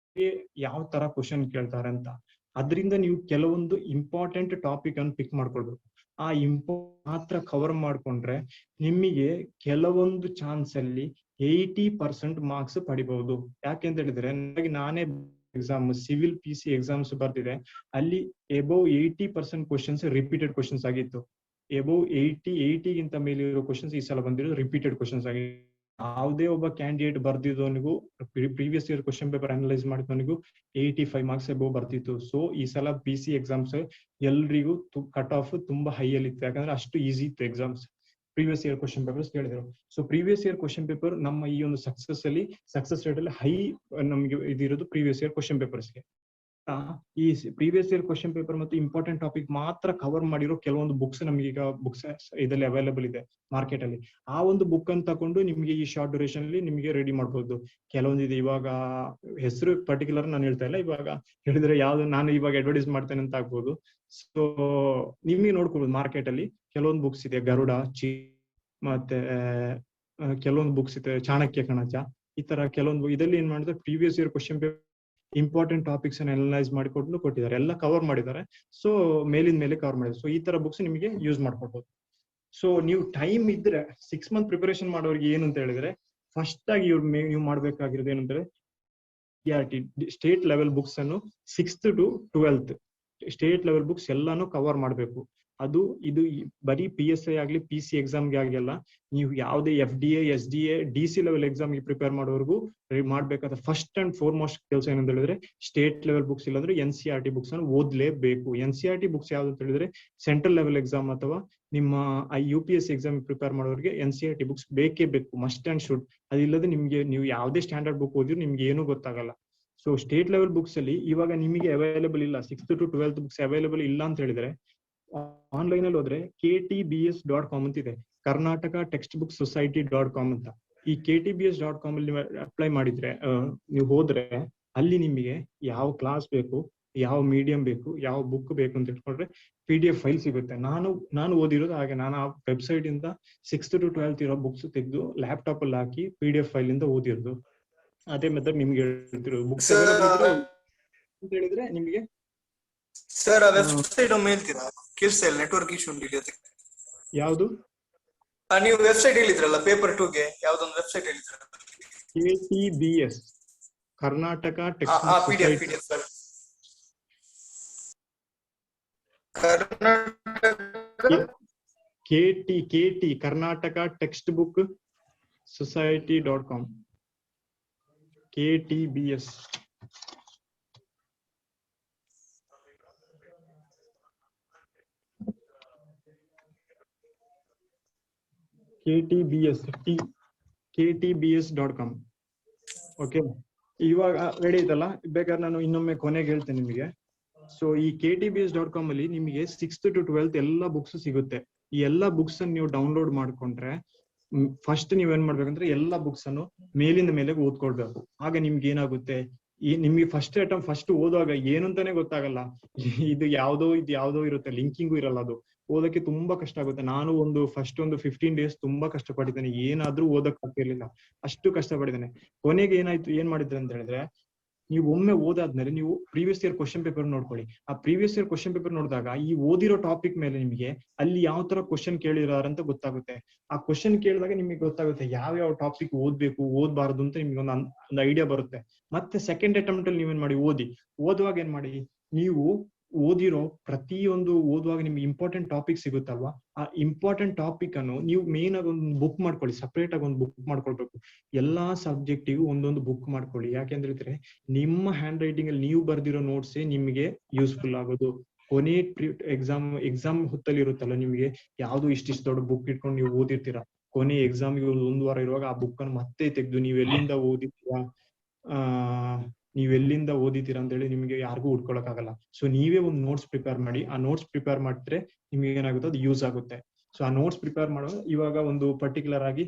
ಯಾವ ತರ ಕ್ವಶನ್ ಕೇಳ್ತಾರೆ ಅಂತ, ಅದರಿಂದ ನೀವು ಕೆಲವೊಂದು ಇಂಪಾರ್ಟೆಂಟ್ ಟಾಪಿಕ್ ಅನ್ನು ಪಿಕ್ ಮಾಡ್ಕೊಳ್ಬೇಕು. ಆ ಮಾತ್ರ ಕವರ್ ಮಾಡ್ಕೊಂಡ್ರೆ ನಿಮಗೆ ಕೆಲವೊಂದು ಚಾನ್ಸ್ ಅಲ್ಲಿ 80% ಮಾರ್ಕ್ಸ್ ಪಡಿಬಹುದು. ಯಾಕೆಂತ ಹೇಳಿದ್ರೆ, ನಾನೇ ಎಕ್ಸಾಮ್ ಸಿವಿಲ್ PC ಎಕ್ಸಾಮ್ಸ್ ಬರ್ತಿದೆ, ಅಲ್ಲಿ ಎಬೋವ್ 80% ಕ್ವಶನ್ಸ್ ರಿಪೀಟೆಡ್ ಕ್ವಶನ್ಸ್ ಆಗಿತ್ತು. ಎಬೋವ್ 80ಗಿಂತ ಮೇಲೆ ಇರೋ ಕ್ವಶನ್ಸ್ ಈ ಸಲ ಬಂದಿರೋದು ರಿಪೀಟೆಡ್ ಕ್ವಶನ್ಸ್ ಆಗಿತ್ತು. ಯಾವುದೇ ಒಬ್ಬ ಕ್ಯಾಂಡಿಡೇಟ್ ಬರ್ದಿದ್ದವನಿಗೂ, previous year question paper analyse ಮಾಡಿದವನಿಗೂ 85 ಮಾರ್ಕ್ಸ್ ಎಬೋವ್ ಬರ್ತಿತ್ತು. ಸೊ ಈ ಸಲ PC ಎಕ್ಸಾಮ್ಸ್ ಎಲ್ರಿಗೂ ಕಟ್ ಆಫ್ ತುಂಬಾ ಹೈ ಅಲ್ಲಿ ಇತ್ತು, ಯಾಕಂದ್ರೆ ಅಷ್ಟು ಈಸಿ ಇತ್ತು exams. Previous year question papers ಕೇಳಿದ್ರು. So previous year question paper ನಮ್ಮ ಈ ಒಂದು ಸಕ್ಸಸ್ ರೇಟ್ ಅಲ್ಲಿ ಹೈ ನಮಗೆ ಇದಿರೋದು ಪ್ರೀವಿಯಸ್ ಇಯರ್ ಕ್ವಶನ್ ಪೇಪರ್ಸ್ಗೆ. ಈ ಪ್ರೀವಿಯಸ್ ಇಯರ್ ಕ್ವಶನ್ ಪೇಪರ್ ಮತ್ತು ಇಂಪಾರ್ಟೆಂಟ್ ಟಾಪಿಕ್ ಮಾತ್ರ ಕವರ್ ಮಾಡಿರೋ ಕೆಲವೊಂದು ಬುಕ್ಸ್ ನಮ್ಗೆ ಈಗ ಬುಕ್ಸ್ ಇದರಲ್ಲಿ ಅವೈಲೇಬಲ್ ಇದೆ ಮಾರ್ಕೆಟ್ ಅಲ್ಲಿ. ಆ ಒಂದು ಬುಕ್ ಅನ್ನು ತಕೊಂಡು ನಿಮ್ಗೆ ಈ ಶಾರ್ಟ್ ಡ್ಯೂರೇಷನ್ ಅಲ್ಲಿ ನಿಮ್ಗೆ ರೆಡಿ ಮಾಡ್ಬೋದು. ಕೆಲವೊಂದಿದೆ, ಇವಾಗ ಹೆಸರು ಪರ್ಟಿಕ್ಯುಲರ್ ನಾನು ಹೇಳ್ತಾ ಇಲ್ಲ, ಇವಾಗ ಹೇಳಿದ್ರೆ ಯಾವ್ದು ನಾನು ಇವಾಗ ಅಡ್ವರ್ಟೈಸ್ ಮಾಡ್ತೇನೆ ಅಂತ ಆಗ್ಬೋದು. ಸೊ ನಿಮ್ಗೆ ನೋಡ್ಕೊಳ್ಬೋದು, ಮಾರ್ಕೆಟ್ ಅಲ್ಲಿ ಕೆಲವೊಂದು ಬುಕ್ಸ್ ಇದೆ, ಗರುಡ, ಮತ್ತೆ ಕೆಲವೊಂದು ಬುಕ್ಸ್ ಇದೆ, ಚಾಣಕ್ಯ ಕಣಜ, ಈ ತರ ಕೆಲವೊಂದು. ಇದರಲ್ಲಿ ಏನ್ ಮಾಡಿದ್ರೆ previous year question paper important topics ಅನ್ನು ಅನಲೈಸ್ ಮಾಡಿಕೊಂಡು ಕೊಟ್ಟಿದ್ದಾರೆ, ಎಲ್ಲ ಕವರ್ ಮಾಡಿದ್ದಾರೆ. ಸೊ ಮೇಲಿನ ಮೇಲೆ ಕವರ್ ಮಾಡಿದ್ದಾರೆ. ಸೊ ಈ ತರ ಬುಕ್ಸ್ ನಿಮಗೆ ಯೂಸ್ ಮಾಡ್ಕೊಳ್ಬಹುದು. ಸೊ ನೀವು ಟೈಮ್ ಇದ್ರೆ 6 ಮಂತ್ ಪ್ರಿಪರೇಷನ್ ಮಾಡೋರಿಗೆ ಏನು ಅಂತ ಹೇಳಿದ್ರೆ, ಫಸ್ಟ್ ಆಗಿ ನೀವು ಮಾಡ್ಬೇಕಾಗಿರೋದು ಏನಂದ್ರೆ ಸ್ಟೇಟ್ ಲೆವೆಲ್ ಬುಕ್ಸ್ ಅನ್ನು 6th to 12th state level books ಎಲ್ಲಾನು ಕವರ್ ಮಾಡಬೇಕು. ಇದು ಬರೀ PSI ಆಗ್ಲಿ PC ಎಕ್ಸಾಮ್ಗೆ ಆಗಿಲ್ಲ, ನೀವು ಯಾವುದೇ FDA SDA DC ಲೆವೆಲ್ ಎಕ್ಸಾಮ್ಗೆ ಪ್ರಿಪೇರ್ ಮಾಡೋವರೆಗೂ ಮಾಡ್ಬೇಕಾದ ಫಸ್ಟ್ ಅಂಡ್ ಫೋರ್ಮೋಸ್ಟ್ ಕೆಲಸ ಏನಂತ ಹೇಳಿದ್ರೆ ಸ್ಟೇಟ್ ಲೆವೆಲ್ ಬುಕ್ಸ್ ಇಲ್ಲಾಂದ್ರೆ NCERT ಬುಕ್ಸ್ ಅನ್ನು ಓದ್ಲೇಬೇಕು. NCERT ಬುಕ್ಸ್ ಯಾವ್ದು ಅಂತ ಹೇಳಿದ್ರೆ ಸೆಂಟ್ರಲ್ ಲೆವೆಲ್ ಎಕ್ಸಾಮ್ ಅಥವಾ ನಿಮ್ಮ UPSC ಎಕ್ಸಾಮ್ ಪ್ರಿಪೇರ್ ಮಾಡೋರಿಗೆ NCERT ಬುಕ್ಸ್ ಬೇಕೇ ಬೇಕು, ಮಸ್ಟ್ ಅಂಡ್ ಶುಡ್. ಅದಿಲ್ಲದೆ ನಿಮ್ಗೆ ನೀವು ಯಾವುದೇ ಸ್ಟ್ಯಾಂಡರ್ಡ್ ಬುಕ್ ಓದಿದ್ರು ನಿಮ್ಗೆ ಏನೂ ಗೊತ್ತಾಗಲ್ಲ. ಸೊ ಸ್ಟೇಟ್ ಲೆವೆಲ್ ಬುಕ್ಸ್ ಅಲ್ಲಿ ಇವಾಗ ನಿಮಗೆ ಅವೈಲೇಬಲ್ ಇಲ್ಲ, 6th to 12th books available ಇಲ್ಲ ಅಂತ ಹೇಳಿದ್ರೆ ಆನ್ಲೈನ್ ಅಲ್ಲಿ ಹೋದ್ರೆ KTBS.com ಅಂತ ಇದೆ, ಕರ್ನಾಟಕ ಟೆಕ್ಸ್ಟ್ ಬುಕ್ ಸೊಸೈಟಿ.com ಅಂತ. ಈ KTBS.com ಅಲ್ಲಿ ಅಪ್ಲೈ ಮಾಡಿದ್ರೆ ನೀವು ಹೋದ್ರೆ ಅಲ್ಲಿ ನಿಮಗೆ ಯಾವ ಕ್ಲಾಸ್ ಬೇಕು, ಯಾವ ಮೀಡಿಯಂ ಬೇಕು, ಯಾವ ಬುಕ್ ಬೇಕು ಅಂತ ಇಟ್ಕೊಂಡ್ರೆ PDF ಫೈಲ್ ಸಿಗುತ್ತೆ. ನಾನು ಓದಿರೋದು ಹಾಗೆ, ನಾನು ಆ ವೆಬ್ಸೈಟ್ ಇಂದ 6th to 12th ಇರೋ ಬುಕ್ಸ್ ತೆಗೆದು ಲ್ಯಾಪ್ಟಾಪ್ ಅಲ್ಲಿ ಹಾಕಿ PDF ಫೈಲ್ ಇಂದ ಓದಿರೋದು. ಅದೇ ಮೆಥಡ್ ನಿಮ್ಗೆ ಹೇಳ್ತಿರೋದು. ಬುಕ್ಸ್ ಅಂತ ಹೇಳಿದ್ರೆ ನಿಮಗೆ ಸರ್ ವೆಬ್ಸೈಟ್ ಒಮ್ಮೆ ಹೇಳ್ತೀರಾ? ಕೇಳಿಸ್ತಾ ನೆಟ್ವರ್ಕ್ ಇಶ್ಯೂ ಉಂಟು ಅದಕ್ಕೆ. ಯಾವುದು ನೀವು ವೆಬ್ಸೈಟ್ ಹೇಳಿದ್ರಲ್ಲ ಪೇಪರ್ 2 ಗೆ ಯಾವ್ದೊಂದು ವೆಬ್ಸೈಟ್ ಹೇಳಿದ್ರಲ್ಲ, KTBS Karnataka text KT Karnataka text book society dot com KTBS. KTBS.com. Okay, ಇವಾಗ ರೆಡಿ ಐತಲ್ಲ? ಬೇಕಾದ್ರೆ ನಾನು ಇನ್ನೊಮ್ಮೆ ಕೊನೆಗೆ ಹೇಳ್ತೇನೆ ನಿಮಗೆ. ಸೊ ಈ KTBS.com ಅಲ್ಲಿ ನಿಮಗೆ 6th to 12th ಎಲ್ಲ ಬುಕ್ಸ್ ಸಿಗುತ್ತೆ. ಈ ಎಲ್ಲಾ ಬುಕ್ಸ್ ಅನ್ನು ನೀವು ಡೌನ್ಲೋಡ್ ಮಾಡ್ಕೊಂಡ್ರೆ ಫಸ್ಟ್ ನೀವೇನ್ ಮಾಡ್ಬೇಕಂದ್ರೆ ಎಲ್ಲಾ ಬುಕ್ಸ್ ಅನ್ನು ಮೇಲಿಂದ ಮೇಲೆ ಓದ್ಕೊಳ್ಬೇಕು. ಆಗ ನಿಮ್ಗೆ ಏನಾಗುತ್ತೆ, ನಿಮ್ಗೆ ಫಸ್ಟ್ ಓದುವಾಗ ಏನು ಅಂತಾನೆ ಗೊತ್ತಾಗಲ್ಲ. ಇದು ಯಾವ್ದೋ ಇರುತ್ತೆ, ಲಿಂಕಿಂಗು ಇರಲ್ಲ, ಅದು ಓದಕ್ಕೆ ತುಂಬಾ ಕಷ್ಟ ಆಗುತ್ತೆ. ನಾನು ಫಸ್ಟ್ 15 days ತುಂಬಾ ಕಷ್ಟಪಟ್ಟಿದ್ದೇನೆ, ಏನಾದ್ರೂ ಓದಕ್ ಆಗ್ತಿರ್ಲಿಲ್ಲ, ಅಷ್ಟು ಕಷ್ಟಪಟ್ಟಿದ್ದೇನೆ. ಕೊನೆಗೆ ಏನ್ ಮಾಡಿದ್ರೆ ಅಂತ ಹೇಳಿದ್ರೆ, ನೀವು ಒಮ್ಮೆ ಓದಾದ್ಮೇಲೆ ನೀವು ಪ್ರೀವಿಯಸ್ ಇಯರ್ ಕ್ವಶನ್ ಪೇಪರ್ ನೋಡ್ಕೊಳ್ಳಿ. ಆ ಪ್ರೀವಿಯಸ್ ಇಯರ್ ಕ್ವಶನ್ ಪೇಪರ್ ನೋಡಿದಾಗ ಈ ಓದಿರೋ ಟಾಪಿಕ್ ಮೇಲೆ ನಿಮಗೆ ಅಲ್ಲಿ ಯಾವ ತರ ಕ್ವಶನ್ ಕೇಳಿರಾರಂತ ಗೊತ್ತಾಗುತ್ತೆ. ಆ ಕ್ವಶನ್ ಕೇಳಿದಾಗ ನಿಮಗೆ ಗೊತ್ತಾಗುತ್ತೆ ಯಾವ ಟಾಪಿಕ್ ಓದ್ಬೇಕು ಓದ್ಬಾರ್ದು ಅಂತ ನಿಮ್ಗೆ ಒಂದು ಐಡಿಯಾ ಬರುತ್ತೆ. ಮತ್ತೆ ಸೆಕೆಂಡ್ ಅಟೆಂಪ್ಟ್ ಅಲ್ಲಿ ನೀವೇನ್ ಮಾಡಿ ಓದುವಾಗ ಏನ್ ಮಾಡಿ, ನೀವು ಓದಿರೋ ಪ್ರತಿಯೊಂದು ಓದುವಾಗ ನಿಮ್ಗೆ ಇಂಪಾರ್ಟೆಂಟ್ ಟಾಪಿಕ್ ಸಿಗುತ್ತಲ್ವಾ, ಆ ಇಂಪಾರ್ಟೆಂಟ್ ಟಾಪಿಕ್ ಅನ್ನು ನೀವು ಮೇನ್ ಆಗಿ ಒಂದು ಬುಕ್ ಮಾಡ್ಕೊಳ್ಳಿ, ಸಪರೇಟ್ ಆಗಿ ಒಂದು ಬುಕ್ ಮಾಡ್ಕೊಳ್ಬೇಕು. ಎಲ್ಲಾ ಸಬ್ಜೆಕ್ಟಿಗೂ ಒಂದೊಂದು ಬುಕ್ ಮಾಡ್ಕೊಳ್ಳಿ. ಯಾಕೆಂದ್ರೆ ಹೇಳಿದ್ರೆ ನಿಮ್ಮ ಹ್ಯಾಂಡ್ ರೈಟಿಂಗ್ ಅಲ್ಲಿ ನೀವು ಬರ್ದಿರೋ ನೋಟ್ಸೇ ನಿಮಗೆ ಯೂಸ್ಫುಲ್ ಆಗೋದು. ಕೊನೆ ಎಕ್ಸಾಮ್ ಹೊತ್ತಲ್ಲಿ ಇರುತ್ತಲ್ಲ, ನಿಮಗೆ ಯಾವ್ದು ಇಷ್ಟಿಷ್ಟು ದೊಡ್ಡ ಬುಕ್ ಇಟ್ಕೊಂಡು ನೀವು ಓದಿರ್ತೀರಾ, ಕೊನೆ ಎಕ್ಸಾಮ್ಗೆ 1 ವಾರ ಇರುವಾಗ ಆ ಬುಕ್ ಅನ್ನು ಮತ್ತೆ ತೆಗೆದು ನೀವೆಲ್ಲಿಂದ ಓದಿತೀರಾ ಅಂತ ಹೇಳಿ ನಿಮ್ಗೆ ಯಾರಿಗೂ ಹುಡ್ಕೊಳಕ್ ಆಗಲ್ಲ. ಸೊ ನೀವೇ ಒಂದು ನೋಟ್ಸ್ ಪ್ರಿಪೇರ್ ಮಾಡಿ. ಆ ನೋಟ್ಸ್ ಪ್ರಿಪೇರ್ ಮಾಡಿದ್ರೆ ನಿಮ್ಗೆ ಏನಾಗುತ್ತೆ, ಅದು ಯೂಸ್ ಆಗುತ್ತೆ. ಸೊ ಆ ನೋಟ್ಸ್ ಪ್ರಿಪೇರ್ ಮಾಡೋ ಇವಾಗ ಒಂದು ಪರ್ಟಿಕ್ಯುಲರ್ ಆಗಿ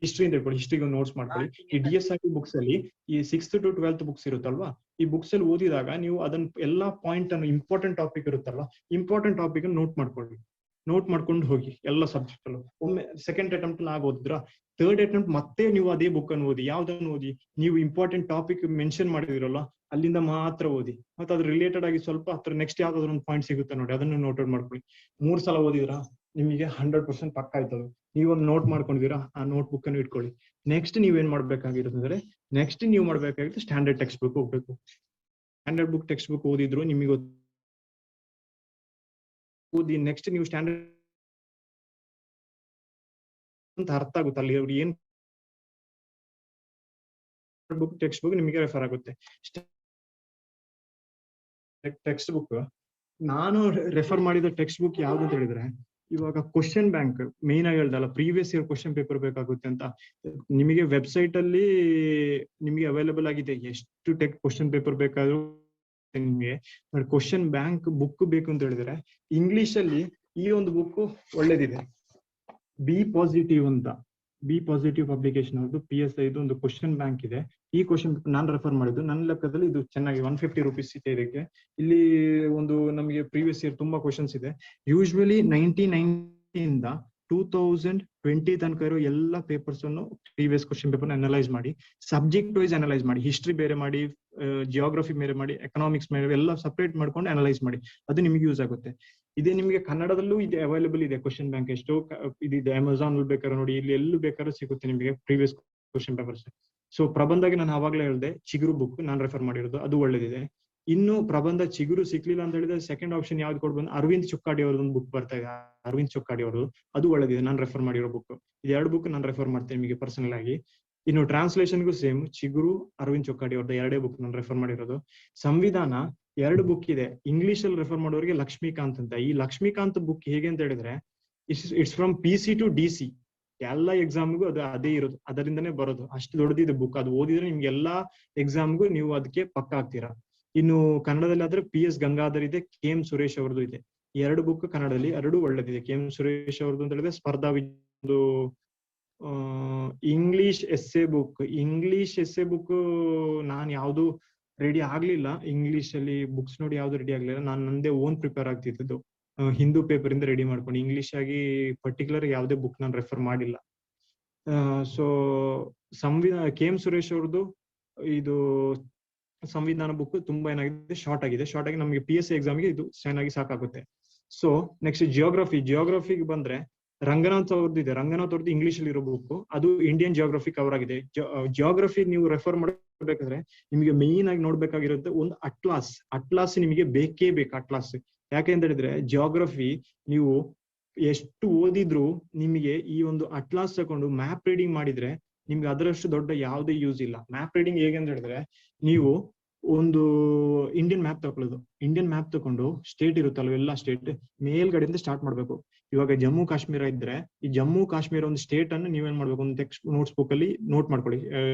ಹಿಸ್ಟ್ರಿ ಅಂತ ಹೇಳ್ಕೊಳ್ಳಿ, ಹಿಸ್ಟ್ರಿಗೆ ಒಂದು ನೋಟ್ಸ್ ಮಾಡ್ಕೊಳ್ಳಿ. ಈ DSRT ಬುಕ್ಸ್ ಅಲ್ಲಿ ಈ 6th to 12th ಬುಕ್ಸ್ ಇರುತ್ತಲ್ವಾ, ಈ ಬುಕ್ಸ್ ಅಲ್ಲಿ ಓದಿದಾಗ ನೀವು ಅದನ್ನ ಎಲ್ಲಾ ಪಾಯಿಂಟ್ ಅನ್ನು ಇಂಪಾರ್ಟೆಂಟ್ ಟಾಪಿಕ್ ಇರುತ್ತಲ್ವಾ, ಇಂಪಾರ್ಟೆಂಟ್ ಟಾಪಿಕ್ ಅನ್ನು ನೋಟ್ ಮಾಡ್ಕೊಂಡು ಹೋಗಿ ಎಲ್ಲ ಸಬ್ಜೆಕ್ಟ್ ಅಲ್ಲೂ. ಒಮ್ಮೆ ಸೆಕೆಂಡ್ ಅಟೆಂಪ್ಟ್ ಆಗೋದ್ರ, ಥರ್ಡ್ ಅಟೆಂಪ್ಟ್ ಮತ್ತೆ ನೀವು ಅದೇ ಬುಕ್ ಅನ್ನು ಓದಿ. ಯಾವ್ದನ್ನು ಓದಿ, ನೀವು ಇಂಪಾರ್ಟೆಂಟ್ ಟಾಪಿಕ್ ಮೆನ್ಷನ್ ಮಾಡಿದಿರಲ್ಲ ಅಲ್ಲಿಂದ ಮಾತ್ರ ಓದಿ. ಮತ್ತೆ ಅದ್ರ ರಿಲೇಟೆಡ್ ಆಗಿ ಸ್ವಲ್ಪ ಹತ್ರ ನೆಕ್ಸ್ಟ್ ಯಾವ್ದಾದ್ರು ಒಂದು ಪಾಯಿಂಟ್ ಸಿಗುತ್ತೆ ನೋಡಿ, ಅದನ್ನು ನೋಟ್ ಮಾಡ್ಕೊಳ್ಳಿ. 3 ಸಲ ಓದಿದ್ರಾ ನಿಮಗೆ 100% ಪಕ್ಕ ಆಯ್ತದು. ನೀವೊಂದು ನೋಟ್ ಮಾಡ್ಕೊಂಡಿದ್ದೀರಾ, ಆ ನೋಟ್ ಬುಕ್ ಅನ್ನು ಇಟ್ಕೊಳ್ಳಿ. ನೆಕ್ಸ್ಟ್ ನೀವೇನ್ ಮಾಡ್ಬೇಕಾಗಿರುತ್ತೆ, ನೆಕ್ಸ್ಟ್ ನೀವು ಮಾಡ್ಬೇಕಾಗಿರುತ್ತೆ ಸ್ಟ್ಯಾಂಡರ್ಡ್ ಟೆಕ್ಸ್ಟ್ ಬುಕ್ ಹೋಗ್ಬೇಕು. ಸ್ಟ್ಯಾಂಡರ್ಡ್ ಬುಕ್ ಟೆಕ್ಸ್ಟ್ ಬುಕ್ ಓದಿದ್ರು ನಿಮಗೆ ಓದಿ ನೆಕ್ಸ್ಟ್ ನೀವು ಸ್ಟ್ಯಾಂಡರ್ಡ್ ಅಂತ ಅರ್ಥ ಆಗುತ್ತೆ. ಅಲ್ಲಿ ಅವ್ರು ಏನ್ ಬುಕ್ ಟೆಕ್ಸ್ಟ್ ಬುಕ್ ನಿಮಗೆ ರೆಫರ್ ಆಗುತ್ತೆ. ಟೆಕ್ಸ್ಟ್ ಬುಕ್ ನಾನು ರೆಫರ್ ಮಾಡಿದ ಟೆಕ್ಸ್ಟ್ ಬುಕ್ ಯಾವ್ದು ಅಂತ ಹೇಳಿದ್ರೆ, ಇವಾಗ ಕ್ವಶನ್ ಬ್ಯಾಂಕ್ ಮೇನ್ ಆಗಿ ಹೇಳ್ದಲ್ಲ, ಪ್ರೀವಿಯಸ್ ಇಯರ್ ಕ್ವಶನ್ ಪೇಪರ್ ಬೇಕಾಗುತ್ತೆ ಅಂತ ನಿಮಗೆ ವೆಬ್ಸೈಟ್ ಅಲ್ಲಿ ನಿಮಗೆ ಅವೈಲೇಬಲ್ ಆಗಿದೆ. ಎಷ್ಟು ಕ್ವಶನ್ ಪೇಪರ್ ಬೇಕಾದ್ರೂ ನಿಮಗೆ ಕ್ವಶನ್ ಬ್ಯಾಂಕ್ ಬುಕ್ ಬೇಕು ಅಂತ ಹೇಳಿದ್ರೆ, ಇಂಗ್ಲಿಷ್ ಅಲ್ಲಿ ಈ ಒಂದು ಬುಕ್ ಒಳ್ಳೇದಿದೆ, ಬಿ ಪಾಸಿಟಿವ್ ಅಂತ. ಬಿ ಪಾಸಿಟಿವ್ ಪಬ್ಲಿಕೇಶನ್ ಅವ್ರದ್ದು PSI ಒಂದು ಕ್ವಶನ್ ಬ್ಯಾಂಕ್ ಇದೆ. ಈ ಕ್ವಶನ್ ನಾನು ರೆಫರ್ ಮಾಡಿದ್ದು, ನನ್ನ ಲೆಕ್ಕದಲ್ಲಿ ಇದು ಚೆನ್ನಾಗಿ 150 rupees ಇದೆ ಇದಕ್ಕೆ. ಇಲ್ಲಿ ಒಂದು ನಮಗೆ ಪ್ರೀವಿಯಸ್ ಇಯರ್ ತುಂಬಾ ಕ್ವಶನ್ಸ್ ಇದೆ. ಯೂಶುವಲಿ 1990 ಇಂದ 2020 ತನಕ ಇರೋ ಎಲ್ಲ ಪೇಪರ್ಸ್ ಅನ್ನು ಪ್ರೀವಿಯಸ್ ಕ್ವಶನ್ ಪೇಪರ್ ಅನಲೈಸ್ ಮಾಡಿ, ಸಬ್ಜೆಕ್ಟ್ ವೈಸ್ ಅನಲೈಸ್ ಮಾಡಿ, ಹಿಸ್ಟ್ರಿ ಬೇರೆ ಮಾಡಿ, ಜಿಯೋಗ್ರಫಿ ಬೇರೆ ಮಾಡಿ, ಎಕನಾಮಿಕ್ಸ್ ಬೇರೆ ಎಲ್ಲ ಸಪರೇಟ್ ಮಾಡ್ಕೊಂಡು ಅನಲೈಸ್ ಮಾಡಿ. ಅದು ನಿಮಗೆ ಯೂಸ್ ಆಗುತ್ತೆ. ಇದೇ ನಿಮಗೆ ಕನ್ನಡದಲ್ಲೂ ಇದೆ, ಅವೈಲೇಬಲ್ ಇದೆ. ಕ್ವಶನ್ ಬ್ಯಾಂಕ್ ಎಷ್ಟೋ ಇದಿದೆ, ಅಮೆಝಾನ್ ಬೇಕಾದ್ರೆ ನೋಡಿ, ಇಲ್ಲಿ ಎಲ್ಲೂ ಬೇಕಾದ್ರೂ ಸಿಗುತ್ತೆ ನಿಮಗೆ ಪ್ರೀವಿಯಸ್ ಕ್ವಶನ್ ಪೇಪರ್ಸ್. ಸೊ ಪ್ರಬಂಧಕ್ಕೆ ನಾನು ಆವಾಗಲೇ ಹೇಳಿದೆ, ಚಿಗುರು ಬುಕ್ ನಾನು ರೆಫರ್ ಮಾಡಿರೋದು, ಅದು ಒಳ್ಳೇದಿದೆ. ಇನ್ನು ಪ್ರಬಂಧ ಚಿಗುರು ಸಿಕ್ಲಿಲ್ಲ ಅಂತ ಹೇಳಿದ್ರೆ ಸೆಕೆಂಡ್ ಆಪ್ಷನ್ ಯಾವ್ದು ಕೊಡ್ಬೋದು, ಅರವಿಂದ್ ಚೊಕ್ಕಾಡಿ ಅವ್ರದ್ದು ಬುಕ್ ಬರ್ತಾ ಇದೆ, ಅರವಿಂದ್ ಚೊಕ್ಕಾಡಿ ಅವರು, ಅದು ಒಳ್ಳೇದಿದೆ. ನಾನು ರೆಫರ್ ಮಾಡಿರೋ ಬುಕ್ ಇದು. 2 ಬುಕ್ ನಾನು ರೆಫರ್ ಮಾಡ್ತೇನೆ ನಿಮಗೆ ಪರ್ಸನಲ್ ಆಗಿ. ಇನ್ನು ಟ್ರಾನ್ಸ್ಲೇಷನ್ಗೂ ಸೇಮ್, ಚಿಗುರು, ಅರವಿಂದ್ ಚೊಕ್ಕಾಡಿ ಅವ್ರದ್ದು 2 ಬುಕ್ ನಾನು ರೆಫರ್ ಮಾಡಿರೋದು. ಸಂವಿಧಾನ 2 ಬುಕ್ ಇದೆ. ಇಂಗ್ಲಿಷ್ ಅಲ್ಲಿ ರೆಫರ್ ಮಾಡೋರಿಗೆ ಲಕ್ಷ್ಮೀಕಾಂತ್ ಅಂತ. ಈ ಲಕ್ಷ್ಮೀಕಾಂತ್ ಬುಕ್ ಹೇಗೆ ಅಂತ ಹೇಳಿದ್ರೆ, it's from PC to DC, ಎಲ್ಲ ಎಕ್ಸಾಮ್ಗೂ ಅದು ಅದೇ ಇರೋದು, ಅದರಿಂದನೇ ಬರೋದು. ಅಷ್ಟು ದೊಡ್ಡದಿದೆ ಬುಕ್. ಅದು ಓದಿದ್ರೆ ನಿಮ್ಗೆ ಎಲ್ಲಾ ಎಕ್ಸಾಮ್ಗೂ ನೀವು ಅದಕ್ಕೆ ಪಕ್ಕ ಆಗ್ತೀರಾ. ಇನ್ನು ಕನ್ನಡದಲ್ಲಿ ಆದ್ರೆ PS ಗಂಗಾಧರ್ ಇದೆ, KM ಸುರೇಶ್ ಅವ್ರದ್ದು ಇದೆ. 2 ಬುಕ್ ಕನ್ನಡದಲ್ಲಿ, 2 ಒಳ್ಳೇದಿದೆ. KM ಸುರೇಶ್ ಅವ್ರದ್ದು ಅಂತ ಹೇಳಿದ್ರೆ ಸ್ಪರ್ಧಾ ಇಂಗ್ಲಿಷ್ ಎಸ್ಸೆ ಬುಕ್ ನಾನು ಯಾವ್ದು ರೆಡಿ ಆಗ್ಲಿಲ್ಲ. ಇಂಗ್ಲಿಷ್ ಅಲ್ಲಿ ಬುಕ್ಸ್ ನೋಡಿ ಯಾವ್ದು ರೆಡಿ ಆಗ್ಲಿಲ್ಲ. ನಾನು ನಂದೇ ಓನ್ ಪ್ರಿಪೇರ್ ಆಗ್ತಿದ್ದು, ಹಿಂದೂ ಪೇಪರ್ ಇಂದ ರೆಡಿ ಮಾಡ್ಕೊಂಡು. ಇಂಗ್ಲಿಷ್ ಆಗಿ ಪರ್ಟಿಕ್ಯುಲರ್ ಯಾವುದೇ ಬುಕ್ ನಾನು ರೆಫರ್ ಮಾಡಿಲ್ಲ. ಸೊ KM ಸುರೇಶ್ ಅವ್ರದ್ದು ಇದು ಸಂವಿಧಾನ ಬುಕ್ ತುಂಬಾ ಏನಾಗಿದೆ, ಶಾರ್ಟ್ ಆಗಿ ನಮಗೆ PSC ಎಕ್ಸಾಮ್ಗೆ ಇದು ಚೆನ್ನಾಗಿ ಸಾಕಾಗುತ್ತೆ. ಸೊ ನೆಕ್ಸ್ಟ್ ಜಿಯೋಗ್ರಫಿಗೆ ಬಂದ್ರೆ ರಂಗನಾಥ್ ಅವ್ರದ್ದು ಇದೆ. ರಂಗನಾಥ್ ಅವ್ರದ್ದು ಇಂಗ್ಲಿಷ್ ಅಲ್ಲಿ ಇರೋ ಬುಕ್, ಅದು ಇಂಡಿಯನ್ ಜಿಯೋಗ್ರಫಿ ಕವರ್ ಆಗಿದೆ. ಜಿಯೋಗ್ರಫಿ ನೀವು ರೆಫರ್ ಮಾಡಬೇಕಾದ್ರೆ ನಿಮಗೆ ಮೇನ್ ಆಗಿ ನೋಡ್ಬೇಕಾಗಿರುತ್ತೆ ಒಂದು ಅಟ್ಲಾಸ್ ನಿಮಗೆ ಬೇಕೇ ಬೇಕು. ಅಟ್ಲಾಸ್ ಯಾಕೆ ಅಂತ ಹೇಳಿದ್ರೆ, ಜಿಯೋಗ್ರಫಿ ನೀವು ಎಷ್ಟು ಓದಿದ್ರು ನಿಮಗೆ ಈ ಒಂದು ಅಟ್ಲಾಸ್ ತಗೊಂಡು ಮ್ಯಾಪ್ ರೀಡಿಂಗ್ ಮಾಡಿದ್ರೆ ನಿಮ್ಗೆ ಅದರಷ್ಟು ದೊಡ್ಡ ಯಾವುದೇ ಯೂಸ್ ಇಲ್ಲ. ಮ್ಯಾಪ್ ರೀಡಿಂಗ್ ಹೇಗೆ ಅಂತ ಹೇಳಿದ್ರೆ, ನೀವು ಒಂದು ಇಂಡಿಯನ್ ಮ್ಯಾಪ್ ತಗೊಂಡು ಸ್ಟೇಟ್ ಇರುತ್ತಲ್ವ, ಎಲ್ಲ ಸ್ಟೇಟ್ ಮೇಲ್ಗಡೆಯಿಂದ ಸ್ಟಾರ್ಟ್ ಮಾಡ್ಬೇಕು. ಇವಾಗ ಜಮ್ಮು ಕಾಶ್ಮೀರ ಇದ್ರೆ, ಈ ಜಮ್ಮು ಕಾಶ್ಮೀರ ಒಂದು ಸ್ಟೇಟ್ ಅನ್ನು ನೀವೇನ್ ಮಾಡ್ಬೇಕು, ಒಂದು ಟೆಕ್ಸ್ಟ್ ನೋಟ್ಸ್ ಬುಕ್ ಅಲ್ಲಿ ನೋಟ್ ಮಾಡ್ಕೊಳ್ಳಿ,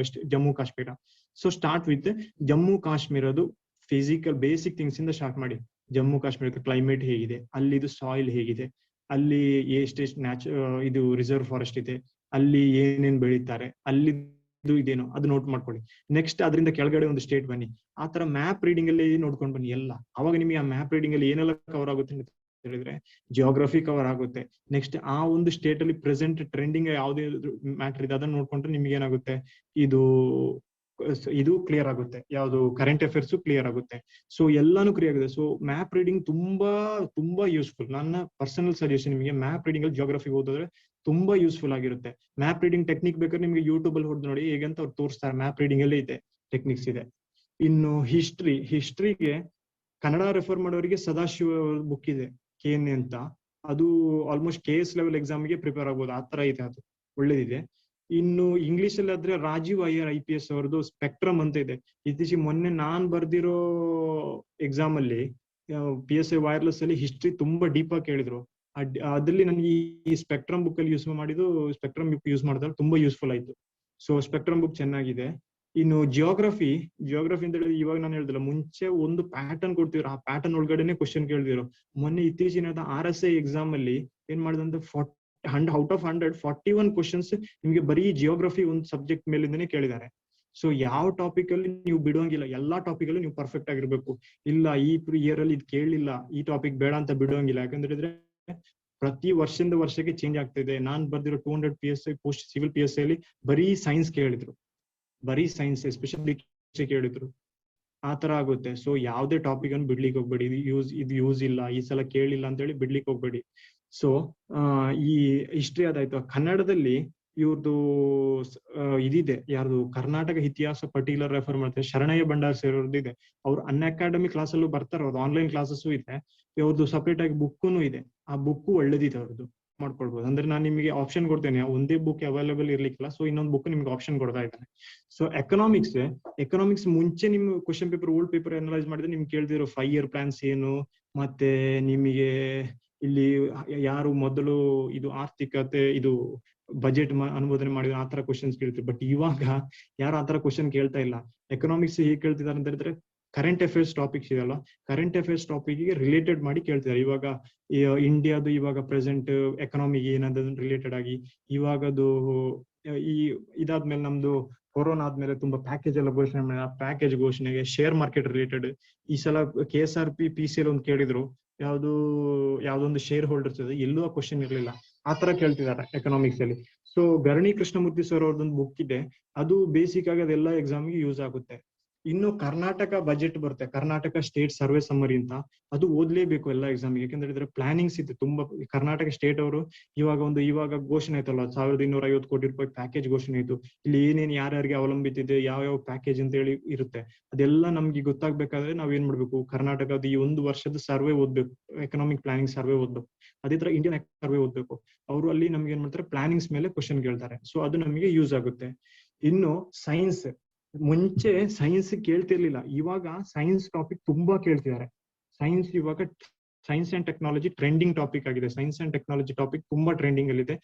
Jammu Kashmir. So start with Jammu ಕಾಶ್ಮೀರದು ಫಿಸಿಕಲ್ ಬೇಸಿಕ್ ಥಿಂಗ್ಸ್ ಇಂದ ಸ್ಟಾರ್ಟ್ ಮಾಡಿ. ಜಮ್ಮು ಕಾಶ್ಮೀರದ ಕ್ಲೈಮೇಟ್ ಹೇಗಿದೆ, ಅಲ್ಲಿದು ಸಾಯಿಲ್ ಹೇಗಿದೆ, ಅಲ್ಲಿ ಎಷ್ಟೆಷ್ಟು ಇದು ರಿಸರ್ವ್ ಫಾರೆಸ್ಟ್ ಇದೆ, ಅಲ್ಲಿ ಏನೇನ್ ಬೆಳೀತಾರೆ, ಅಲ್ಲಿ ಇದೇನು ಅದು ನೋಟ್ ಮಾಡ್ಕೊಳ್ಳಿ. ನೆಕ್ಸ್ಟ್ ಅದರಿಂದ ಕೆಳಗಡೆ ಒಂದು ಸ್ಟೇಟ್ ಬನ್ನಿ. ಆ ತರ ಮ್ಯಾಪ್ ರೀಡಿಂಗ್ ಅಲ್ಲಿ ನೋಡ್ಕೊಂಡು ಬನ್ನಿ ಎಲ್ಲ. ಅವಾಗ ನಿಮಗೆ ಆ ಮ್ಯಾಪ್ ರೀಡಿಂಗ್ ಅಲ್ಲಿ ಏನೆಲ್ಲ ಕವರ್ ಆಗುತ್ತೆ ಅಂತ ಹೇಳಿದ್ರೆ, ಜಿಯೋಗ್ರಫಿ ಕವರ್ ಆಗುತ್ತೆ. ನೆಕ್ಸ್ಟ್ ಆ ಒಂದು ಸ್ಟೇಟ್ ಅಲ್ಲಿ ಪ್ರೆಸೆಂಟ್ ಟ್ರೆಂಡಿಂಗ್ ಯಾವ್ದೇ ಮ್ಯಾಟರ್ ಇದೆ ಅದನ್ನ ನೋಡ್ಕೊಂಡ್ರೆ ನಿಮ್ಗೆ ಏನಾಗುತ್ತೆ, ಇದು ಕ್ಲಿಯರ್ ಆಗುತ್ತೆ. ಯಾವ್ದು ಕರೆಂಟ್ ಅಫೇರ್ಸ್ ಕ್ಲಿಯರ್ ಆಗುತ್ತೆ. ಸೊ ಎಲ್ಲಾನು ಕ್ಲಿಯರ್ ಆಗುತ್ತೆ. ಸೊ ಮ್ಯಾಪ್ ರೀಡಿಂಗ್ ತುಂಬಾ ಯೂಸ್ಫುಲ್. ನನ್ನ ಪರ್ಸನಲ್ ಸಜೆಷನ್ ನಿಮಗೆ ಮ್ಯಾಪ್ ರೀಡಿಂಗ್ ಅಲ್ಲಿ ಜಿಯೋಗ್ರಫಿ ಓದಿದ್ರೆ ತುಂಬಾ ಯೂಸ್ಫುಲ್ ಆಗಿರುತ್ತೆ. ಮ್ಯಾಪ್ ರೀಡಿಂಗ್ ಟೆಕ್ನಿಕ್ ಬೇಕಾದ್ರೆ ನಿಮ್ಗೆ ಯೂಟ್ಯೂಬ್ ಅಲ್ಲಿ ಹೊಡೆದು ನೋಡಿ ಹೇಗಂತ ಅವ್ರು ತೋರಿಸ್ತಾರೆ. ಮ್ಯಾಪ್ ರೀಡಿಂಗ್ ಅಲ್ಲಿ ಇದೆ, ಟೆಕ್ನಿಕ್ಸ್ ಇದೆ. ಇನ್ನು ಹಿಸ್ಟ್ರಿಗೆ ಕನ್ನಡ ರೆಫರ್ ಮಾಡೋರಿಗೆ ಸದಾಶಿವ ಬುಕ್ ಇದೆ, KN ಅಂತ. ಅದು ಆಲ್ಮೋಸ್ಟ್ KS ಲೆವೆಲ್ ಎಕ್ಸಾಮ್ಗೆ ಪ್ರಿಪೇರ್ ಆಗ್ಬೋದು, ಆ ತರ ಇದೆ, ಅದು ಒಳ್ಳೇದಿದೆ. ಇನ್ನು ಇಂಗ್ಲಿಷ್ ಅಲ್ಲಿ ಆದ್ರೆ ರಾಜೀವ್ ಅಯ್ಯರ್ IPS ಅವ್ರದ್ದು ಸ್ಪೆಕ್ಟ್ರಮ್ ಅಂತ ಇದೆ. ಇತ್ತೀಚೆಗೆ ಮೊನ್ನೆ ನಾನ್ ಬರ್ದಿರೋ ಎಕ್ಸಾಮ್ ಅಲ್ಲಿ PSI ವೈರ್ಲೆಸ್ ಅಲ್ಲಿ ಹಿಸ್ಟ್ರಿ ತುಂಬಾ ಡೀಪ್ ಆಗಿ ಕೇಳಿದ್ರು. ಅದ್ರಲ್ಲಿ ನನಗೆ ಈ ಸ್ಪೆಕ್ಟ್ರಮ್ ಬುಕ್ ಅಲ್ಲಿ ಸ್ಪೆಕ್ಟ್ರಮ್ ಬುಕ್ ಯೂಸ್ ಮಾಡಿದ್ರೆ ತುಂಬಾ ಯೂಸ್ಫುಲ್ ಆಯ್ತು. ಸೊ ಸ್ಪೆಕ್ಟ್ರಮ್ ಬುಕ್ ಚೆನ್ನಾಗಿದೆ. ಇನ್ನು ಜಿಯೋಗ್ರಫಿ ಅಂತ ಹೇಳಿದ್ರೆ, ಇವಾಗ ನಾನು ಹೇಳಿದಿಲ್ಲ, ಮುಂಚೆ ಒಂದು ಪ್ಯಾಟರ್ನ್ ಕೊಡ್ತಿದ್ರು, ಆ ಪ್ಯಾಟರ್ನ್ ಒಳಗಡೆನೆ ಕ್ವಶನ್ ಕೇಳ್ತಿದ್ರು. ಮೊನ್ನೆ ಇತ್ತೀಚಿನ RSI ಎಕ್ಸಾಮ್ ಅಲ್ಲಿ ಏನ್ ಮಾಡಿದಂದ್ರೆ ಔಟ್ ಆಫ್ 100 41 ಕ್ವಶನ್ಸ್ ನಿಮ್ಗೆ ಬರೀ ಜಿಯೋಗ್ರಫಿ ಒಂದು ಸಬ್ಜೆಕ್ಟ್ ಮೇಲಿಂದನೇ ಕೇಳಿದ್ದಾರೆ. ಸೊ ಯಾವ ಟಾಪಿಕ್ ಅಲ್ಲಿ ನೀವು ಬಿಡೋಂಗಿಲ್ಲ, ಎಲ್ಲಾ ಟಾಪಿಕ್ ಅಲ್ಲಿ ನೀವು ಪರ್ಫೆಕ್ಟ್ ಆಗಿರ್ಬೇಕು. ಇಲ್ಲ ಈ ಇಯರ್ ಅಲ್ಲಿ ಇದು ಕೇಳಲಿಲ್ಲ, ಈ ಟಾಪಿಕ್ ಬೇಡ ಅಂತ ಬಿಡೋಂಗಿಲ್ಲ. ಯಾಕಂದ್ರೆ ಪ್ರತಿ ವರ್ಷದಿಂದ ವರ್ಷಕ್ಕೆ ಚೇಂಜ್ ಆಗ್ತಿದೆ. ನಾನ್ ಬರ್ದಿರೋ 200 PSI ಪೋಸ್ಟ್ ಸಿವಿಲ್ PSI ಅಲ್ಲಿ ಬರೀ ಸೈನ್ಸ್ ಕೇಳಿದ್ರು, ಎಸ್ಪೆಷಲಿ ಕೇಳಿದ್ರು. ಆ ತರ ಆಗುತ್ತೆ. ಸೊ ಯಾವ್ದೇ ಟಾಪಿಕ್ ಅನ್ನು ಬಿಡ್ಲಿಕ್ಕೆ ಹೋಗ್ಬೇಡಿ. ಇದು ಯೂಸ್ ಇಲ್ಲ, ಈ ಸಲ ಕೇಳಿಲ್ಲ ಅಂತ ಹೇಳಿ ಬಿಡ್ಲಿಕ್ಕೆ ಹೋಗ್ಬೇಡಿ. ಸೊ ಈ ಹಿಸ್ಟ್ರಿ ಅದಾಯ್ತು. ಕನ್ನಡದಲ್ಲಿ ಇವ್ರದ್ದು ಇದಿದೆ, ಯಾರ್ದು ಕರ್ನಾಟಕ ಇತಿಹಾಸ ಪರ್ಟಿಕ್ಯುಲರ್ ರೆಫರ್ ಮಾಡ್ತಾರೆ, ಶರಣಯ್ಯ ಭಂಡಾರ್ ಸೇರೋರ್ದು ಇದೆ. ಅವ್ರು ಅನ್ಅಕಾಡೆಮಿ ಕ್ಲಾಸ್ ಅಲ್ಲೂ ಬರ್ತಾರೆ, ಅವ್ರದ್ದು ಆನ್ಲೈನ್ ಕ್ಲಾಸಸ್ಸು ಇದೆ. ಅವ್ರದ್ದು ಸಪರೇಟ್ ಆಗಿ ಬುಕ್ಕೂನು ಇದೆ. ಆ ಬುಕ್ ಒಳ್ಳೇದಿದೆ, ಅವ್ರದ್ದು ಮಾಡ್ಕೊಳ್ಬಹುದು. ಅಂದ್ರೆ ನಾನು ನಿಮಗೆ ಆಪ್ಷನ್ ಕೊಡ್ತೇನೆ, ಒಂದೇ ಬುಕ್ ಅವೈಲೇಬಲ್ ಇರ್ಲಿಕ್ಕಿಲ್ಲ. ಸೊ ಇನ್ನೊಂದು ಬುಕ್ ನಿಮ್ಗೆ ಆಪ್ಷನ್ ಕೊಡ್ತಾ ಇದ್ದಾನೆ. ಸೊ ಎಕನಾಮಿಕ್ಸ್ ಮುಂಚೆ ನಿಮ್ question paper old paper analyse ಮಾಡಿದ್ರೆ ನಿಮ್ಗೆ ಕೇಳ್ತಿರೋ 5 year ಪ್ಲಾನ್ಸ್ ಏನು, ಮತ್ತೆ ನಿಮಗೆ ಇಲ್ಲಿ ಯಾರು ಮೊದಲು ಇದು ಆರ್ಥಿಕತೆ ಇದು ಬಜೆಟ್ ಅನುಮೋದನೆ ಮಾಡಿದ್ರೆ ಆ ತರ ಕ್ವಶನ್ಸ್ ಕೇಳ್ತೀವಿ. ಬಟ್ ಇವಾಗ ಯಾರು ಆ ತರ ಕ್ವಶನ್ ಕೇಳ್ತಾ ಇಲ್ಲ. ಎಕನಾಮಿಕ್ಸ್ ಹೇಗೆ ಕೇಳ್ತಿದ್ದಾರೆ ಅಂತ ಹೇಳಿದ್ರೆ, ಕರೆಂಟ್ ಅಫೇರ್ಸ್ ಟಾಪಿಕ್ಸ್ ಇದೆಯಲ್ಲ, ಕರೆಂಟ್ ಅಫೇರ್ಸ್ ಟಾಪಿಕ್ ಗೆ ರಿಲೇಟೆಡ್ ಮಾಡಿ ಕೇಳ್ತಿದ್ದಾರೆ. ಇವಾಗ ಇಂಡಿಯಾದು ಇವಾಗ ಪ್ರೆಸೆಂಟ್ ಎಕನಾಮಿಗೆ ಏನಾದ್ರು ರಿಲೇಟೆಡ್ ಆಗಿ, ಇವಾಗದು ಇದಾದ್ಮೇಲೆ ನಮ್ದು ಕೊರೋನಾ ಆದ್ಮೇಲೆ ತುಂಬಾ ಪ್ಯಾಕೇಜ್ ಎಲ್ಲ ಘೋಷಣೆ ಮಾಡಿ, ಆ ಪ್ಯಾಕೇಜ್ ಘೋಷಣೆಗೆ ಶೇರ್ ಮಾರ್ಕೆಟ್ ರಿಲೇಟೆಡ್. ಈ ಸಲ KSRP PCL ಒಂದು ಕೇಳಿದ್ರು, ಯಾವ್ದೊಂದು ಶೇರ್ ಹೋಲ್ಡರ್ಸ್ ಇದೆ, ಎಲ್ಲೂ ಆ ಕ್ವಶನ್ ಇರ್ಲಿಲ್ಲ. ಆತರ ಕೇಳ್ತಿದ್ದಾರೆ ಎಕನಾಮಿಕ್ಸ್ ಅಲ್ಲಿ. ಸೊ ಗರಣಿ ಕೃಷ್ಣಮೂರ್ತಿ ಸರ್ ಅವ್ರದ್ದೊಂದು ಬುಕ್ ಇದೆ, ಅದು ಬೇಸಿಕ್ ಆಗಿ ಅದೆಲ್ಲ ಎಕ್ಸಾಮ್ಗೆ ಯೂಸ್ ಆಗುತ್ತೆ. ಇನ್ನು ಕರ್ನಾಟಕ ಬಜೆಟ್ ಬರುತ್ತೆ, ಕರ್ನಾಟಕ ಸ್ಟೇಟ್ ಸರ್ವೆ ಸಮ್ಮರಿ ಅಂತ, ಅದು ಓದ್ಲೇಬೇಕು ಎಲ್ಲ ಎಕ್ಸಾಮ್ಗೆ. ಯಾಕಂದ್ರೆ ಇದ್ರ ಪ್ಲಾನಿಂಗ್ಸ್ ಇದೆ ತುಂಬಾ. ಕರ್ನಾಟಕ ಸ್ಟೇಟ್ ಅವರು ಇವಾಗ ಘೋಷಣೆ ಆಯ್ತಲ್ಲ, 1250 ಕೋಟಿ ರೂಪಾಯಿ ಪ್ಯಾಕೇಜ್ ಘೋಷಣೆ ಆಯ್ತು. ಇಲ್ಲಿ ಏನೇನ್ ಯಾರ್ಯಾರಿಗೆ ಅವಲಂಬಿತಿದೆ, ಯಾವ ಪ್ಯಾಕೇಜ್ ಅಂತ ಹೇಳಿ ಇರುತ್ತೆ, ಅದೆಲ್ಲ ನಮ್ಗೆ ಗೊತ್ತಾಗ್ಬೇಕಾದ್ರೆ ನಾವ್ ಏನ್ ಮಾಡ್ಬೇಕು, ಕರ್ನಾಟಕದ ಈ ಒಂದು ವರ್ಷದ ಸರ್ವೆ ಓದ್ಬೇಕು, ಎಕನಾಮಿಕ್ ಪ್ಲಾನಿಂಗ್ ಸರ್ವೆ ಓದ್ಬೇಕು. ಅದೇ ತರ ಇಂಡಿಯನ್ ಸರ್ವೆ ಓದ್ಬೇಕು. ಅವರು ಅಲ್ಲಿ ನಮ್ಗೆ ಏನ್ ಮಾಡ್ತಾರೆ, ಪ್ಲಾನಿಂಗ್ಸ್ ಮೇಲೆ ಕ್ವಶನ್ ಕೇಳ್ತಾರೆ. ಸೊ ಅದು ನಮಗೆ ಯೂಸ್ ಆಗುತ್ತೆ. ಇನ್ನು ಸೈನ್ಸ್, ಮುಂಚೆ ಸೈನ್ಸ್ ಕೇಳ್ತಿರ್ಲಿಲ್ಲ, ಇವಾಗ ಸೈನ್ಸ್ ಟಾಪಿಕ್ ತುಂಬಾ ಕೇಳ್ತಿದ್ದಾರೆ. ಸೈನ್ಸ್ ಇವಾಗ science and technology trending topic ಆಗಿದೆ. ಸೈನ್ಸ್ ಅಂಡ್ ಟೆಕ್ನಾಲಜಿ ಟಾಪಿಕ್ ತುಂಬಾ ಟ್ರೆಂಡಿಂಗ್ ಅಲ್ಲಿ ಇದೆ.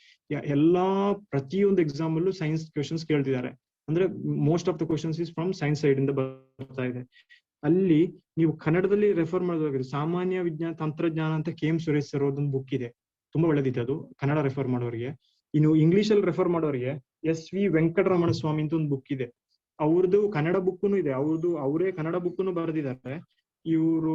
ಎಲ್ಲಾ ಪ್ರತಿಯೊಂದು ಎಕ್ಸಾಮ್ ಅಲ್ಲೂ ಸೈನ್ಸ್ ಕ್ವಶನ್ಸ್ ಕೇಳ್ತಿದ್ದಾರೆ. ಅಂದ್ರೆ most of the questions is from science side ಇಂದ ಬರ್ತಾ ಇದೆ. ಅಲ್ಲಿ ನೀವು ಕನ್ನಡದಲ್ಲಿ ರೆಫರ್ ಮಾಡೋದಾಗಿದೆ, ಸಾಮಾನ್ಯ ವಿಜ್ಞಾನ ತಂತ್ರಜ್ಞಾನ ಅಂತ KM ಸುರೇಶ್ ಸರ್ ಅವ್ರದೊಂದು ಬುಕ್ ಇದೆ, ತುಂಬಾ ಒಳ್ಳೇದಿದೆ ಅದು ಕನ್ನಡ ರೆಫರ್ ಮಾಡೋರಿಗೆ. ಇನ್ನು ಇಂಗ್ಲಿಷ್ ಅಲ್ಲಿ ರೆಫರ್ ಮಾಡೋರಿಗೆ SV ವೆಂಕಟರಮಣ ಸ್ವಾಮಿ ಅಂತ ಒಂದು ಬುಕ್ ಇದೆ, ಅವ್ರದ್ದು ಕನ್ನಡ ಬುಕ್ನು ಇದೆ. ಅವರೇ ಕನ್ನಡ ಬುಕ್ನು ಬರೆದಿದ್ದಾರೆ. ಇವರು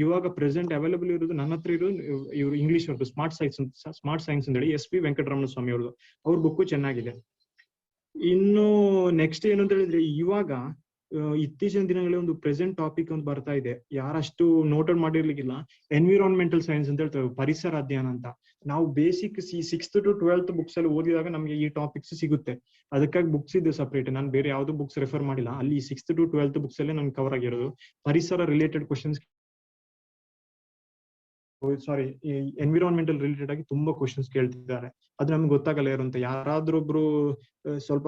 ಇವಾಗ ಪ್ರೆಸೆಂಟ್ ಅವೈಲೇಬಲ್ ಇರೋದು ನನ್ನ ಹತ್ರ ಇರೋದು ಇವರು ಇಂಗ್ಲಿಷ್ ಅವ್ರದ್ದು ಸ್ಮಾರ್ಟ್ ಸೈನ್ಸ್ ಅಂತ ಹೇಳಿ SV ವೆಂಕಟರಮಣ ಸ್ವಾಮಿ ಅವ್ರದ್ದು, ಅವ್ರ ಬುಕ್ ಚೆನ್ನಾಗಿದೆ. ಇನ್ನು ನೆಕ್ಸ್ಟ್ ಏನು ಅಂತ ಹೇಳಿದ್ರೆ, ಇವಾಗ ಇತ್ತೀಚಿನ ದಿನಗಳಲ್ಲಿ ಒಂದು ಪ್ರೆಸೆಂಟ್ ಟಾಪಿಕ್ ಒಂದು ಬರ್ತಾ ಇದೆ, ಯಾರಷ್ಟು ನೋಟೆಡ್ ಮಾಡಿರ್ಲಿಕ್ಕಿಲ್ಲ, ಎನ್ವಿರಾನ್ಮೆಂಟಲ್ ಸೈನ್ಸ್ ಅಂತ ಹೇಳ್ತೇವೆ, ಪರಿಸರ ಅಧ್ಯಯನ ಅಂತ. ನಾವು basic 6th to 12th books ಅಲ್ಲಿ ಓದಿದಾಗ ನಮ್ಗೆ ಈ ಟಾಪಿಕ್ಸ್ ಸಿಗುತ್ತೆ. ಅದಕ್ಕಾಗಿ ಬುಕ್ಸ್ ಇದೆ ಸಪರೇಟ್, ನಾನು ಬೇರೆ ಯಾವ್ದು ಬುಕ್ಸ್ ರೆಫರ್ ಮಾಡಿಲ್ಲ. ಅಲ್ಲಿ 6th to 12th ಬುಕ್ಸ್ ಅಲ್ಲೇ ನನ್ಗೆ ಕವರ್ ಆಗಿರೋದು ಪರಿಸರ ರಿಲೇಟೆಡ್ ಕ್ವಶನ್ಸ್, ಈ ಎನ್ವಿರಾನ್ಮೆಂಟಲ್ ರಿಲೇಟೆಡ್ ಆಗಿ ತುಂಬಾ ಕ್ವಶನ್ಸ್ ಕೇಳ್ತಿದ್ದಾರೆ. ಅದು ನಮ್ಗೆ ಗೊತ್ತಾಗಲ್ಲ ಇರುವಂತ. ಯಾರಾದ್ರೂ ಒಬ್ರು ಸ್ವಲ್ಪ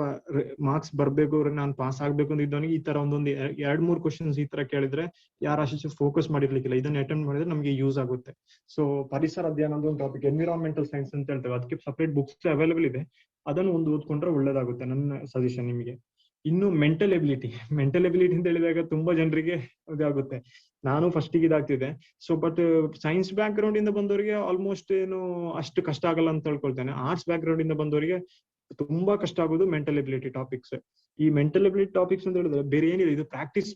ಮಾರ್ಕ್ಸ್ ಬರ್ಬೇಕು, ನಾನು ಪಾಸ್ ಆಗ್ಬೇಕು ಅಂತ ಇದ್ದವನಿಗೆ ಈ ತರ ಒಂದೊಂದು 2-3 ಕ್ವಶನ್ಸ್ ಈ ತರ ಕೇಳಿದ್ರೆ ಯಾರು ಅಷ್ಟು ಫೋಕಸ್ ಮಾಡಿರ್ಲಿಕ್ಕಿಲ್ಲ, ಇದನ್ನ ಅಟೆಂಡ್ ಮಾಡಿದ್ರೆ ನಮ್ಗೆ ಯೂಸ್ ಆಗುತ್ತೆ. ಸೊ ಪರಿಸರ ಅಧ್ಯಯನ ಅನ್ನೋ ಒಂದು ಟಾಪಿಕ್, ಎನ್ವಿರಾನ್ಮೆಂಟಲ್ ಸೈನ್ಸ್ ಅಂತ ಹೇಳ್ತೇವೆ, ಅದಕ್ಕೆ ಸಪರೇಟ್ ಬುಕ್ಸ್ ಅವೈಲೇಬಲ್ ಇದೆ. ಅದನ್ನು ಒಂದು ಓದ್ಕೊಂಡ್ರೆ ಒಳ್ಳೇದಾಗುತ್ತೆ, ನನ್ನ ಸಜೆಷನ್ ನಿಮಗೆ. ಇನ್ನು ಮೆಂಟಲ್ ಎಬಿಲಿಟಿ ಅಂತ ಹೇಳಿದಾಗ ತುಂಬಾ ಜನರಿಗೆ ಇದಾಗುತ್ತೆ. ನಾನು ಫಸ್ಟಿಗೆ ಇದಾಗ್ತಿದೆ. So but science background ಇಂದ ಬಂದವರಿಗೆ ಆಲ್ಮೋಸ್ಟ್ ಏನು ಅಷ್ಟು ಕಷ್ಟ ಆಗಲ್ಲ ಅಂತ ಹೇಳ್ಕೊಳ್ತೇನೆ. ಆರ್ಟ್ಸ್ ಬ್ಯಾಕ್ ಗ್ರೌಂಡ್ ಇಂದ ಬಂದವರಿಗೆ ತುಂಬಾ ಕಷ್ಟ ಆಗೋದು ಮೆಂಟಲ್ ಎಬಿಲಿಟಿ ಟಾಪಿಕ್ಸ್. ಈ ಮೆಂಟಲ್ ಎಬಿಲಿಟಿ ಟಾಪಿಕ್ಸ್ ಅಂತ ಹೇಳಿದ್ರೆ ಬೇರೆ ಏನಿದೆ, ಇದು ಪ್ರಾಕ್ಟೀಸ್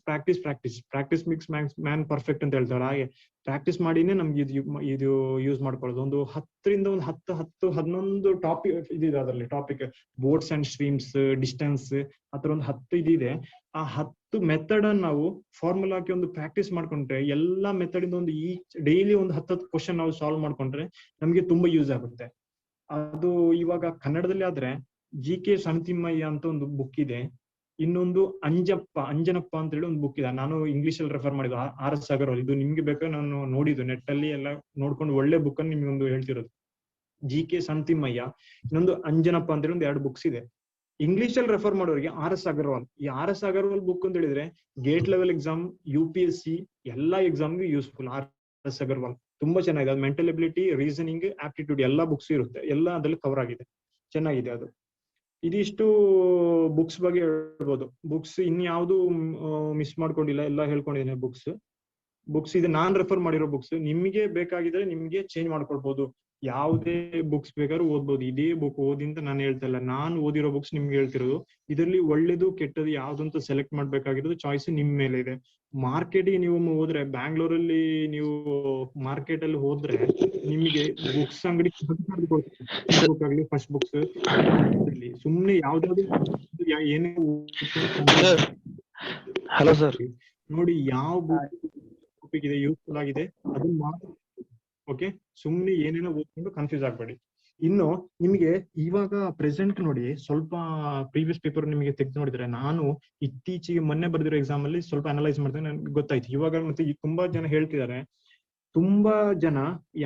ಮೇಕ್ಸ್ ಮ್ಯಾನ್ ಪರ್ಫೆಕ್ಟ್ ಅಂತ ಹೇಳ್ತಾರೆ. ಹಾಗೆ ಪ್ರಾಕ್ಟೀಸ್ ಮಾಡಿನೇ ನಮ್ಗೆ ಇದು ಯೂಸ್ ಮಾಡ್ಕೊಳ್ಳೋದು. ಒಂದು 10-11 ಟಾಪಿಕ್ ಇದಿದೆ ಅದರಲ್ಲಿ. Topic boats and streams, distance, ಆತರ ಒಂದು 10 ಇದಿದೆ. ಆ 10 ಮೆಥಡ್ ಅನ್ನು ನಾವು ಫಾರ್ಮುಲಾಕ್ಕೆ ಒಂದು ಪ್ರಾಕ್ಟೀಸ್ ಮಾಡ್ಕೊಂಡ್ರೆ, ಎಲ್ಲಾ ಮೆಥಡ್ ಇಂದ ಒಂದು ಡೈಲಿ ಒಂದು 10 ಕ್ವಶನ್ ನಾವು ಸಾಲ್ವ್ ಮಾಡ್ಕೊಂಡ್ರೆ ನಮ್ಗೆ ತುಂಬಾ ಯೂಸ್ ಆಗುತ್ತೆ. ಅದು ಇವಾಗ ಕನ್ನಡದಲ್ಲಿ ಆದ್ರೆ GK ಸಣ್ತಿಮ್ಮಯ್ಯ ಅಂತ ಒಂದು ಬುಕ್ ಇದೆ. ಇನ್ನೊಂದು ಅಂಜನಪ್ಪ ಅಂತ ಹೇಳಿ ಒಂದು ಬುಕ್ ಇದೆ, ನಾನು ಇಂಗ್ಲಿಷ್ ಅಲ್ಲಿ ರೆಫರ್ ಮಾಡಿದ್ದು, RS ಅಗರ್ವಾಲ್. ಇದು ನಿಮ್ಗೆ ಬೇಕಾದ್ರೆ ನಾನು ನೋಡಿದ್ದು ನೆಟ್ ಅಲ್ಲಿ ಎಲ್ಲ ನೋಡ್ಕೊಂಡು, ಒಳ್ಳೆ ಬುಕ್ ಅನ್ನು ನಿಮ್ಗೆ ಒಂದು ಹೇಳ್ತಿರೋದು. GK ಸಣ್ತಿಮ್ಮಯ್ಯ, ಇನ್ನೊಂದು ಅಂಜನಪ್ಪ ಅಂತ ಹೇಳಿ ಒಂದು 2 ಬುಕ್ಸ್ ಇದೆ. ಇಂಗ್ಲಿಷ್ ಅಲ್ಲಿ ರೆಫರ್ ಮಾಡೋರಿಗೆ RS ಅಗರ್ವಾಲ್. ಈ RS ಅಗರ್ವಾಲ್ ಬುಕ್ ಅಂತ ಹೇಳಿದ್ರೆ ಗೇಟ್ ಲೆವೆಲ್ ಎಕ್ಸಾಮ್, UPSC ಎಲ್ಲಾ ಎಕ್ಸಾಮ್ಗೆ ಯೂಸ್ಫುಲ್. RS ಅಗರ್ವಾಲ್ ತುಂಬಾ ಚೆನ್ನಾಗಿದೆ. ಅದು ಮೆಂಟಲ್ ಎಬಿಲಿಟಿ, ರೀಸನಿಂಗ್, ಆಪ್ಟಿಟ್ಯೂಡ್ ಎಲ್ಲಾ ಬುಕ್ಸ್ ಇರುತ್ತೆ, ಎಲ್ಲ ಅದ್ರಲ್ಲಿ ಕವರ್ ಆಗಿದೆ, ಚೆನ್ನಾಗಿದೆ ಅದು. ಇದಿಷ್ಟು ಬುಕ್ಸ್ ಬಗ್ಗೆ ಹೇಳ್ಬೋದು. ಬುಕ್ಸ್ ಇನ್ಯಾವುದು ಮಿಸ್ ಮಾಡ್ಕೊಂಡಿಲ್ಲ, ಎಲ್ಲ ಹೇಳ್ಕೊಂಡಿದ್ದೀನಿ. ಬುಕ್ಸ್ ಇದು ನಾನ್ ರೆಫರ್ ಮಾಡಿರೋ ಬುಕ್ಸ್. ನಿಮ್ಗೆ ಬೇಕಾಗಿದ್ರೆ ನಿಮ್ಗೆ ಚೇಂಜ್ ಮಾಡ್ಕೊಳ್ಬಹುದು, ಯಾವುದೇ ಬುಕ್ಸ್ ಬೇಕಾದ್ರೂ ಓದ್ಬೋದು. ಇದೇ ಬುಕ್ ಓದಿ ಅಂತ ನಾನು ಹೇಳ್ತಾ ಇಲ್ಲ, ನಾನು ಓದಿರೋ ಬುಕ್ಸ್ ನಿಮ್ಗೆ ಹೇಳ್ತಿರೋದು. ಇದರಲ್ಲಿ ಒಳ್ಳೇದು ಕೆಟ್ಟದ್ದು ಯಾವ್ದಂತ ಸೆಲೆಕ್ಟ್ ಮಾಡ್ಬೇಕಾಗಿರೋದು ಚಾಯ್ಸ್ ನಿಮ್ ಮೇಲೆ ಇದೆ. ಮಾರ್ಕೆಟಿಗೆ ನೀವು ಹೋದ್ರೆ, ಬ್ಯಾಂಗ್ಳೂರಲ್ಲಿ ನೀವು ಮಾರ್ಕೆಟ್ ಅಲ್ಲಿ ಹೋದ್ರೆ ನಿಮಗೆ ಬುಕ್ಸ್ ಅಂಗಡಿ ಬುಕ್ ಆಗ್ಲಿ, ಫಸ್ಟ್ ಬುಕ್ಸ್ ಸುಮ್ನೆ ಯಾವ್ದಾದ್ರು ಏನೇ ಹಲೋ ಸರ್, ನೋಡಿ ಯಾವ ಬುಕ್ ಇದೆ ಯೂಸ್ಫುಲ್ ಆಗಿದೆ ಅದನ್ನ ಓಕೆ. ಸುಮ್ನೆ ಏನೇನೋ ಓದ್ಕೊಂಡು ಕನ್ಫ್ಯೂಸ್ ಆಗ್ಬೇಡಿ. ಇನ್ನು ನಿಮಗೆ ಇವಾಗ ಪ್ರೆಸೆಂಟ್ ನೋಡಿ, ಸ್ವಲ್ಪ ಪ್ರೀವಿಯಸ್ ಪೇಪರ್ ನಿಮಗೆ ತೆಗೆದು ನೋಡಿದ್ರೆ, ನಾನು ಇತ್ತೀಚೆಗೆ ಮೊನ್ನೆ ಬರೆದಿರೋ ಎಕ್ಸಾಮ್ ಅಲ್ಲಿ ಸ್ವಲ್ಪ ಅನಲೈಸ್ ಮಾಡಿದ್ರೆ ನನ್ಗೆ ಗೊತ್ತಾಯ್ತು. ಇವಾಗ ಮತ್ತೆ ತುಂಬಾ ಜನ ಹೇಳ್ತಿದ್ದಾರೆ, ತುಂಬಾ ಜನ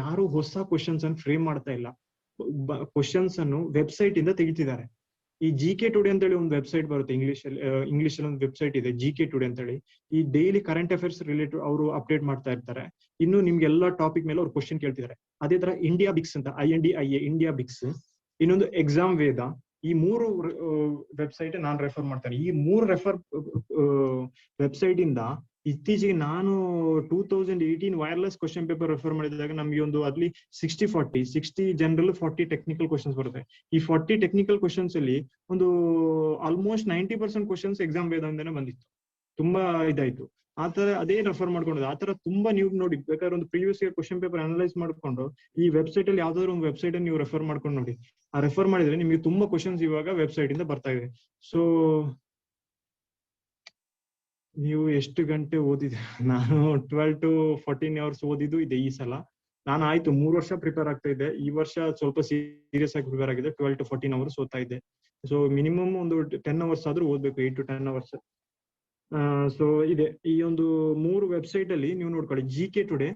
ಯಾರು ಹೊಸ ಕ್ವಶನ್ಸ್ ಅನ್ನು ಫ್ರೇಮ್ ಮಾಡ್ತಾ ಇಲ್ಲ, ಕ್ವಶನ್ಸ್ ಅನ್ನು ವೆಬ್ಸೈಟ್ ಇಂದ ತೆಗಿತಿದ್ದಾರೆ. ಈ GK ಟುಡೇ ಅಂತ ಹೇಳಿ ಒಂದು ವೆಬ್ಸೈಟ್ ಬರುತ್ತೆ, ಇಂಗ್ಲಿಷ್ ಅಲ್ಲಿ ಒಂದು ವೆಬ್ಸೈಟ್ ಇದೆ GK ಟುಡೇ ಅಂತ ಹೇಳಿ. ಈ ಡೈಲಿ ಕರೆಂಟ್ ಅಫೇರ್ಸ್ ರಿಲೇಟೆಡ್ ಅವರು ಅಪ್ಡೇಟ್ ಮಾಡ್ತಾ ಇರ್ತಾರೆ. ಇನ್ನು ನಿಮ್ಗೆ ಎಲ್ಲಾ ಟಾಪಿಕ್ ಮೇಲೆ ಅವ್ರು ಕ್ವಶನ್ ಕೇಳ್ತಿದ್ದಾರೆ. ಅದೇ ತರ ಇಂಡಿಯಾ ಬಿಕ್ಸ್ ಅಂತ, INDIA ಇಂಡಿಯಾ ಬಿಕ್ಸ್, ಇನ್ನೊಂದು ಎಕ್ಸಾಮ್ ವೇದ, ಈ 3 ವೆಬ್ಸೈಟ್ ನಾನು ರೆಫರ್ ಮಾಡ್ತೇನೆ. ಈ 3 ವೆಬ್ಸೈಟ್ ಇಂದ ಇತ್ತೀಚೆಗೆ ನಾನು 2018 ವೈರ್ಲೆಸ್ ಕ್ವಶನ್ ಪೇಪರ್ ರೆಫರ್ ಮಾಡಿದಾಗ ನಮ್ಗೆ ಒಂದು ಅಲ್ಲಿ 60 ಜನರಲ್, 40 ಟೆಕ್ನಿಕಲ್ ಕ್ವಶನ್ಸ್ ಬರುತ್ತೆ. ಈ 40 ಟೆಕ್ನಿಕಲ್ ಕ್ವಶನ್ಸ್ ಅಲ್ಲಿ ಒಂದು ಆಲ್ಮೋಸ್ಟ್ 90% ಕ್ವಶನ್ಸ್ ಎಕ್ಸಾಮ್ ವೇದದಿಂದನೇ ಬಂದಿತ್ತು. ತುಂಬಾ ಇದಾಯ್ತು. ಆತರ ಅದೇ ರೆಫರ್ ಮಾಡ್ಕೊಂಡು ಆತರ ತುಂಬಾ ನೀವು ನೋಡಿ ಬೇಕಾದ್ರೆ ಒಂದು previous year question paper analyse ಮಾಡ್ಕೊಂಡು ಈ ವೆಬ್ಸೈಟ್ ಅಲ್ಲಿ ಯಾವ್ದಾದ್ರು ಒಂದು ವೆಬ್ಸೈಟ್ ನೀವು ರೆಫರ್ ಮಾಡ್ಕೊಂಡು ನೋಡಿ. ಆ ರೆಫರ್ ಮಾಡಿದ್ರೆ ನಿಮ್ಗೆ ತುಂಬಾ ಕ್ವಶನ್ಸ್ ಇವಾಗ ವೆಬ್ಸೈಟ್ ಇಂದ ಬರ್ತಾ ಇದೆ. ಸೊ ನೀವು ಎಷ್ಟು ಗಂಟೆ ಓದಿದ್ರೆ? ನಾನು 12 to 14 hours ಓದಿದ್ದು ಇದೆ ಈ ಸಲ. ನಾನು ಆಯ್ತು 3 ವರ್ಷ ಪ್ರಿಪೇರ್ ಆಗ್ತಾ ಇದ್ದೆ. ಈ ವರ್ಷ ಸ್ವಲ್ಪ ಸೀರಿಯಸ್ ಆಗಿ ಪ್ರಿಪೇರ್ ಆಗಿದೆ. 12 to 14 hours ಓದ್ತಾ ಇದ್ದೆ. ಸೊ ಮಿನಿಮಮ್ ಒಂದು 10 hours ಆದ್ರೂ ಓದ್ಬೇಕು, 8 to 10 hours. ಸೊ ಇದೆ ಈ ಒಂದು 3 ವೆಬ್ಸೈಟ್ ಅಲ್ಲಿ ನೀವು ನೋಡ್ಕೊಳ್ಳಿ. GK ಟುಡೇ,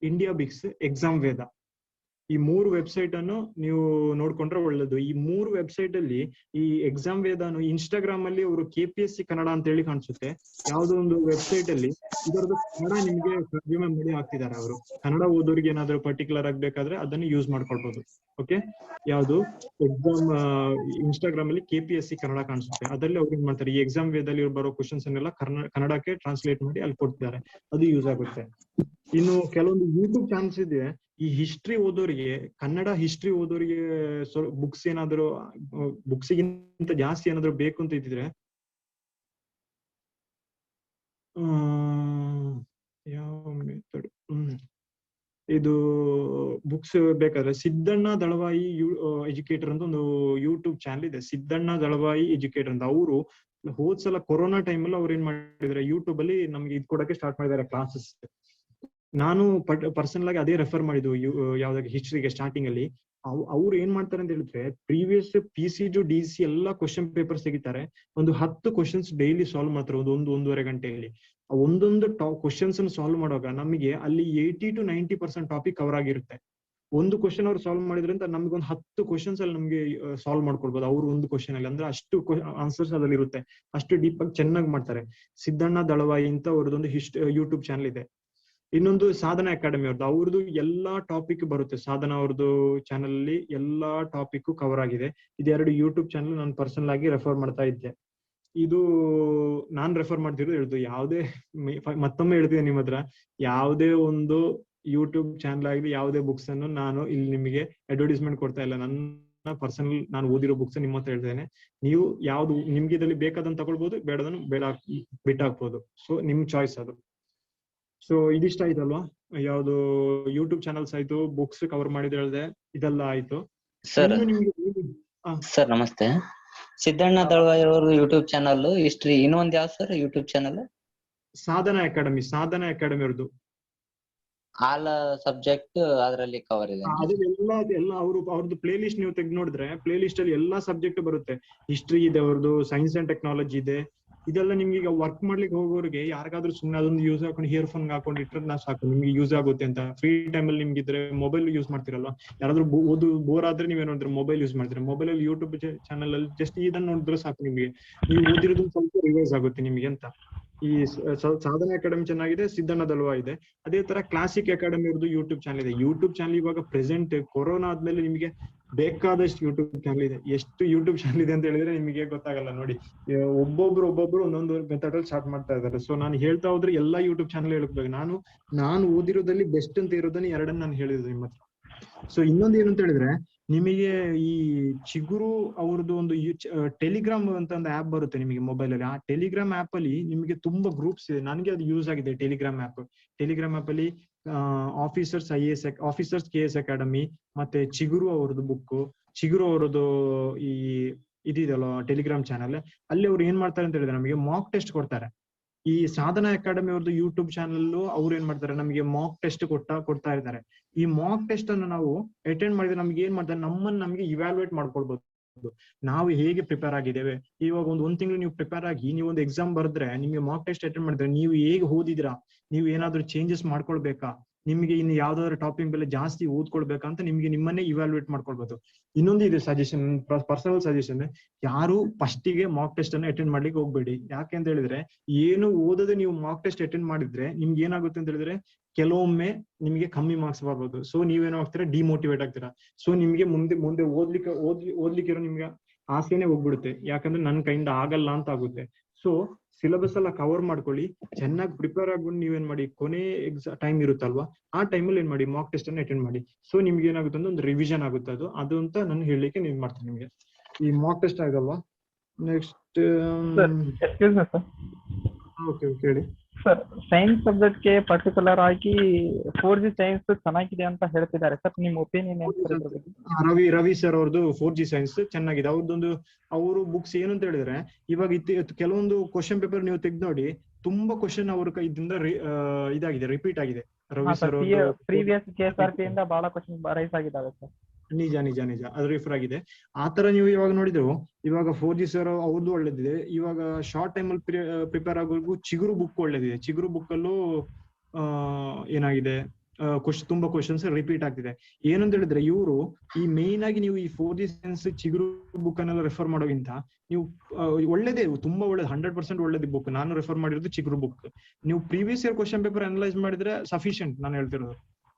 ಇಂಡಿಯಾ ಬಿಕ್ಸ್, ಎಕ್ಸಾಮ್ ವೇದ, ಈ 3 ವೆಬ್ಸೈಟ್ ಅನ್ನು ನೀವು ನೋಡ್ಕೊಂಡ್ರೆ ಒಳ್ಳೇದು. ಈ 3 ವೆಬ್ಸೈಟ್ ಅಲ್ಲಿ ಈ ಎಕ್ಸಾಮ್ ವೇದಾನು ಇನ್ಸ್ಟಾಗ್ರಾಮ್ ಅಲ್ಲಿ ಅವರು KPSC ಕನ್ನಡ ಅಂತ ಹೇಳಿ ಕಾಣಿಸುತ್ತೆ. ಯಾವ್ದೋ ಒಂದು ವೆಬ್ಸೈಟ್ ಅಲ್ಲಿ ಇದರದ್ದು ಕನ್ನಡ ನಿಮ್ಗೆ ತರ್ಜುಮೆ ಮಾಡಿ ಹಾಕ್ತಿದ್ದಾರೆ ಅವರು. ಕನ್ನಡ ಓದೋರಿಗೆ ಏನಾದ್ರು ಪರ್ಟಿಕ್ಯುಲರ್ ಆಗ್ಬೇಕಾದ್ರೆ ಅದನ್ನು ಯೂಸ್ ಮಾಡ್ಕೊಳ್ಬಹುದು. ಓಕೆ, ಯಾವ್ದು ಎಕ್ಸಾಮ್ ಇನ್ಸ್ಟಾಗ್ರಾಮ್ ಅಲ್ಲಿ KPSC ಕನ್ನಡ ಕಾಣಿಸುತ್ತೆ. ಅದರಲ್ಲಿ ಅವ್ರು ಏನ್ ಮಾಡ್ತಾರೆ, ಈ ಎಕ್ಸಾಮ್ ವೇದಲ್ಲಿ ಬರೋ ಕ್ವಶನ್ಸ್ ಅನ್ನೆಲ್ಲ ಕನ್ನಡಕ್ಕೆ ಟ್ರಾನ್ಸ್ಲೇಟ್ ಮಾಡಿ ಅಲ್ಲಿ ಕೊಡ್ತಿದ್ದಾರೆ. ಅದು ಯೂಸ್ ಆಗುತ್ತೆ. ಇನ್ನು ಕೆಲವೊಂದು ಯೂಟ್ಯೂಬ್ ಚಾನಲ್ಸ್ ಇದೆ, ಈ ಹಿಸ್ಟ್ರಿ ಓದೋರಿಗೆ, ಕನ್ನಡ ಹಿಸ್ಟ್ರಿ ಓದೋರಿಗೆ ಬುಕ್ಸ್ ಏನಾದ್ರು ಬುಕ್ಸ್ಗಿಂತ ಜಾಸ್ತಿ ಏನಾದ್ರು ಬೇಕು ಅಂತ ಇದ್ದಿದ್ರೆ ಯಾವ ಮೆಥಡ್ ಇದು ಬುಕ್ಸ್ ಬೇಕಾದ್ರೆ ಸಿದ್ದಣ್ಣ ದಳವಾಯಿ ಎಜುಕೇಟರ್ ಅಂತ ಒಂದು ಯೂಟ್ಯೂಬ್ ಚಾನಲ್ ಇದೆ. ಸಿದ್ದಣ್ಣ ದಳವಾಯಿ ಎಜುಕೇಟರ್ ಅಂತ. ಅವರು ಹೋದ್ಸಲ ಕೊರೋನಾ ಟೈಮಲ್ಲಿ ಅವ್ರು ಏನ್ ಮಾಡಿದ್ದಾರೆ, ಯೂಟ್ಯೂಬ್ ಅಲ್ಲಿ ನಮ್ಗೆ ಇದು ಕೊಡಕ್ಕೆ ಸ್ಟಾರ್ಟ್ ಮಾಡಿದ್ದಾರೆ ಕ್ಲಾಸಸ್. ನಾನು ಪರ್ಸನಲ್ ಆಗಿ ಅದೇ ರೆಫರ್ ಮಾಡಿದ್ದು ಯಾವ್ದಾದ್ರು ಹಿಸ್ಟ್ರಿಗೆ ಸ್ಟಾರ್ಟಿಂಗ್ ಅಲ್ಲಿ. ಅವ್ರು ಏನ್ ಮಾಡ್ತಾರೆ ಅಂತ ಹೇಳಿದ್ರೆ, ಪ್ರೀವಿಯಸ್ PCG DC ಎಲ್ಲ ಕ್ವಶನ್ ಪೇಪರ್ಸ್ ತೆಗಿತಾರೆ. ಒಂದು 10 ಕ್ವಶನ್ಸ್ ಡೈಲಿ ಸಾಲ್ವ್ ಮಾಡ್ತಾರೆ ಒಂದೂವರೆ ಗಂಟೆಯಲ್ಲಿ. ಒಂದೊಂದು ಕ್ವಶನ್ಸ್ ಅನ್ನು ಸಾಲ್ವ್ ಮಾಡುವಾಗ ನಮಗೆ ಅಲ್ಲಿ 80 to 90% ಟಾಪಿಕ್ ಕವರ್ ಆಗಿರುತ್ತೆ. ಒಂದು ಕ್ವಶನ್ ಅವ್ರು ಸಾಲ್ವ್ ಮಾಡಿದ್ರಿಂದ ನಮ್ಗೆ ಒಂದು 10 ಕ್ವಶನ್ಸ್ ಅಲ್ಲಿ ನಮ್ಗೆ ಸಾಲ್ವ್ ಮಾಡ್ಕೊಳ್ಬಹುದು ಅವ್ರು ಒಂದು ಕ್ವಶನ್ ಅಲ್ಲಿ. ಅಂದ್ರೆ ಅಷ್ಟು ಆನ್ಸರ್ಸ್ ಅದ್ರಲ್ಲಿ ಇರುತ್ತೆ, ಅಷ್ಟು ಡೀಪ್ ಆಗಿ ಚೆನ್ನಾಗಿ ಮಾಡ್ತಾರೆ. ಸಿದ್ದಣ್ಣ ದಳವಾಯಿ ಅಂತ ಅವ್ರದ್ದೊಂದು ಯೂಟ್ಯೂಬ್ ಚಾನಲ್ ಇದೆ. ಇನ್ನೊಂದು ಸಾಧನಾ ಅಕಾಡೆಮಿ ಅವ್ರದ್ದು ಎಲ್ಲಾ ಟಾಪಿಕ್ ಬರುತ್ತೆ. ಸಾಧನಾ ಅವ್ರದ್ದು ಚಾನಲ್ ಅಲ್ಲಿ ಎಲ್ಲಾ ಟಾಪಿಕ್ ಕವರ್ ಆಗಿದೆ. ಇದೆರಡು ಯೂಟ್ಯೂಬ್ ಚಾನಲ್ ನಾನು ಪರ್ಸನಲ್ ಆಗಿ ರೆಫರ್ ಮಾಡ್ತಾ ಇದ್ದೆ. ಇದು ನಾನ್ ರೆಫರ್ ಮಾಡ್ತಿರೋದು ಹೇಳ್ದು ಯಾವುದೇ ಮತ್ತೊಮ್ಮೆ ಹೇಳ್ತೀನಿ ನಿಮ್ಮ ಹತ್ರ, ಯಾವುದೇ ಒಂದು ಯೂಟ್ಯೂಬ್ ಚಾನಲ್ ಆಗಲಿ ಯಾವುದೇ ಬುಕ್ಸ್ ಅನ್ನು ನಾನು ಇಲ್ಲಿ ನಿಮಗೆ ಅಡ್ವರ್ಟೈಸ್ಮೆಂಟ್ ಕೊಡ್ತಾ ಇಲ್ಲ. ನನ್ನ ಪರ್ಸನಲ್ ನಾನು ಓದಿರೋ ಬುಕ್ಸ್ ನಿಮ್ಮ ಹತ್ರ ಹೇಳ್ತೇನೆ. ನೀವು ಯಾವ್ದು ನಿಮ್ಗೆ ಇದರಲ್ಲಿ ಬೇಕಾದನ್ನು ತಗೊಳ್ಬಹುದು, ಬೇಡದನ್ನು ಬಿಟ್ಟಾಕ್ಬೋದು. ಸೊ ನಿಮ್ ಚಾಯ್ಸ್ ಅದು. ಸೊ ಇದಿಷ್ಟ ಆಯ್ತಲ್ವಾ, ಯಾವ್ದು ಯೂಟ್ಯೂಬ್ ಚಾನಲ್ಸ್ ಆಯ್ತು, ಬುಕ್ಸ್ ಕವರ್ ಮಾಡಿದ ಹೇಳಿದೆ, ಇದೆಲ್ಲ ಆಯ್ತು. ಸರ್ ನಮಸ್ತೆ. ಸಿದ್ದಣ್ಣ ದಳವಾಯಿ ಅವರು ಯೂಟ್ಯೂಬ್ ಚಾನಲ್ ಹಿಸ್ಟ್ರಿ, ಇನ್ನೊಂದ್ ಯಾವ ಸರ್ ಯೂಟ್ಯೂಬ್ ಚಾನಲ್? ಸಾಧನಾ ಅಕಾಡೆಮಿ ಅವ್ರದ್ದು ಆಲ್ ಸಬ್ಜೆಕ್ಟ್ ಅದರಲ್ಲಿ ಕವರ್ ಇದೆ. ಎಲ್ಲ ಅವ್ರದ್ದು ಪ್ಲೇ ಲಿಸ್ಟ್ ನೀವು ತೆಗೆದು ನೋಡಿದ್ರೆ ಪ್ಲೇ ಲಿಸ್ಟ್ ಅಲ್ಲಿ ಎಲ್ಲಾ ಸಬ್ಜೆಕ್ಟ್ ಬರುತ್ತೆ. ಹಿಸ್ಟ್ರಿ ಇದೆ, ಅವ್ರದ್ದು ಸೈನ್ಸ್ ಅಂಡ್ ಟೆಕ್ನಾಲಜಿ ಇದೆ. ಇದೆಲ್ಲ ನಿಮ್ಗೆ ಈಗ ವರ್ಕ್ ಮಾಡ್ಲಿಕ್ಕೆ ಹೋಗೋರಿಗೆ ಯಾರಿಗಾದ್ರೂ ಸುಮ್ಮನೆ ಅದೊಂದು ಯೂಸ್ ಹಾಕೊಂಡು ಇಯರ್ಫೋನ್ ಹಾಕೊಂಡು ಇಟ್ಟರೆ ನಾ ಸಾಕು, ನಿಮ್ಗೆ ಯೂಸ್ ಆಗುತ್ತೆ ಅಂತ. ಫ್ರೀ ಟೈಮ್ ಅಲ್ಲಿ ನಿಮ್ಗೆ ಇದ್ರೆ ಮೊಬೈಲ್ ಯೂಸ್ ಮಾಡ್ತಿರಲ್ವಾ, ಯಾರಾದ್ರೂ ಓದು ಬೋರ್ ಆದ್ರೆ ನೀವೇನಂದ್ರೆ ಮೊಬೈಲ್ ಯೂಸ್ ಮಾಡ್ತೀರಾ. ಮೊಬೈಲ್ ಅಲ್ಲಿ ಯೂಟ್ಯೂಬ್ ಚಾನಲ್ ಅಲ್ಲಿ ಜಸ್ಟ್ ಇದನ್ನ ನೋಡಿದ್ರೆ ಸಾಕು, ನಿಮ್ಗೆ ನೀವು ಓದಿರೋದು ಸ್ವಲ್ಪ ರಿವೈಸ್ ಆಗುತ್ತೆ ನಿಮ್ಗೆ ಅಂತ. ಈ ಸಾಧನಾ ಅಕಾಡೆಮಿ ಚೆನ್ನಾಗಿದೆ, ಸಿದ್ದಣ್ಣ ದಳವಾಯಿ ಇದೆ. ಅದೇ ತರ ಕ್ಲಾಸಿಕ್ ಅಕಾಡೆಮಿ ಅವ್ರದ್ದು ಯೂಟ್ಯೂಬ್ ಚಾನಲ್ ಇದೆ. ಯೂಟ್ಯೂಬ್ ಚಾನಲ್ ಇವಾಗ ಪ್ರೆಸೆಂಟ್ ಕೊರೋನಾ ಆದ್ಮೇಲೆ ನಿಮಗೆ ಬೇಕಾದಷ್ಟು ಯೂಟ್ಯೂಬ್ ಚಾನಲ್ ಇದೆ. ಎಷ್ಟು ಯೂಟ್ಯೂಬ್ ಚಾನಲ್ ಇದೆ ಅಂತ ಹೇಳಿದ್ರೆ ನಿಮಗೆ ಗೊತ್ತಾಗಲ್ಲ ನೋಡಿ. ಒಬ್ಬೊಬ್ರು ಒಂದೊಂದು ಮೆಥಡ್ ಅಲ್ಲಿ ಸ್ಟಾರ್ಟ್ ಮಾಡ್ತಾ ಇದ್ದಾರೆ. ಸೊ ನಾನು ಹೇಳ್ತಾ ಹೋದ್ರೆ ಎಲ್ಲಾ ಯೂಟ್ಯೂಬ್ ಚಾನಲ್ ಹೇಳ್ಬೇಕು. ನಾನು ಓದಿರೋದಲ್ಲಿ ಬೆಸ್ಟ್ ಅಂತ ಇರೋದನ್ನ ಎರಡನ್ನ ನಾನು ಹೇಳಿದ್ರು ನಿಮ್ಮ ಹತ್ರ. ಸೊ ಇನ್ನೊಂದು ಏನು ಅಂತ ಹೇಳಿದ್ರೆ, ನಿಮಗೆ ಈ ಚಿಗುರು ಅವ್ರದ್ದು ಒಂದು ಟೆಲಿಗ್ರಾಮ್ ಅಂತ ಒಂದು ಆಪ್ ಬರುತ್ತೆ ನಿಮಗೆ ಮೊಬೈಲ್ ಅಲ್ಲಿ. ಆ ಟೆಲಿಗ್ರಾಮ್ ಆಪ್ ಅಲ್ಲಿ ನಿಮಗೆ ತುಂಬಾ ಗ್ರೂಪ್ಸ್ ಇದೆ. ನನಗೆ ಅದು ಯೂಸ್ ಆಗಿದೆ ಟೆಲಿಗ್ರಾಮ್ ಆಪ್ ಅಲ್ಲಿ. ಆಫೀಸರ್ಸ್ KS ಅಕಾಡೆಮಿ, ಮತ್ತೆ ಚಿಗುರು ಅವ್ರದ್ದು ಬುಕ್, ಚಿಗುರು ಅವರದ್ದು ಈ ಇದೆಯಲ್ಲ ಟೆಲಿಗ್ರಾಮ್ ಚಾನಲ್, ಅಲ್ಲಿ ಅವ್ರು ಏನ್ ಮಾಡ್ತಾರೆ ಅಂತ ಹೇಳಿದ್ರೆ ನಮಗೆ ಮಾಕ್ ಟೆಸ್ಟ್ ಕೊಡ್ತಾರೆ. ಈ ಸಾಧನಾ ಅಕಾಡೆಮಿ ಅವ್ರದ್ದು ಯೂಟ್ಯೂಬ್ ಚಾನಲ್ ಅವ್ರು ಏನ್ ಮಾಡ್ತಾರೆ, ನಮಗೆ ಮಾಕ್ ಟೆಸ್ಟ್ ಕೊಡ್ತಾ ಇರ್ತಾರೆ. ಈ ಮಾಕ್ ಟೆಸ್ಟ್ ಅನ್ನು ನಾವು ಅಟೆಂಡ್ ಮಾಡಿದ್ರೆ ನಮ್ಗೆ ಏನ್ ಮಾಡ್ತಾರೆ, ನಮಗೆ ಇವ್ಯಾಲ್ಯೂಯೇಟ್ ಮಾಡ್ಕೊಳ್ಬಹುದು. ನಾವು ಹೇಗೆ ಪ್ರಿಪೇರ್ ಆಗಿದ್ದೇವೆ. ಇವಾಗ ಒಂದ್ ತಿಂಗಳು ನೀವು ಪ್ರಿಪೇರ್ ಆಗಿ ನೀವು ಒಂದು ಎಕ್ಸಾಮ್ ಬರೆದ್ರೆ, ನಿಮ್ಗೆ ಮಾಕ್ ಟೆಸ್ಟ್ ಅಟೆಂಡ್ ಮಾಡಿದ್ರೆ ನೀವು ಹೇಗೆ ಓದಿದ್ರಾ, ನೀವು ಏನಾದ್ರು ಚೇಂಜಸ್ ಮಾಡ್ಕೊಳ್ಬೇಕಾ, ನಿಮ್ಗೆ ಇನ್ನು ಯಾವ್ದಾದ್ರು ಟಾಪಿಕ್ ಬೆಲೆ ಜಾಸ್ತಿ ಓದ್ಕೊಳ್ಬೇಕಂತ ನಿಮ್ಗೆ ನಿಮ್ಮನ್ನೇ ಇವ್ಯಾಲ್ಯೂಯೇಟ್ ಮಾಡ್ಕೊಳ್ಬಹುದು. ಇನ್ನೊಂದು ಇದೆ ಸಜೆಷನ್, ಪರ್ಸನಲ್ ಸಜೆಷನ್, ಯಾರು ಫಸ್ಟಿಗೆ ಮಾಕ್ ಟೆಸ್ಟ್ ಅನ್ನು ಅಟೆಂಡ್ ಮಾಡ್ಲಿಕ್ಕೆ ಹೋಗ್ಬೇಡಿ. ಯಾಕೆ ಅಂತ ಹೇಳಿದ್ರೆ, ಏನು ಓದದೆ ನೀವು ಮಾಕ್ ಟೆಸ್ಟ್ ಅಟೆಂಡ್ ಮಾಡಿದ್ರೆ ನಿಮ್ಗೆ ಏನಾಗುತ್ತೆ ಅಂತ ಹೇಳಿದ್ರೆ ಕೆಲವೊಮ್ಮೆ ನಿಮ್ಗೆ ಕಮ್ಮಿ ಮಾರ್ಕ್ಸ್ ಬರ್ಬೋದು. ಸೊ ನೀವೇನೋ ಆಗ್ತೀರಾ, ಡಿಮೋಟಿವೇಟ್ ಆಗ್ತೀರಾ. ಸೊ ನಿಮ್ಗೆ ಮುಂದೆ ಓದ್ಲಿಕ್ಕೆ ಇರೋ ನಿಮ್ಗೆ ಆಸೆನೆ ಹೋಗ್ಬಿಡುತ್ತೆ. ಯಾಕಂದ್ರೆ ನನ್ನ ಕೈಯಿಂದ ಆಗಲ್ಲ ಅಂತ ಆಗುತ್ತೆ. ಸೊ ಸಿಲೆಬಸ್ ಎಲ್ಲ ಕವರ್ ಮಾಡ್ಕೊಳ್ಳಿ, ಚೆನ್ನಾಗಿ ಪ್ರಿಪೇರ್ ಆಗ್ಬಿಟ್ಟು ನೀವೇನ್ ಮಾಡಿ, ಕೊನೆ ಟೈಮ್ ಇರುತ್ತಲ್ವಾ, ಆ ಟೈಮಲ್ಲಿ ಏನ್ ಮಾಡಿ, ಮಾಕ್ ಟೆಸ್ಟ್ ಅನ್ನು ಅಟೆಂಡ್ ಮಾಡಿ. ಸೊ ನಿಮ್ಗೆ ಏನಾಗುತ್ತೆ ಅಂದ್ರೆ ಒಂದು ರಿವಿಷನ್ ಆಗುತ್ತೆ. ಅದು ಅಂತ ನಾನು ಹೇಳಲಿಕ್ಕೆ ನೀವು ಮಾಡ್ತೀನಿ ನಿಮ್ಗೆ. ಈ ಮಾಕ್ ಟೆಸ್ಟ್ ಆಗಲ್ವಾ, ನೆಕ್ಸ್ಟ್ ಓಕೆ ಹೇಳಿ. ಸರ್ ಸೈನ್ಸ್ ಸಬ್ಜೆಕ್ಟ್ಗೆ ಪರ್ಟಿಕ್ಯುಲರ್ ಆಗಿ 4G ಸೈನ್ಸ್ ಚೆನ್ನಾಗಿದೆ ಅಂತ ಹೇಳ್ತಿದ್ದಾರೆ ಸರ್, ನಿಮ್ಮ ಒಪಿನಿಯನ್ ಏನು ಸರ್ ಇದ್ರ ಬಗ್ಗೆ? ರವಿ ಸರ್ ಅವ್ರದ್ದು 4G ಸೈನ್ಸ್ ಚೆನ್ನಾಗಿದೆ. ಅವ್ರದ್ದೊಂದು ಅವರು ಬುಕ್ಸ್ ಏನು ಅಂತ ಹೇಳಿದ್ರೆ, ಇವಾಗ ಕೆಲವೊಂದು ಕ್ವಶನ್ ಪೇಪರ್ ನೀವು ತೆಗೆದು ನೋಡಿ, ತುಂಬಾ ಕ್ವಶನ್ ಅವ್ರ ಇದರಿಂದ ಇದಾಗಿದೆ, ರಿಪೀಟ್ ಆಗಿದೆ. ರವಿ ಸರ್ ಪ್ರೀವಿಯಸ್ KSRP ಇಂದ ಬಹಳ ಕ್ವಶನ್ ರೈಸ್ ಆಗಿದ್ದಾವೆ ಸರ್. ನಿಜ ಅದು ರಿಫರ್ ಆಗಿದೆ. ಆತರ ನೀವು ಇವಾಗ ನೋಡಿದ್ರು, ಇವಾಗ 4G ಸರ್ ಅವ್ರದ್ದು ಒಳ್ಳೇದಿದೆ. ಇವಾಗ ಶಾರ್ಟ್ ಟೈಮ್ ಅಲ್ಲಿ ಪ್ರಿಪೇರ್ ಆಗೋರ್ಗು ಚಿಗುರು ಬುಕ್ ಒಳ್ಳೇದಿದೆ. ಚಿಗುರು ಬುಕ್ ಅಲ್ಲೂ ಏನಾಗಿದೆ, ತುಂಬಾ ಕ್ವಶನ್ಸ್ ರಿಪೀಟ್ ಆಗ್ತಿದೆ. ಏನಂತ ಹೇಳಿದ್ರೆ, ಇವರು ಈ ಮೇನ್ ಆಗಿ ನೀವು ಈ 4G ಸೈನ್ಸ್ ಚಿಗುರು ಬುಕ್ ಅನ್ನೆಲ್ಲ ರೆಫರ್ ಮಾಡೋಕ್ಕಿಂತ ನೀವು ಒಳ್ಳೇದೇ, ತುಂಬಾ ಒಳ್ಳೇದು, 100% ಒಳ್ಳೇದು ಬುಕ್. ನಾನು ರೆಫರ್ ಮಾಡಿರೋದು ಚಿಗುರು ಬುಕ್. ನೀವು previous year question paper analyse ಮಾಡಿದ್ರೆ ಸಫಿಶಿಯಂಟ್. ನಾನು ಹೇಳ್ತಿರೋದು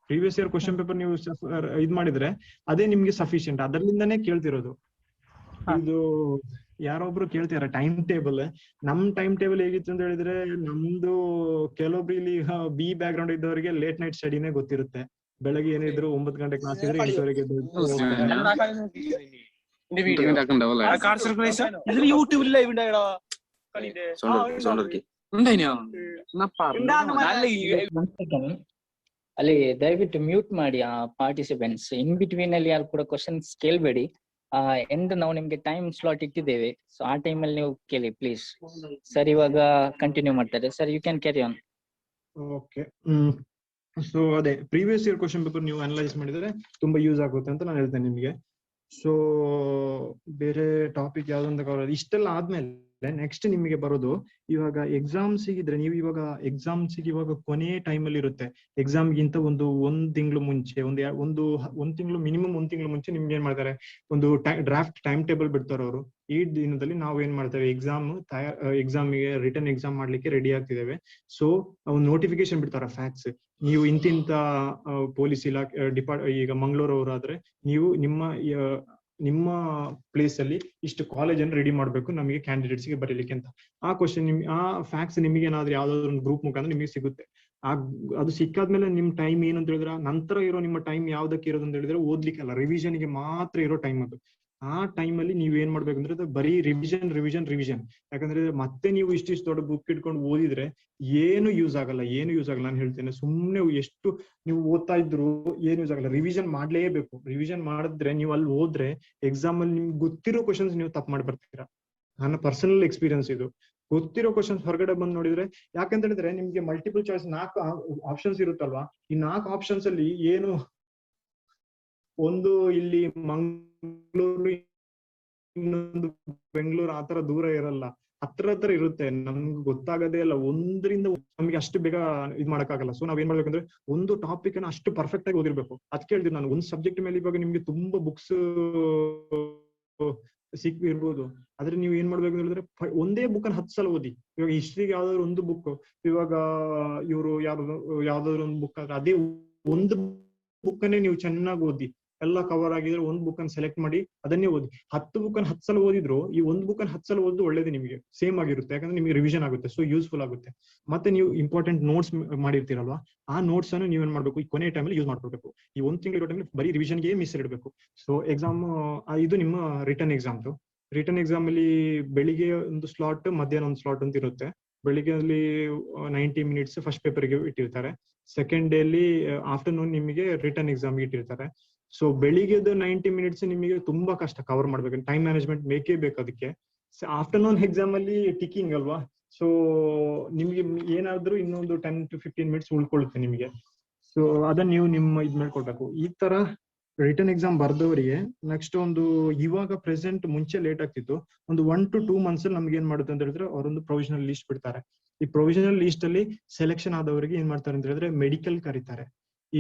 ಪ್ರೀವಿಯಸ್ ಇಯರ್ ಕ್ವಶನ್ ಪೇಪರ್ ನೀವು ಇದ್ ಮಾಡಿದ್ರೆ ಅದೇ ನಿಮ್ಗೆ ಸಫಿಶಿಯಂಟ್. ಅದರಿಂದಾನೇ ಕೇಳ್ತಿರೋದು. ಇದು ಯಾರೊಬ್ರು ಕೇಳ್ತಿದಾರೆ ಟೈಮ್ ಟೇಬಲ್. ನಮ್ ಟೈಮ್ ಟೇಬಲ್ ಹೇಗಿತ್ತು ಅಂತ ಹೇಳಿದ್ರೆ, ನಮ್ದು ಕೆಲವೊಬ್ರು ಇಲ್ಲಿ ಬಿ ಬ್ಯಾಕ್ ಗ್ರೌಂಡ್ ಇದ್ದವರಿಗೆ ಲೇಟ್ ನೈಟ್ ಸ್ಟಡಿನೇ ಗೊತ್ತಿರುತ್ತೆ. ಬೆಳಗ್ಗೆ ಏನಿದ್ರು 9 ಗಂಟೆ ಕ್ಲಾಸ್ ಇದ್ರೆ 8 ಅಲ್ಲಿ ದಯವಿಟ್ಟು ಮ್ಯೂಟ್ ಮಾಡಿ ಆ ಪಾರ್ಟಿಸಿಪೆಂಟ್ಸ್. ಇನ್ ಬಿಟ್ವೀನ್ ಅಲ್ಲಿ ಯಾರು ಕೂಡ ಕ್ವಶನ್ಸ್ ಕೇಳ್ಬೇಡಿ. ಎಂದು ನಾವು ನಿಮ್ಗೆ ಟೈಮ್ ಸ್ಲಾಟ್ ಇಟ್ಟಿದ್ದೇವೆ, ಸೊ ಆ ಟೈಮ್ ಅಲ್ಲಿ ನೀವು ಕೇಳಿ ಪ್ಲೀಸ್. ಸರ್ ಇವಾಗ ಕಂಟಿನ್ಯೂ ಮಾಡ್ತಾರೆ sir, you can carry on. Okay. So ಅದೇ ಪ್ರೀವಿಯಸ್ ಇಯರ್ ಕ್ವಶನ್ ಪೇಪರ್ ನೀವು ಅನಲೈಸ್ ಮಾಡಿದ್ರೆ ತುಂಬಾ ಯೂಸ್ ಆಗುತ್ತೆ ಅಂತ ನಾನು ಹೇಳ್ತೇನೆ ನಿಮ್ಗೆ. ಸೊ ಬೇರೆ ಟಾಪಿಕ್ ಯಾವ್ದಂತ ಕವರ್ ಇಷ್ಟೆಲ್ಲ ಆದ್ಮೇಲೆ ನೆಕ್ಸ್ಟ್ ನಿಮಗೆ ಬರೋದು, ಇವಾಗ ಎಕ್ಸಾಮ್ಸ್ ಇದ್ರೆ ನೀವು ಇವಾಗ ಎಕ್ಸಾಮ್ಸ್ ಇವಾಗ ಕೊನೆ ಟೈಮ್ ಅಲ್ಲಿ ಇರುತ್ತೆ. ಎಕ್ಸಾಮ್ ಗಿಂತ ಒಂದ್ ತಿಂಗಳು ಮುಂಚೆ, ಒಂದ್ ತಿಂಗಳು ಮಿನಿಮಮ್, ಒಂದ್ ತಿಂಗಳು ಮುಂಚೆ ನಿಮ್ಗೆ ಏನ್ ಮಾಡ್ತಾರೆ, ಒಂದು ಡ್ರಾಫ್ಟ್ ಟೈಮ್ ಟೇಬಲ್ ಬಿಡ್ತಾರೆ ಅವರು. ಈ ದಿನದಲ್ಲಿ ನಾವು ಏನ್ ಮಾಡ್ತೇವೆ, ಎಕ್ಸಾಮ್ಗೆ ರಿಟರ್ನ್ ಎಕ್ಸಾಮ್ ಮಾಡ್ಲಿಕ್ಕೆ ರೆಡಿ ಆಗ್ತಿದ್ದೇವೆ. ಸೊ ನೋಟಿಫಿಕೇಶನ್ ಬಿಡ್ತಾರೆ, ಫ್ಯಾಕ್ಸ್. ನೀವು ಇಂತಿಂತ ಪೊಲೀಸ್ ಇಲಾಖೆ ಈಗ ಮಂಗಳೂರು ಅವರಾದ್ರೆ ನೀವು ನಿಮ್ಮ ಪ್ಲೇಸ್ ಅಲ್ಲಿ ಇಷ್ಟು ಕಾಲೇಜ್ ಅನ್ನು ರೆಡಿ ಮಾಡ್ಬೇಕು ನಮಗೆ ಕ್ಯಾಂಡಿಡೇಟ್ಸ್ ಗೆ ಬರೀಲಿಕ್ಕೆ ಅಂತ. ಆ ಕ್ವಶನ್ ಆ ಫ್ಯಾಕ್ಸ್ ನಿಮಗೆ ಏನಾದ್ರೂ ಯಾವ್ದಾದ್ರು ಒಂದು ಗ್ರೂಪ್ ಮುಖಾಂತರ ನಿಮಗೆ ಸಿಗುತ್ತೆ. ಅದು ಸಿಕ್ಕಾದ್ಮೇಲೆ ನಿಮ್ ಟೈಮ್ ಏನಂತ ಹೇಳಿದ್ರೆ, ನಂತರ ಇರೋ ನಿಮ್ಮ ಟೈಮ್ ಯಾವ್ದಕ್ಕೆ ಇರೋದು ಅಂತ ಹೇಳಿದ್ರೆ, ಓದ್ಲಿಕ್ಕಲ್ಲ, ರಿವಿಷನ್ ಗೆ ಮಾತ್ರ ಇರೋ ಟೈಮ್ ಅದು. ಆ ಟೈಮ್ ಅಲ್ಲಿ ನೀವ್ ಏನ್ ಮಾಡ್ಬೇಕಂದ್ರೆ ಬರೀ ರಿವಿಷನ್. ಯಾಕಂದ್ರೆ ಮತ್ತೆ ನೀವು ಇಷ್ಟಿಷ್ಟು ದೊಡ್ಡ ಬುಕ್ ಇಟ್ಕೊಂಡು ಓದಿದ್ರೆ ಏನು ಯೂಸ್ ಆಗಲ್ಲ. ನಾನು ಹೇಳ್ತೇನೆ, ಸುಮ್ನೆ ಎಷ್ಟು ನೀವು ಓದ್ತಾ ಇದ್ರು ಏನು ಯೂಸ್ ಆಗಲ್ಲ. ರಿವಿಷನ್ ಮಾಡ್ಲೇಬೇಕು. ರಿವಿಷನ್ ಮಾಡಿದ್ರೆ ನೀವು ಅಲ್ಲಿ ಹೋದ್ರೆ ಎಕ್ಸಾಮ್ ಅಲ್ಲಿ ನಿಮ್ಗೆ ಗೊತ್ತಿರೋ ಕ್ವಶನ್ಸ್ ನೀವು ತಪ್ಪು ಮಾಡಿ ಬರ್ತೀರಾ. ನನ್ನ ಪರ್ಸನಲ್ ಎಕ್ಸ್ಪೀರಿಯನ್ಸ್ ಇದು. ಗೊತ್ತಿರೋ ಕ್ವಶನ್ಸ್ ಹೊರಗಡೆ ಬಂದು ನೋಡಿದ್ರೆ, ಯಾಕಂತ ಹೇಳಿದ್ರೆ ನಿಮ್ಗೆ ಮಲ್ಟಿಪಲ್ ಚಾಯ್ಸ್ 4 ಆಪ್ಷನ್ಸ್ ಇರುತ್ತಲ್ವಾ. ಈ 4 ಆಪ್ಷನ್ಸ್ ಅಲ್ಲಿ ಏನು, ಒಂದು ಇಲ್ಲಿ ಮಂಗಳೂರು, ಇನ್ನೊಂದು ಬೆಂಗಳೂರು, ಆತರ ದೂರ ಇರಲ್ಲ, ಹತ್ರ ಇರುತ್ತೆ. ನಮ್ಗೆ ಗೊತ್ತಾಗದೇ ಇಲ್ಲ. ಒಂದರಿಂದ ನಮ್ಗೆ ಅಷ್ಟು ಬೇಗ ಇದ್ ಮಾಡಕ್ಕಾಗಲ್ಲ. ಸೊ ನಾವ್ ಏನ್ ಮಾಡ್ಬೇಕಂದ್ರೆ, ಒಂದು ಟಾಪಿಕ್ ಅನ್ನ ಅಷ್ಟು ಪರ್ಫೆಕ್ಟ್ ಆಗಿ ಓದಿರ್ಬೇಕು. ಅದ್ ಕೇಳಿದ್ವಿ ನಾನು, ಒಂದ್ ಸಬ್ಜೆಕ್ಟ್ ಮೇಲೆ ಇವಾಗ ನಿಮ್ಗೆ ತುಂಬಾ ಬುಕ್ಸ್ ಇರ್ಬೋದು. ಆದ್ರೆ ನೀವು ಏನ್ ಮಾಡ್ಬೇಕು ಹೇಳಿದ್ರೆ, ಒಂದೇ ಬುಕ್ ಅನ್ನ 10 ಸಲ ಓದಿ. ಇವಾಗ ಹಿಸ್ಟ್ರಿಗೆ ಯಾವ್ದಾದ್ರು ಒಂದು ಬುಕ್, ಇವಾಗ ಇವರು ಯಾವ್ದಾದ್ರು ಒಂದು ಬುಕ್ ಆದ್ರೆ ಅದೇ ಒಂದು ಬುಕ್ ಅನ್ನೇ ನೀವು ಚೆನ್ನಾಗಿ ಓದಿ. ಎಲ್ಲ ಕವರ್ ಆಗಿದ್ರೆ ಒಂದ್ ಬುಕ್ ಅನ್ನು ಸೆಲೆಕ್ಟ್ ಮಾಡಿ ಅದನ್ನೇ ಓದಿ. 10 ಬುಕ್ ಅನ್ನು 10 ಸಲ ಓದಿದ್ರು ಈ ಒಂದ್ ಬುಕ್ ಅನ್ನು 10 ಸಲ ಓದಿದ್ರು ಒಳ್ಳೇದೇ, ನಿಮಗೆ ಸೇಮ್ ಆಗಿರುತ್ತೆ. ಯಾಕಂದ್ರೆ ನಿಮಗೆ ರಿವಿಷನ್ ಆಗುತ್ತೆ, ಸೊ ಯೂಸ್ಫುಲ್ ಆಗುತ್ತೆ. ಮತ್ತೆ ನೀವು ಇಂಪಾರ್ಟೆಂಟ್ ನೋಟ್ಸ್ ಮಾಡಿರ್ತೀರಲ್ವಾ, ಆ ನೋಟ್ಸ್ ಅನ್ನು ನೀವೇನ್ ಮಾಡ್ಬೇಕು, ಈ ಕೊನೆ ಟೈಮಲ್ಲಿ ಯೂಸ್ ಮಾಡ್ಕೊಳ್ಬೇಕು. ಈ ಒಂದ್ ತಿಂಗಳು ಟೈಮ್ ಬರೀ ರಿವಿಷನ್ಗೆ ಮಿಸ್ ಇಡಬೇಕು. ಸೊ ಎಕ್ಸಾಮ್ ಇದು ನಿಮ್ಮ ರಿಟರ್ನ್ ಎಕ್ಸಾಮ್ ಅಲ್ಲಿ ಬೆಳಿಗ್ಗೆ ಒಂದು ಸ್ಲಾಟ್, ಮಧ್ಯಾಹ್ನ ಒಂದು ಸ್ಲಾಟ್ ಅಂತ ಇರುತ್ತೆ. ಬೆಳಿಗ್ಗೆ ಅಲ್ಲಿ 90 ಮಿನಿಟ್ಸ್ ಫಸ್ಟ್ ಪೇಪರ್ಗೆ ಇಟ್ಟಿರ್ತಾರೆ. ಸೆಕೆಂಡ್ ಡೇ ಅಲ್ಲಿ ಆಫ್ಟರ್ನೂನ್ ನಿಮಗೆ ರಿಟರ್ನ್ ಎಕ್ಸಾಮ್ಗೆ ಇಟ್ಟಿರ್ತಾರೆ. ಸೊ ಬೆಳಿಗ್ಗೆದು 90 ಮಿನಿಟ್ಸ್ ನಿಮಗೆ ತುಂಬಾ ಕಷ್ಟ ಕವರ್ ಮಾಡ್ಬೇಕು. ಟೈಮ್ ಮ್ಯಾನೇಜ್ಮೆಂಟ್ ಬೇಕೇ ಬೇಕು ಅದಕ್ಕೆ. ಆಫ್ಟರ್ನೂನ್ ಎಕ್ಸಾಮ್ ಅಲ್ಲಿ ಟಿಕ್ಕಿಂಗ್ ಅಲ್ವಾ, ಸೊ ನಿಮ್ಗೆ ಏನಾದ್ರೂ ಇನ್ನೊಂದು 10 to 15 ಮಿನಿಟ್ಸ್ ಉಳ್ಕೊಳ್ಳುತ್ತೆ ನಿಮಗೆ. ಸೊ ಅದನ್ನ ನೀವು ನಿಮ್ಮ ಇದ್ಮೇಲೆ ಕೊಡ್ಬೇಕು. ಈ ತರ ರಿಟರ್ನ್ ಎಕ್ಸಾಮ್ ಬರ್ದವರಿಗೆ ನೆಕ್ಸ್ಟ್ ಒಂದು, ಇವಾಗ ಪ್ರೆಸೆಂಟ್ ಮುಂಚೆ ಲೇಟ್ ಆಗ್ತಿತ್ತು, ಒಂದು 1 to 2 months ಅಲ್ಲಿ ನಮ್ಗೆ ಏನ್ ಮಾಡುತ್ತೆ ಅಂತ ಹೇಳಿದ್ರೆ, ಅವರೊಂದು ಪ್ರೊವಿಷನಲ್ ಲಿಸ್ಟ್ ಬಿಡ್ತಾರೆ. ಈ ಪ್ರೊವಿಷನಲ್ ಲಿಸ್ಟ್ ಅಲ್ಲಿ ಸೆಲೆಕ್ಷನ್ ಆದವರಿಗೆ ಏನ್ ಮಾಡ್ತಾರೆ ಅಂತ ಹೇಳಿದ್ರೆ, ಮೆಡಿಕಲ್ ಕರೀತಾರೆ. ಈ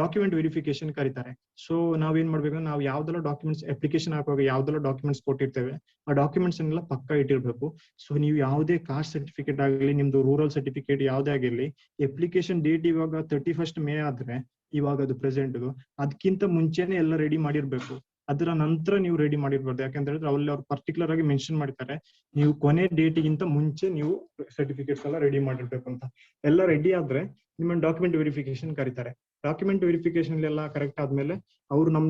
ಡಾಕ್ಯುಮೆಂಟ್ ವೆರಿಫಿಕೇಶನ್ ಕರೀತಾರೆ. ಸೊ ನಾವೇನ್ ಮಾಡ್ಬೇಕಂದ್ರೆ, ನಾವು ಯಾವ್ದೆಲ್ಲ ಡಾಕ್ಯುಮೆಂಟ್ಸ್ ಅಪ್ಲಿಕೇಶನ್ ಹಾಕುವಾಗ ಯಾವ್ದೆಲ್ಲ ಡಾಕ್ಯುಮೆಂಟ್ಸ್ ಕೊಟ್ಟಿರ್ತೇವೆ, ಆ ಡಾಕ್ಯುಮೆಂಟ್ಸ್ ಅನ್ನೆಲ್ಲ ಪಕ್ಕ ಇಟ್ಟಿರ್ಬೇಕು. ಸೊ ನೀವು ಯಾವುದೇ ಕಾಸ್ಟ್ ಸರ್ಟಿಫಿಕೇಟ್ ಆಗಲಿ, ನಿಮ್ದು ರೂರಲ್ ಸರ್ಟಿಫಿಕೇಟ್ ಯಾವ್ದೇ ಆಗಿರ್ಲಿ, ಅಪ್ಲಿಕೇಶನ್ ಡೇಟ್ ಇವಾಗ 31st May ಆದ್ರೆ, ಇವಾಗ ಅದು ಪ್ರೆಸೆಂಟ್, ಅದಕ್ಕಿಂತ ಮುಂಚೆನೆ ಎಲ್ಲ ರೆಡಿ ಮಾಡಿರ್ಬೇಕು. ಅದರ ನಂತರ ನೀವು ರೆಡಿ ಮಾಡಿರ್ಬಾರ್ದು. ಯಾಕಂತ ಹೇಳಿದ್ರೆ ಅಲ್ಲಿ ಅವ್ರು ಪರ್ಟಿಕ್ಯುಲರ್ ಆಗಿ ಮೆನ್ಷನ್ ಮಾಡ್ತಾರೆ, ನೀವು ಕೊನೆ ಡೇಟ್ಗಿಂತ ಮುಂಚೆ ನೀವು ಸರ್ಟಿಫಿಕೇಟ್ಸ್ ಎಲ್ಲ ರೆಡಿ ಮಾಡಿರ್ಬೇಕು ಅಂತ. ಎಲ್ಲ ರೆಡಿ ಆದ್ರೆ ನಿಮ್ಮ ಡಾಕ್ಯುಮೆಂಟ್ ವೆರಿಫಿಕೇಶನ್ ಕರೀತಾರೆ. ಡಾಕ್ಯುಮೆಂಟ್ ವೆರಿಫಿಕೇಶನ್ ಎಲ್ಲ ಕರೆಕ್ಟ್ ಆದ್ಮೇಲೆ ಅವ್ರು ನಮ್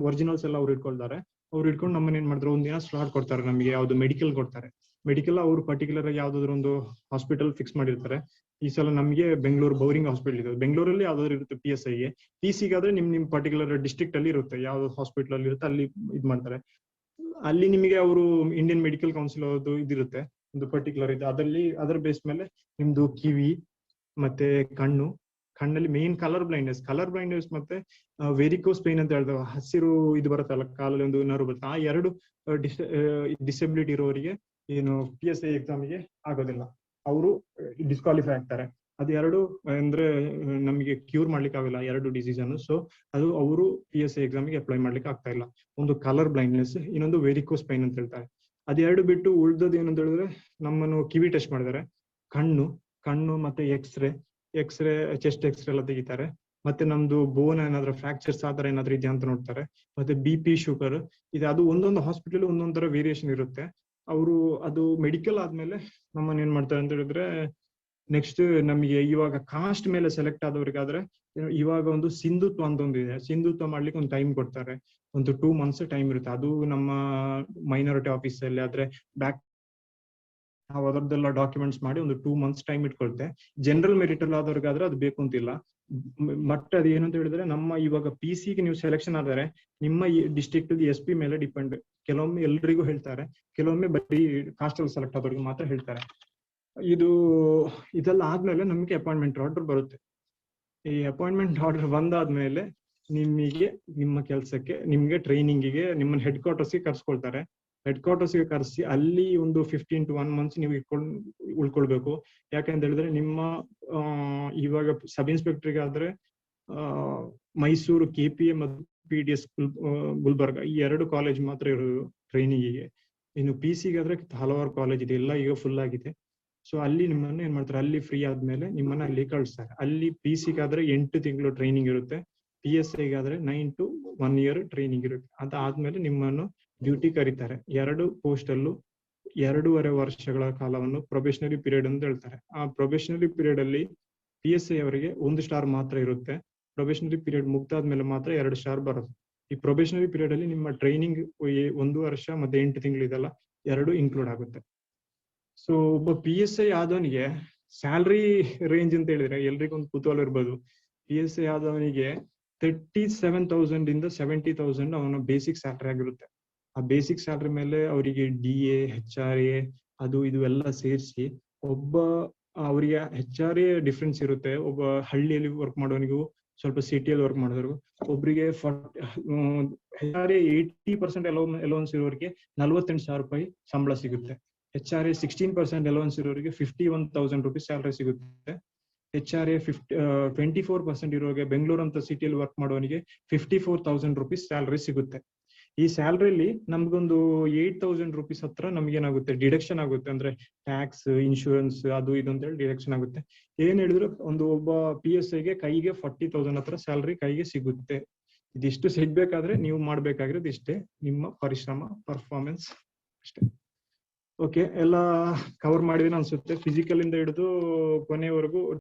ಒರಿಜಿನಲ್ಸ್ ಎಲ್ಲ ಅವ್ರು ಇಟ್ಕೊಳ್ತಾರೆ. ಅವ್ರು ಇಟ್ಕೊಂಡು ನಮ್ಮನ್ನ ಏನ್ ಮಾಡಿದ್ರು, ಒಂದಿನ ಸ್ಲಾಟ್ ಕೊಡ್ತಾರೆ ನಮಗೆ, ಯಾವ್ದು ಮೆಡಿಕಲ್ ಕೊಡ್ತಾರೆ. ಮೆಡಿಕಲ್ ಅವರು ಪರ್ಟಿಕ್ಯುಲರ್ ಯಾವ್ದಾದ್ರು ಒಂದು ಹಾಸ್ಪಿಟಲ್ ಫಿಕ್ಸ್ ಮಾಡಿರ್ತಾರೆ. ಈ ಸಲ ನಮಗೆ ಬೆಂಗಳೂರು ಬೌರಿಂಗ್ ಹಾಸ್ಪಿಟಲ್ ಇದೆ, ಬೆಂಗಳೂರಲ್ಲಿ ಯಾವ್ದಾದ್ರು ಇರುತ್ತೆ PSI ಗೆ. PC ಗಾದ್ರೆ ನಿಮ್ ಪರ್ಟಿಕ್ಯುಲರ್ ಡಿಸ್ಟ್ರಿಕ್ಟ್ ಅಲ್ಲಿ ಇರುತ್ತೆ, ಯಾವ್ದು ಹಾಸ್ಪಿಟಲ್ ಅಲ್ಲಿ ಇರುತ್ತೆ ಅಲ್ಲಿ ಇದ್ ಮಾಡ್ತಾರೆ. ಅಲ್ಲಿ ನಿಮಗೆ ಅವರು ಇಂಡಿಯನ್ ಮೆಡಿಕಲ್ ಕೌನ್ಸಿಲ್ ಅವ್ರದ್ದು ಇದಿರುತ್ತೆ ಒಂದು ಪರ್ಟಿಕ್ಯುಲರ್ ಇದೆ, ಅದರ ಬೇಸ್ ಮೇಲೆ ನಿಮ್ದು ಕಿವಿ ಮತ್ತೆ ಕಣ್ಣಲ್ಲಿ ಮೇನ್ ಕಲರ್ ಬ್ಲೈಂಡ್ನೆಸ್ ಮತ್ತೆ ವೆರಿಕೋಸ್ ಪೇನ್ ಅಂತ ಹೇಳ್ತೇವೆ, ಹಸಿರು ಇದು ಬರುತ್ತಲ್ಲ ಕಾಲಲ್ಲಿ ಒಂದು ನರ್ವ್ ಬರುತ್ತೆ, ಆ ಎರಡು ಡಿಸೆಬಿಲಿಟಿ ಇರೋರಿಗೆ ಏನು PSI ಎಕ್ಸಾಮಿಗೆ ಆಗೋದಿಲ್ಲ, ಅವರು ಡಿಸ್ಕ್ವಾಲಿಫೈ ಆಗ್ತಾರೆ. ಅದು ಎರಡು ಅಂದ್ರೆ ನಮಗೆ ಕ್ಯೂರ್ ಮಾಡ್ಲಿಕ್ಕೆ ಆಗಲ್ಲ ಎರಡು ಡಿಸೀಸ್ ಅನ್ನು. ಸೊ ಅದು ಅವರು PSI ಎಕ್ಸಾಮಿಗೆ ಅಪ್ಲೈ ಮಾಡ್ಲಿಕ್ಕೆ ಆಗ್ತಾ ಇಲ್ಲ. ಒಂದು ಕಲರ್ ಬ್ಲೈಂಡ್ನೆಸ್, ಇನ್ನೊಂದು ವೆರಿಕೋಸ್ ಪೈನ್ ಅಂತ ಹೇಳ್ತಾರೆ. ಅದೆರಡು ಬಿಟ್ಟು ಉಳ್ದದ್ದು ಏನಂತ ಹೇಳಿದ್ರೆ ನಮ್ಮನ್ನು ಕಿವಿ ಟೆಸ್ಟ್ ಮಾಡಿದ್ದಾರೆ, ಕಣ್ಣು ಮತ್ತೆ ಎಕ್ಸ್ರೇ ಚೆಸ್ಟ್ ಎಕ್ಸ್ರೇ ಎಲ್ಲ ತೆಗಿತಾರೆ. ಮತ್ತೆ ನಮ್ದು ಬೋನ್ ಏನಾದ್ರು ಫ್ರಾಕ್ಚರ್ಸ್ ಆತರ ಏನಾದ್ರು ಇದೆಯಾ ಅಂತ ನೋಡ್ತಾರೆ. ಮತ್ತೆ BP ಶುಗರ್ ಇದೆ, ಅದು ಒಂದೊಂದು ಹಾಸ್ಪಿಟಲ್ ಒಂದೊಂದ್ ತರ ವೇರಿಯೇಷನ್ ಇರುತ್ತೆ. ಅವರು ಅದು ಮೆಡಿಕಲ್ ಆದ್ಮೇಲೆ ನಮ್ಮನ್ನ ಏನ್ ಮಾಡ್ತಾರೆ ಅಂತ ಹೇಳಿದ್ರೆ ನೆಕ್ಸ್ಟ್ ನಮಗೆ ಇವಾಗ ಕಾಸ್ಟ್ ಮೇಲೆ ಸೆಲೆಕ್ಟ್ ಆದವ್ರಿಗಾದ್ರೆ ಇವಾಗ ಒಂದು ಸಿಂಧುತ್ವ ಅಂತ ಒಂದಿದೆ, ಸಿಂಧುತ್ವ ಮಾಡ್ಲಿಕ್ಕೆ ಒಂದು ಟೈಮ್ ಕೊಡ್ತಾರೆ, ಒಂದು 2 months ಟೈಮ್ ಇರುತ್ತೆ. ಅದು ನಮ್ಮ ಮೈನಾರಿಟಿ ಆಫೀಸ್ ಅಲ್ಲಿ ಆದ್ರೆ ಬ್ಯಾಕ್ ನಾವು ಅದರದ್ದೆಲ್ಲ ಡಾಕ್ಯುಮೆಂಟ್ಸ್ ಮಾಡಿ ಒಂದು 2 months ಟೈಮ್ ಇಟ್ಕೊಳ್ತೆ. ಜನರಲ್ ಮೆರಿಟ್ ಅಲ್ಲಿ ಆದವ್ರಿಗಾದ್ರೆ ಅದು ಬೇಕು ಅಂತಿಲ್ಲ. ಬಟ್ ಅದು ಏನಂತ ಹೇಳಿದ್ರೆ ನಮ್ಮ ಇವಾಗ PC ಗೆ ನೀವು ಸೆಲೆಕ್ಷನ್ ಆದರೆ ನಿಮ್ಮ ಡಿಸ್ಟ್ರಿಕ್ಟ್ SP ಮೇಲೆ ಡಿಪೆಂಡ್. ಕೆಲವೊಮ್ಮೆ ಎಲ್ರಿಗೂ ಹೇಳ್ತಾರೆ, ಕೆಲವೊಮ್ಮೆ ಬರೀ ಕಾಸ್ಟ್ ಅಲ್ಲಿ ಸೆಲೆಕ್ಟ್ ಆದವ್ರಿಗೆ ಮಾತ್ರ ಹೇಳ್ತಾರೆ. ಇದೆಲ್ಲ ಆದ್ಮೇಲೆ ನಮಗೆ ಅಪಾಯಿಂಟ್ಮೆಂಟ್ ಆರ್ಡರ್ ಬರುತ್ತೆ. ಈ ಅಪಾಯಿಂಟ್ಮೆಂಟ್ ಆರ್ಡರ್ ಬಂದಾದ್ಮೇಲೆ ನಿಮಗೆ ನಿಮ್ಮ ಕೆಲಸಕ್ಕೆ ನಿಮ್ಗೆ ಟ್ರೈನಿಂಗಿಗೆ ನಿಮ್ಮನ್ನ ಹೆಡ್ ಕ್ವಾರ್ಟರ್ಸ್ಗೆ ಕರ್ಸ್ಕೊಳ್ತಾರೆ. ಹೆಡ್ ಕ್ವಾರ್ಟರ್ಸ್ಗೆ ಕರೆಸಿ ಅಲ್ಲಿ ಒಂದು 15 to 1 months ನೀವು ಉಳ್ಕೊಳ್ಬೇಕು. ಯಾಕಂತ ಹೇಳಿದ್ರೆ ನಿಮ್ಮ ಇವಾಗ ಸಬ್ ಇನ್ಸ್ಪೆಕ್ಟರ್ಗೆ ಆದ್ರೆ ಮೈಸೂರು KPA ಮತ್ತು PDS ಗುಲ್ಬರ್ಗ ಈ 2 ಕಾಲೇಜ್ ಮಾತ್ರ ಇರೋದು ಟ್ರೈನಿಂಗಿಗೆ. ಇನ್ನು PC ಗಾದ್ರೆ ಹಲವಾರು ಕಾಲೇಜ್ ಇದೆ, ಎಲ್ಲ ಈಗ ಫುಲ್ ಆಗಿದೆ. ಸೊ ಅಲ್ಲಿ ನಿಮ್ಮನ್ನ ಏನ್ ಮಾಡ್ತಾರೆ, ಅಲ್ಲಿ ಫ್ರೀ ಆದ್ಮೇಲೆ ನಿಮ್ಮನ್ನ ಅಲ್ಲಿ ಕಳಿಸ್ತಾರೆ. ಅಲ್ಲಿ PC ಗಾದ್ರೆ 8 ತಿಂಗಳು ಟ್ರೈನಿಂಗ್ ಇರುತ್ತೆ, PSI Godrej 9 to 1 year training ಇರುತ್ತೆ. ಅದಾದ್ಮೇಲೆ ನಿಮ್ಮನ್ನು ಡ್ಯೂಟಿ ಕರೀತಾರೆ. 2 ಪೋಸ್ಟ್ ಅಲ್ಲೂ 2.5 ವರ್ಷಗಳ ಕಾಲವನ್ನು ಪ್ರೊಬೇಷನರಿ ಪೀರಿಯಡ್ ಅಂತ ಹೇಳ್ತಾರೆ. ಆ ಪ್ರೊಬೇಷನರಿ ಪೀರಿಯಡ್ ಅಲ್ಲಿ PSI ಅವರಿಗೆ 1 ಸ್ಟಾರ್ ಮಾತ್ರ ಇರುತ್ತೆ. ಪ್ರೊಬೇಷನರಿ ಪೀರಿಯಡ್ ಮುಗ್ದಾದ್ಮೇಲೆ ಮಾತ್ರ 2 ಸ್ಟಾರ್ ಬರುತ್ತೆ. ಈ ಪ್ರೊಬೇಷನರಿ ಪೀರಿಯಡ್ ಅಲ್ಲಿ ನಿಮ್ಮ ಟ್ರೈನಿಂಗ್ 1 ವರ್ಷ ಮತ್ತೆ 8 ತಿಂಗಳು ಇದೆಲ್ಲ 2 ಇನ್ಕ್ಲೂಡ್ ಆಗುತ್ತೆ. ಸೊ ಒಬ್ಬ PSI ಆದವನಿಗೆ ಸ್ಯಾಲ್ರಿ ರೇಂಜ್ ಅಂತ ಹೇಳಿದ್ರೆ ಎಲ್ರಿಗೂ ಒಂದು ಕುತೂಹಲ ಇರ್ಬೋದು. PSI ಆದವನಿಗೆ 37,000 ಇಂದ 70,000 ಅವನ ಬೇಸಿಕ್ ಸ್ಯಾಲ್ರಿ ಆಗಿರುತ್ತೆ. ಆ ಬೇಸಿಕ್ ಸ್ಯಾಲ್ರಿ ಮೇಲೆ ಅವರಿಗೆ DA HRA ಅದು ಇದು ಎಲ್ಲ ಸೇರಿಸಿ ಅವರಿಗೆ HRA ಡಿಫ್ರೆನ್ಸ್ ಇರುತ್ತೆ. ಒಬ್ಬ ಹಳ್ಳಿಯಲ್ಲಿ ವರ್ಕ್ ಮಾಡೋನಿಗೂ ಸ್ವಲ್ಪ ಸಿಟಿಯಲ್ಲಿ ವರ್ಕ್ ಮಾಡೋರಿಗೂ ಒಬ್ಬರಿಗೆ HRA 80% ಅಲೋನ್ಸ್ ಇರೋರಿಗೆ 48,000 ರೂಪಾಯಿ ಸಂಬಳ ಸಿಗುತ್ತೆ. HRA 16% ಅಲೋನ್ಸ್ ಇರೋರಿಗೆ 51,000 ರೂಪೀಸ್ ಸ್ಯಾಲ್ರಿ ಸಿಗುತ್ತೆ. HRA 24% ಇರೋರಿಗೆ ಬೆಂಗಳೂರು ಅಂತ ಸಿಟಿಯಲ್ಲಿ ವರ್ಕ್ ಮಾಡೋನಿಗೆ 54,000 ರೂಪೀಸ್ ಸ್ಯಾಲ್ರಿ ಸಿಗುತ್ತೆ. ಈ ಸ್ಯಾಲ್ರಿಲಿ ನಮ್ಗೊಂದು 8,000 ರೂಪೀಸ್ ಹತ್ರ ನಮ್ಗೇನಾಗುತ್ತೆ ಡಿಡಕ್ಷನ್ ಆಗುತ್ತೆ, ಅಂದ್ರೆ ಟ್ಯಾಕ್ಸ್ ಇನ್ಶೂರೆನ್ಸ್ ಅದು ಇದು ಅಂತ ಹೇಳಿ ಡಿಡಕ್ಷನ್ ಆಗುತ್ತೆ. ಏನ್ ಹೇಳಿದ್ರು ಒಬ್ಬ PSI ಗೆ ಕೈಗೆ 40,000 ಹತ್ರ ಸ್ಯಾಲ್ರಿ ಕೈಗೆ ಸಿಗುತ್ತೆ. ಇದಿಷ್ಟು ಸಿಗ್ಬೇಕಾದ್ರೆ ನೀವು ಮಾಡ್ಬೇಕಾಗಿರೋದು ಇಷ್ಟೇ, ನಿಮ್ಮ ಪರಿಶ್ರಮ ಪರ್ಫಾರ್ಮೆನ್ಸ್ ಅಷ್ಟೇ. ಓಕೆ, ಎಲ್ಲ ಕವರ್ ಮಾಡಿದೀನಿ ಅನ್ಸುತ್ತೆ. ಫಿಸಿಕಲ್ ಇಂದ ಹಿಡಿದು ಕೊನೆವರೆಗೂ